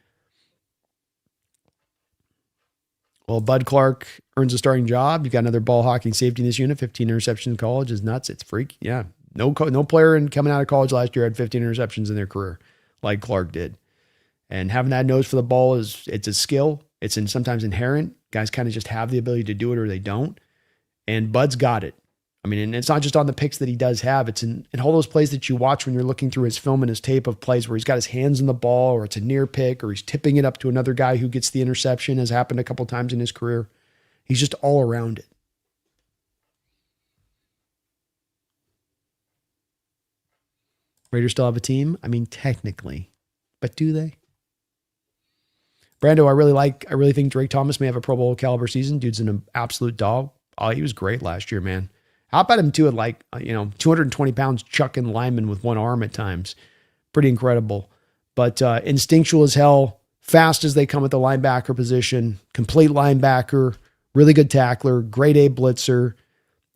[SPEAKER 1] Well, Bud Clark earns a starting job. You've got another ball hawking safety in this unit. 15 interceptions in college is nuts. It's freaky. Yeah. No player coming out of college last year had 15 interceptions in their career like Clark did. And having that nose for the ball it's a skill. It's sometimes inherent. Guys kind of just have the ability to do it or they don't. And Bud's got it. I mean, and it's not just on the picks that he does have. It's in all those plays that you watch when you're looking through his film and his tape of plays where he's got his hands on the ball, or it's a near pick, or he's tipping it up to another guy who gets the interception, has happened a couple times in his career. He's just all around it. Raiders still have a team? I mean, technically. But do they? Brando, I really think Drake Thomas may have a Pro Bowl caliber season. Dude's an absolute dog. Oh, he was great last year, man. How about him too at 220 pounds chucking linemen with one arm at times? Pretty incredible. But instinctual as hell, fast as they come at the linebacker position, complete linebacker, really good tackler, grade A blitzer.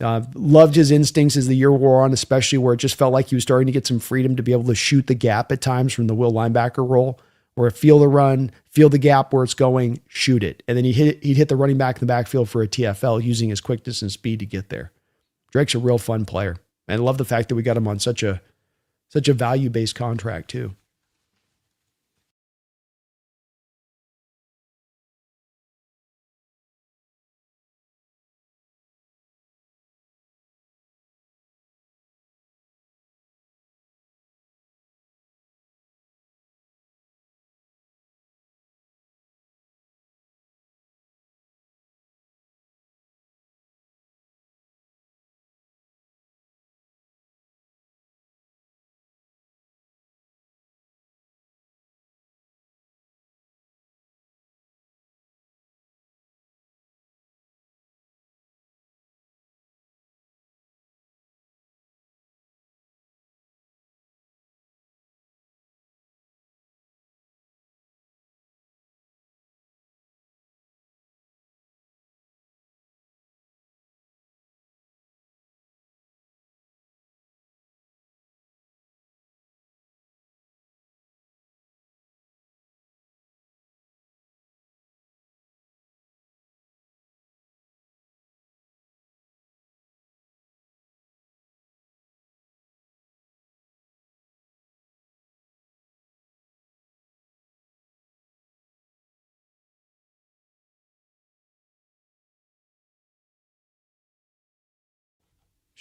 [SPEAKER 1] Loved his instincts as the year wore on, especially where it just felt like he was starting to get some freedom to be able to shoot the gap at times from the will linebacker role, where feel the run, feel the gap where it's going, shoot it. And then he'd hit the running back in the backfield for a TFL using his quickness and speed to get there. Drake's a real fun player. And I love the fact that we got him on such a value-based contract too.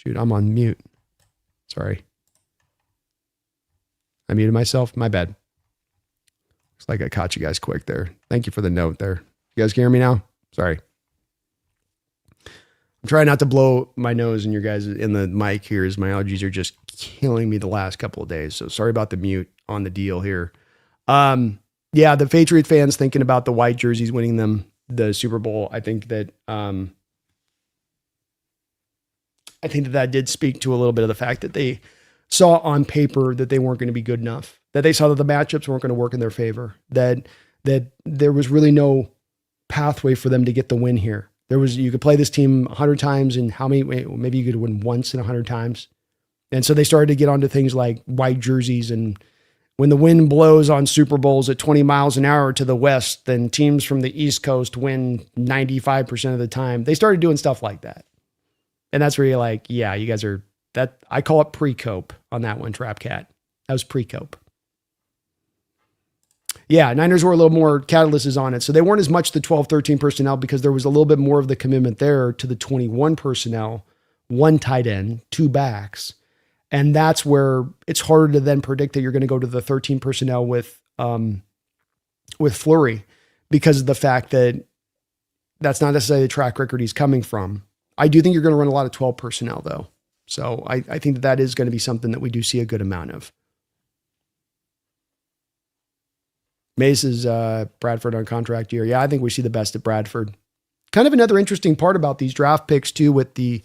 [SPEAKER 1] Shoot, I'm on mute. Sorry. I muted myself. My bad. Looks like I caught you guys quick there. Thank you for the note there. You guys can hear me now? Sorry. I'm trying not to blow my nose in your guys in the mic here, as my allergies are just killing me the last couple of days. So sorry about the mute on the deal here. Yeah, the Patriot fans thinking about the white jerseys winning them the Super Bowl. I think that that did speak to a little bit of the fact that they saw on paper that they weren't going to be good enough, that they saw that the matchups weren't going to work in their favor, that there was really no pathway for them to get the win here. You could play this team 100 times, and maybe you could win once in 100 times. And so they started to get onto things like white jerseys, and when the wind blows on Super Bowls at 20 miles an hour to the west, then teams from the East Coast win 95% of the time. They started doing stuff like that. And that's where you're like, yeah, you guys are that. I call it pre-cope on that one, Trap Cat. That was pre-cope. Yeah, Niners were a little more catalysts on it. So they weren't as much the 12-13 personnel because there was a little bit more of the commitment there to the 21 personnel, 1 tight end, 2 backs. And that's where it's harder to then predict that you're going to go to the 13 personnel with Fleury, because of the fact that that's not necessarily the track record he's coming from. I do think you're going to run a lot of 12 personnel though. So I think that is going to be something that we do see a good amount of. Mace is Bradford on contract year. Yeah, I think we see the best at Bradford. Kind of another interesting part about these draft picks too, with the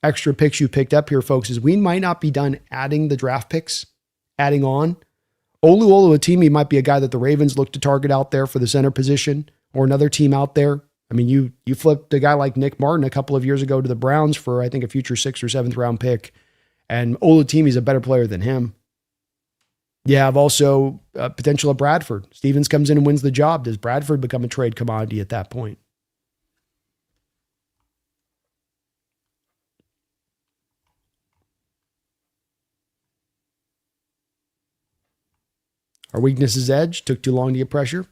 [SPEAKER 1] extra picks you picked up here, folks, is we might not be done adding the draft picks, adding on. Olu Oluwatimi might be a guy that the Ravens look to target out there for the center position, or another team out there. I mean, you flipped a guy like Nick Martin a couple of years ago to the Browns for, I think, a future 6th or 7th round pick, and Oluwatimi is a better player than him. Yeah, I've also potential at Bradford. Stevens comes in and wins the job. Does Bradford become a trade commodity at that point? Our weakness is edge. Took too long to get pressure.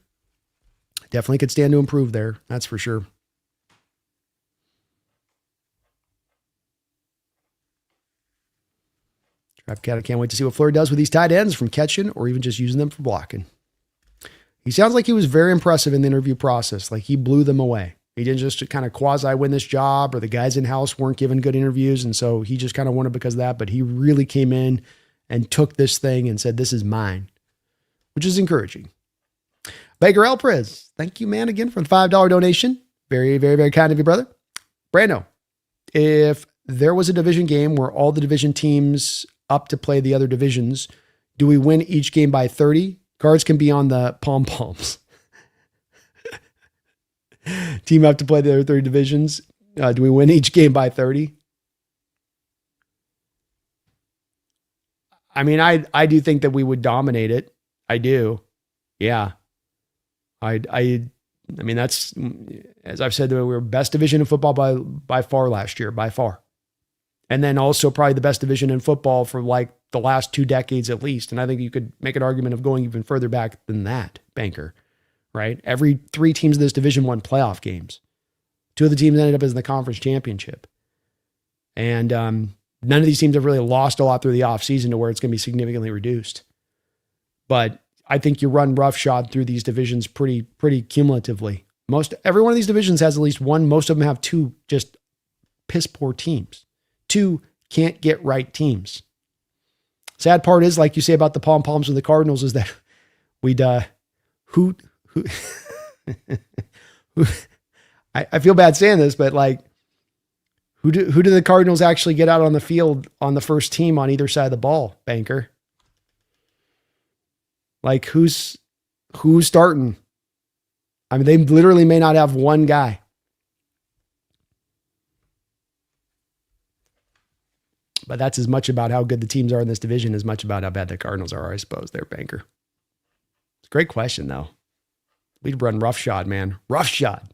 [SPEAKER 1] Definitely could stand to improve there. That's for sure. Trap Cat, I can't wait to see what Fleury does with these tight ends, from catching or even just using them for blocking. He sounds like he was very impressive in the interview process. Like he blew them away. He didn't just kind of quasi win this job, or the guys in-house weren't given good interviews, and so he just kind of won it because of that. But he really came in and took this thing and said, this is mine, which is encouraging. Baker Elprez, thank you, man, again for the $5 donation. Very, very, very kind of you, brother. Brando, if there was a division game where all the division teams up to play the other divisions, do we win each game by 30? Cards can be on the pom-poms. Team up to play the other 30 divisions. Do we win each game by 30? I mean, I do think that we would dominate it. I do. Yeah. I mean, that's, as I've said, we were best division in football by far last year, by far. And then also probably the best division in football for like the last 2 decades at least. And I think you could make an argument of going even further back than that, Banker, right? Every 3 teams in this division won playoff games. 2 of the teams ended up as in the conference championship. And none of these teams have really lost a lot through the offseason to where it's going to be significantly reduced. But I think you run roughshod through these divisions pretty cumulatively. Every one of these divisions has at least one. Most of them have 2 just piss poor teams. 2 can't get right teams. Sad part is, like you say about the pom-poms with the Cardinals, is that we'd who I feel bad saying this, but like who do the Cardinals actually get out on the field on the first team on either side of the ball, Banker? Like who's starting? I mean, they literally may not have one guy. But that's as much about how good the teams are in this division as much about how bad the Cardinals are, I suppose, there, Banker. It's a great question, though. We'd run roughshod, man. Roughshod.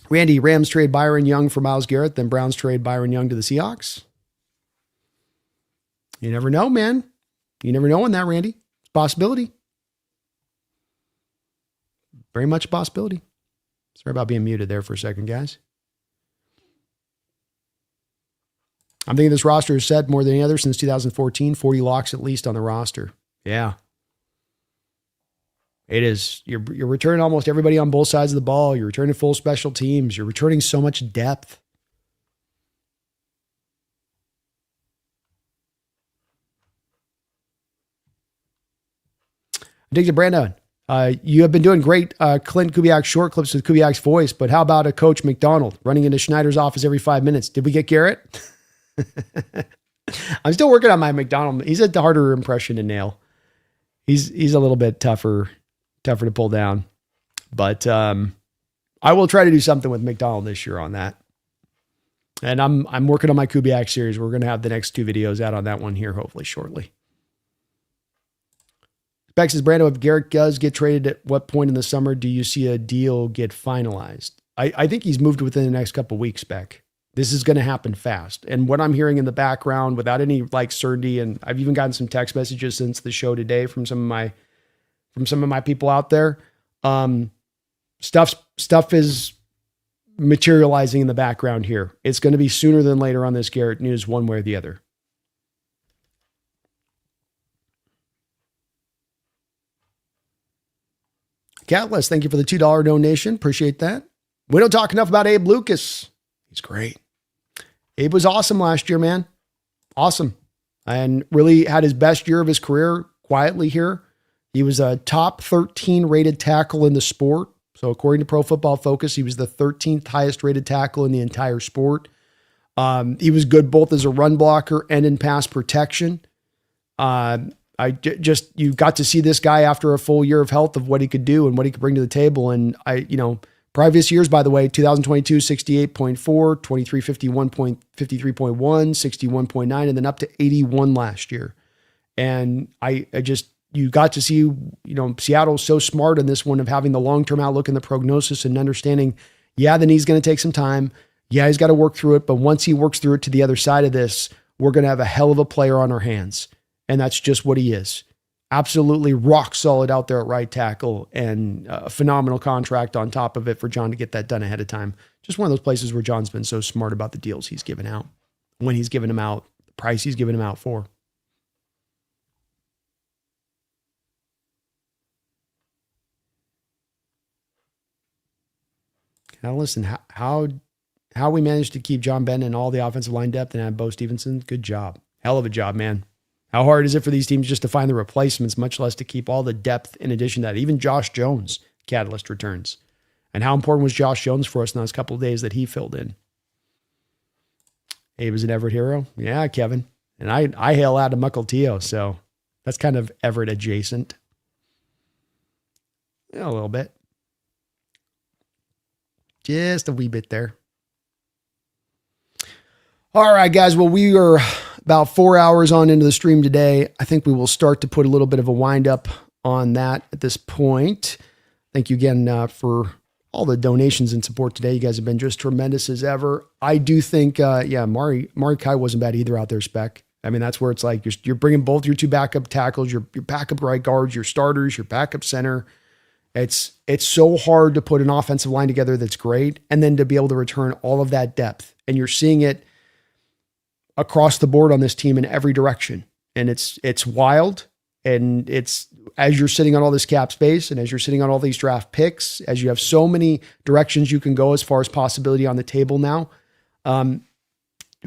[SPEAKER 1] Randy, Rams trade Byron Young for Myles Garrett, then Browns trade Byron Young to the Seahawks. You never know, man. You never know on that, Randy. It's a possibility. Very much a possibility. Sorry about being muted there for a second, guys. I'm thinking this roster is set more than any other since 2014. 40 locks at least on the roster. Yeah. It is. You're returning almost everybody on both sides of the ball. You're returning full special teams. You're returning so much depth. Dig to Brandon. You have been doing great Clint Kubiak short clips with Kubiak's voice, but how about a Coach McDonald running into Schneider's office every 5 minutes? Did we get Garrett? I'm still working on my McDonald. He's a harder impression to nail. He's a little bit tougher to pull down, but I will try to do something with McDonald this year on that. And I'm working on my Kubiak series. We're going to have the next 2 videos out on that one here, hopefully shortly. Specs says, Brando, if Garrett does get traded, at what point in the summer do you see a deal get finalized? I think he's moved within the next couple of weeks, Spec. This is going to happen fast. And what I'm hearing in the background without any certainty, and I've even gotten some text messages since the show today from some of my people out there. Stuff is materializing in the background here. It's going to be sooner than later on this Garrett news, one way or the other. Catalyst, thank you for the $2 donation. Appreciate that. We don't talk enough about Abe Lucas. He's great. Abe was awesome last year, man. Awesome. And really had his best year of his career quietly here. He was a top 13 rated tackle in the sport. So according to Pro Football Focus, he was the 13th highest rated tackle in the entire sport. He was good both as a run blocker and in pass protection. You got to see this guy after a full year of health of what he could do and what he could bring to the table. And previous years, by the way, 2022, 68.4, 23, 51.53.1, 61.9, and then up to 81 last year. And you got to see, Seattle's so smart in this one of having the long-term outlook and the prognosis and understanding, the knee's going to take some time. Yeah, he's got to work through it. But once he works through it to the other side of this, we're going to have a hell of a player on our hands. And that's just what he is. Absolutely rock solid out there at right tackle, and a phenomenal contract on top of it for John to get that done ahead of time. Just one of those places where John's been so smart about the deals he's given out, when he's given them out, the price he's given them out for. Now listen, how we managed to keep John Benton and all the offensive line depth and have Bo Stevenson, good job. Hell of a job, man. How hard is it for these teams just to find the replacements, much less to keep all the depth in addition to that? Even Josh Jones, catalyst returns. And how important was Josh Jones for us in those couple of days that he filled in? Abe is an Everett hero. Yeah, Kevin. And I hail out of Mukilteo, so that's kind of Everett adjacent. Yeah, a little bit. Just a wee bit there. All right, guys. Well, we are about 4 hours on into the stream today. I think we will start to put a little bit of a wind up on that at this point. Thank you again for all the donations and support today. You guys have been just tremendous as ever. I do think, Mari Kai wasn't bad either out there, Spec. I mean, that's where it's like you're bringing both your 2 backup tackles, your backup right guards, your starters, your backup center. It's so hard to put an offensive line together that's great, and then to be able to return all of that depth. And you're seeing it across the board on this team in every direction. And it's wild. And it's, as you're sitting on all this cap space and as you're sitting on all these draft picks, as you have so many directions you can go as far as possibility on the table now,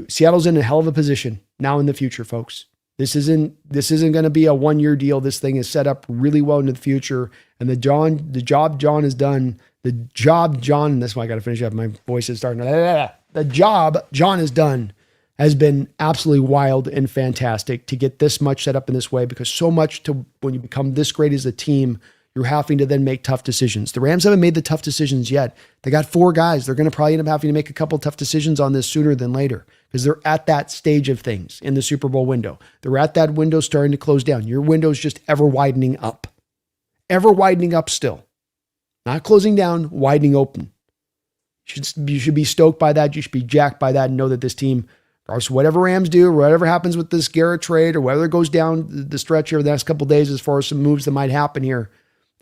[SPEAKER 1] Seattle's in a hell of a position now in the future, folks. This isn't going to be a 1-year deal. This thing is set up really well into the future. And the job John has done, and that's why I got to finish up. My voice is starting to, the job John has done has been absolutely wild and fantastic to get this much set up in this way, because so much to when you become this great as a team, you're having to then make tough decisions. The Rams haven't made the tough decisions yet. They got 4 guys. They're going to probably end up having to make a couple tough decisions on this sooner than later, because they're at that stage of things in the Super Bowl window. They're at that window starting to close down. Your window's just ever widening up still. Not closing down, widening open. You should be stoked by that. You should be jacked by that and know that this team, regardless of whatever Rams do, or whatever happens with this Garrett trade, or whether it goes down the stretch over the next couple of days as far as some moves that might happen here,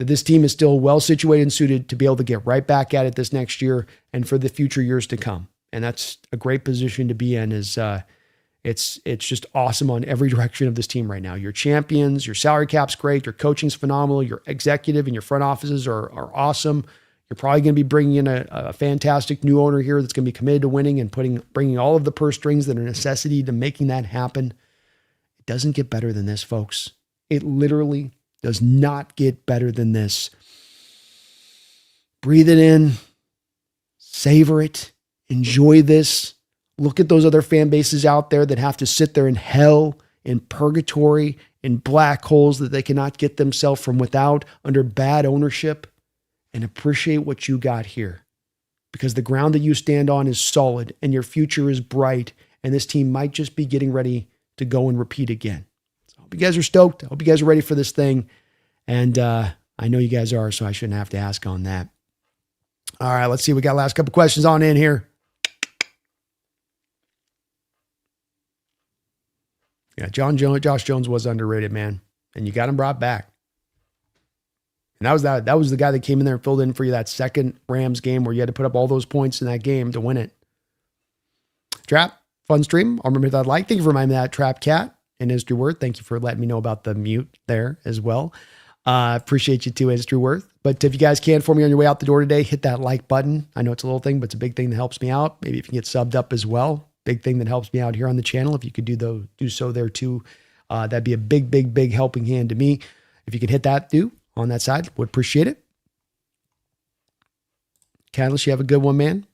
[SPEAKER 1] that this team is still well situated and suited to be able to get right back at it this next year and for the future years to come. And that's a great position to be in. It's just awesome on every direction of this team right now. Your champions, your salary cap's great, your coaching's phenomenal, your executive and your front offices are awesome. You're probably going to be bringing in a fantastic new owner here that's going to be committed to winning and bringing all of the purse strings that are a necessity to making that happen. It doesn't get better than this, folks. It literally does not get better than this. Breathe it in, savor it, enjoy this. Look at those other fan bases out there that have to sit there in hell, in purgatory, in black holes that they cannot get themselves from without under bad ownership, and appreciate what you got here, because the ground that you stand on is solid and your future is bright, and this team might just be getting ready to go and repeat again. So I hope you guys are stoked. I hope you guys are ready for this thing. And I know you guys are, so I shouldn't have to ask on that. All right, let's see. We got last couple questions on in here. Yeah, Josh Jones was underrated, man. And you got him brought back. And that was the guy that came in there and filled in for you that second Rams game where you had to put up all those points in that game to win it. Trap, fun stream. I'll remember that like. Thank you for reminding me of that, Trap Cat and History Worth. Thank you for letting me know about the mute there as well. Appreciate you too, History Worth. But if you guys can for me on your way out the door today, hit that like button. I know it's a little thing, but it's a big thing that helps me out. Maybe if you can get subbed up as well. Big thing that helps me out here on the channel. If you could do so there too, that'd be a big helping hand to me. If you could hit that on that side, would appreciate it. Catalyst, you have a good one, man.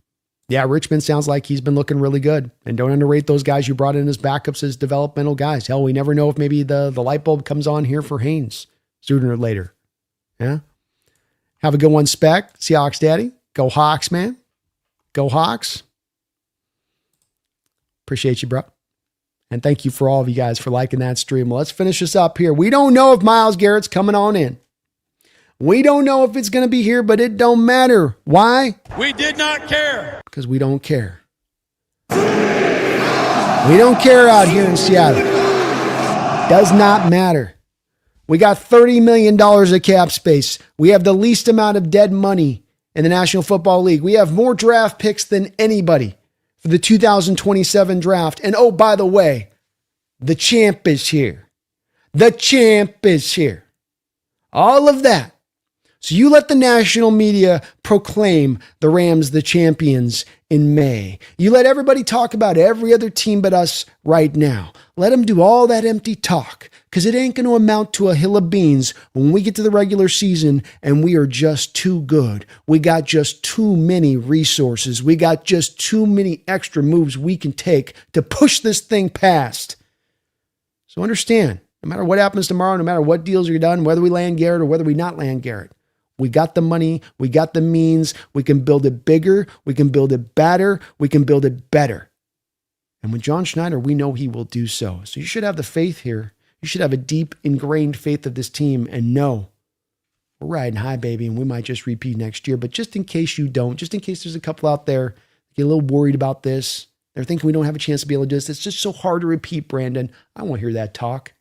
[SPEAKER 1] Yeah, Richmond sounds like he's been looking really good. And don't underrate those guys you brought in as backups as developmental guys. Hell, we never know if maybe the light bulb comes on here for Haynes sooner or later. Yeah. Have a good one, Spec. Seahawks Daddy. Go Hawks, man. Go Hawks. Appreciate you, bro. And thank you for all of you guys for liking that stream. Well, let's finish this up here. We don't know if Myles Garrett's coming on in. We don't know if it's going to be here, but it don't matter. Why?
[SPEAKER 2] We did not care.
[SPEAKER 1] Because we don't care. We don't care out here in Seattle. Does not matter. We got $30 million of cap space. We have the least amount of dead money in the National Football League. We have more draft picks than anybody for the 2027 draft. And oh, by the way, the champ is here. The champ is here. All of that. So you let the national media proclaim the Rams the champions in May. You let everybody talk about every other team but us right now. Let them do all that empty talk, because it ain't going to amount to a hill of beans when we get to the regular season and we are just too good. We got just too many resources. We got just too many extra moves we can take to push this thing past. So understand, no matter what happens tomorrow, no matter what deals are done, whether we land Garrett or whether we not land Garrett, we got the money, we got the means, we can build it bigger, we can build it better, we can build it better. And with John Schneider, we know he will do so. So you should have the faith here. You should have a deep ingrained faith of this team and know we're riding high, baby, and we might just repeat next year. But just in case you don't, just in case there's a couple out there that get a little worried about this, they're thinking we don't have a chance to be able to do this. It's just so hard to repeat, Brandon. I don't want to hear that talk.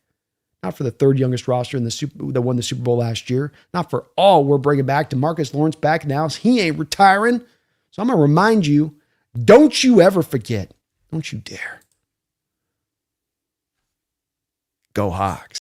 [SPEAKER 1] Not for the third youngest roster that won the Super Bowl last year. Not for all we're bringing back. DeMarcus Lawrence back now. He ain't retiring. So I'm going to remind you, don't you ever forget. Don't you dare. Go Hawks.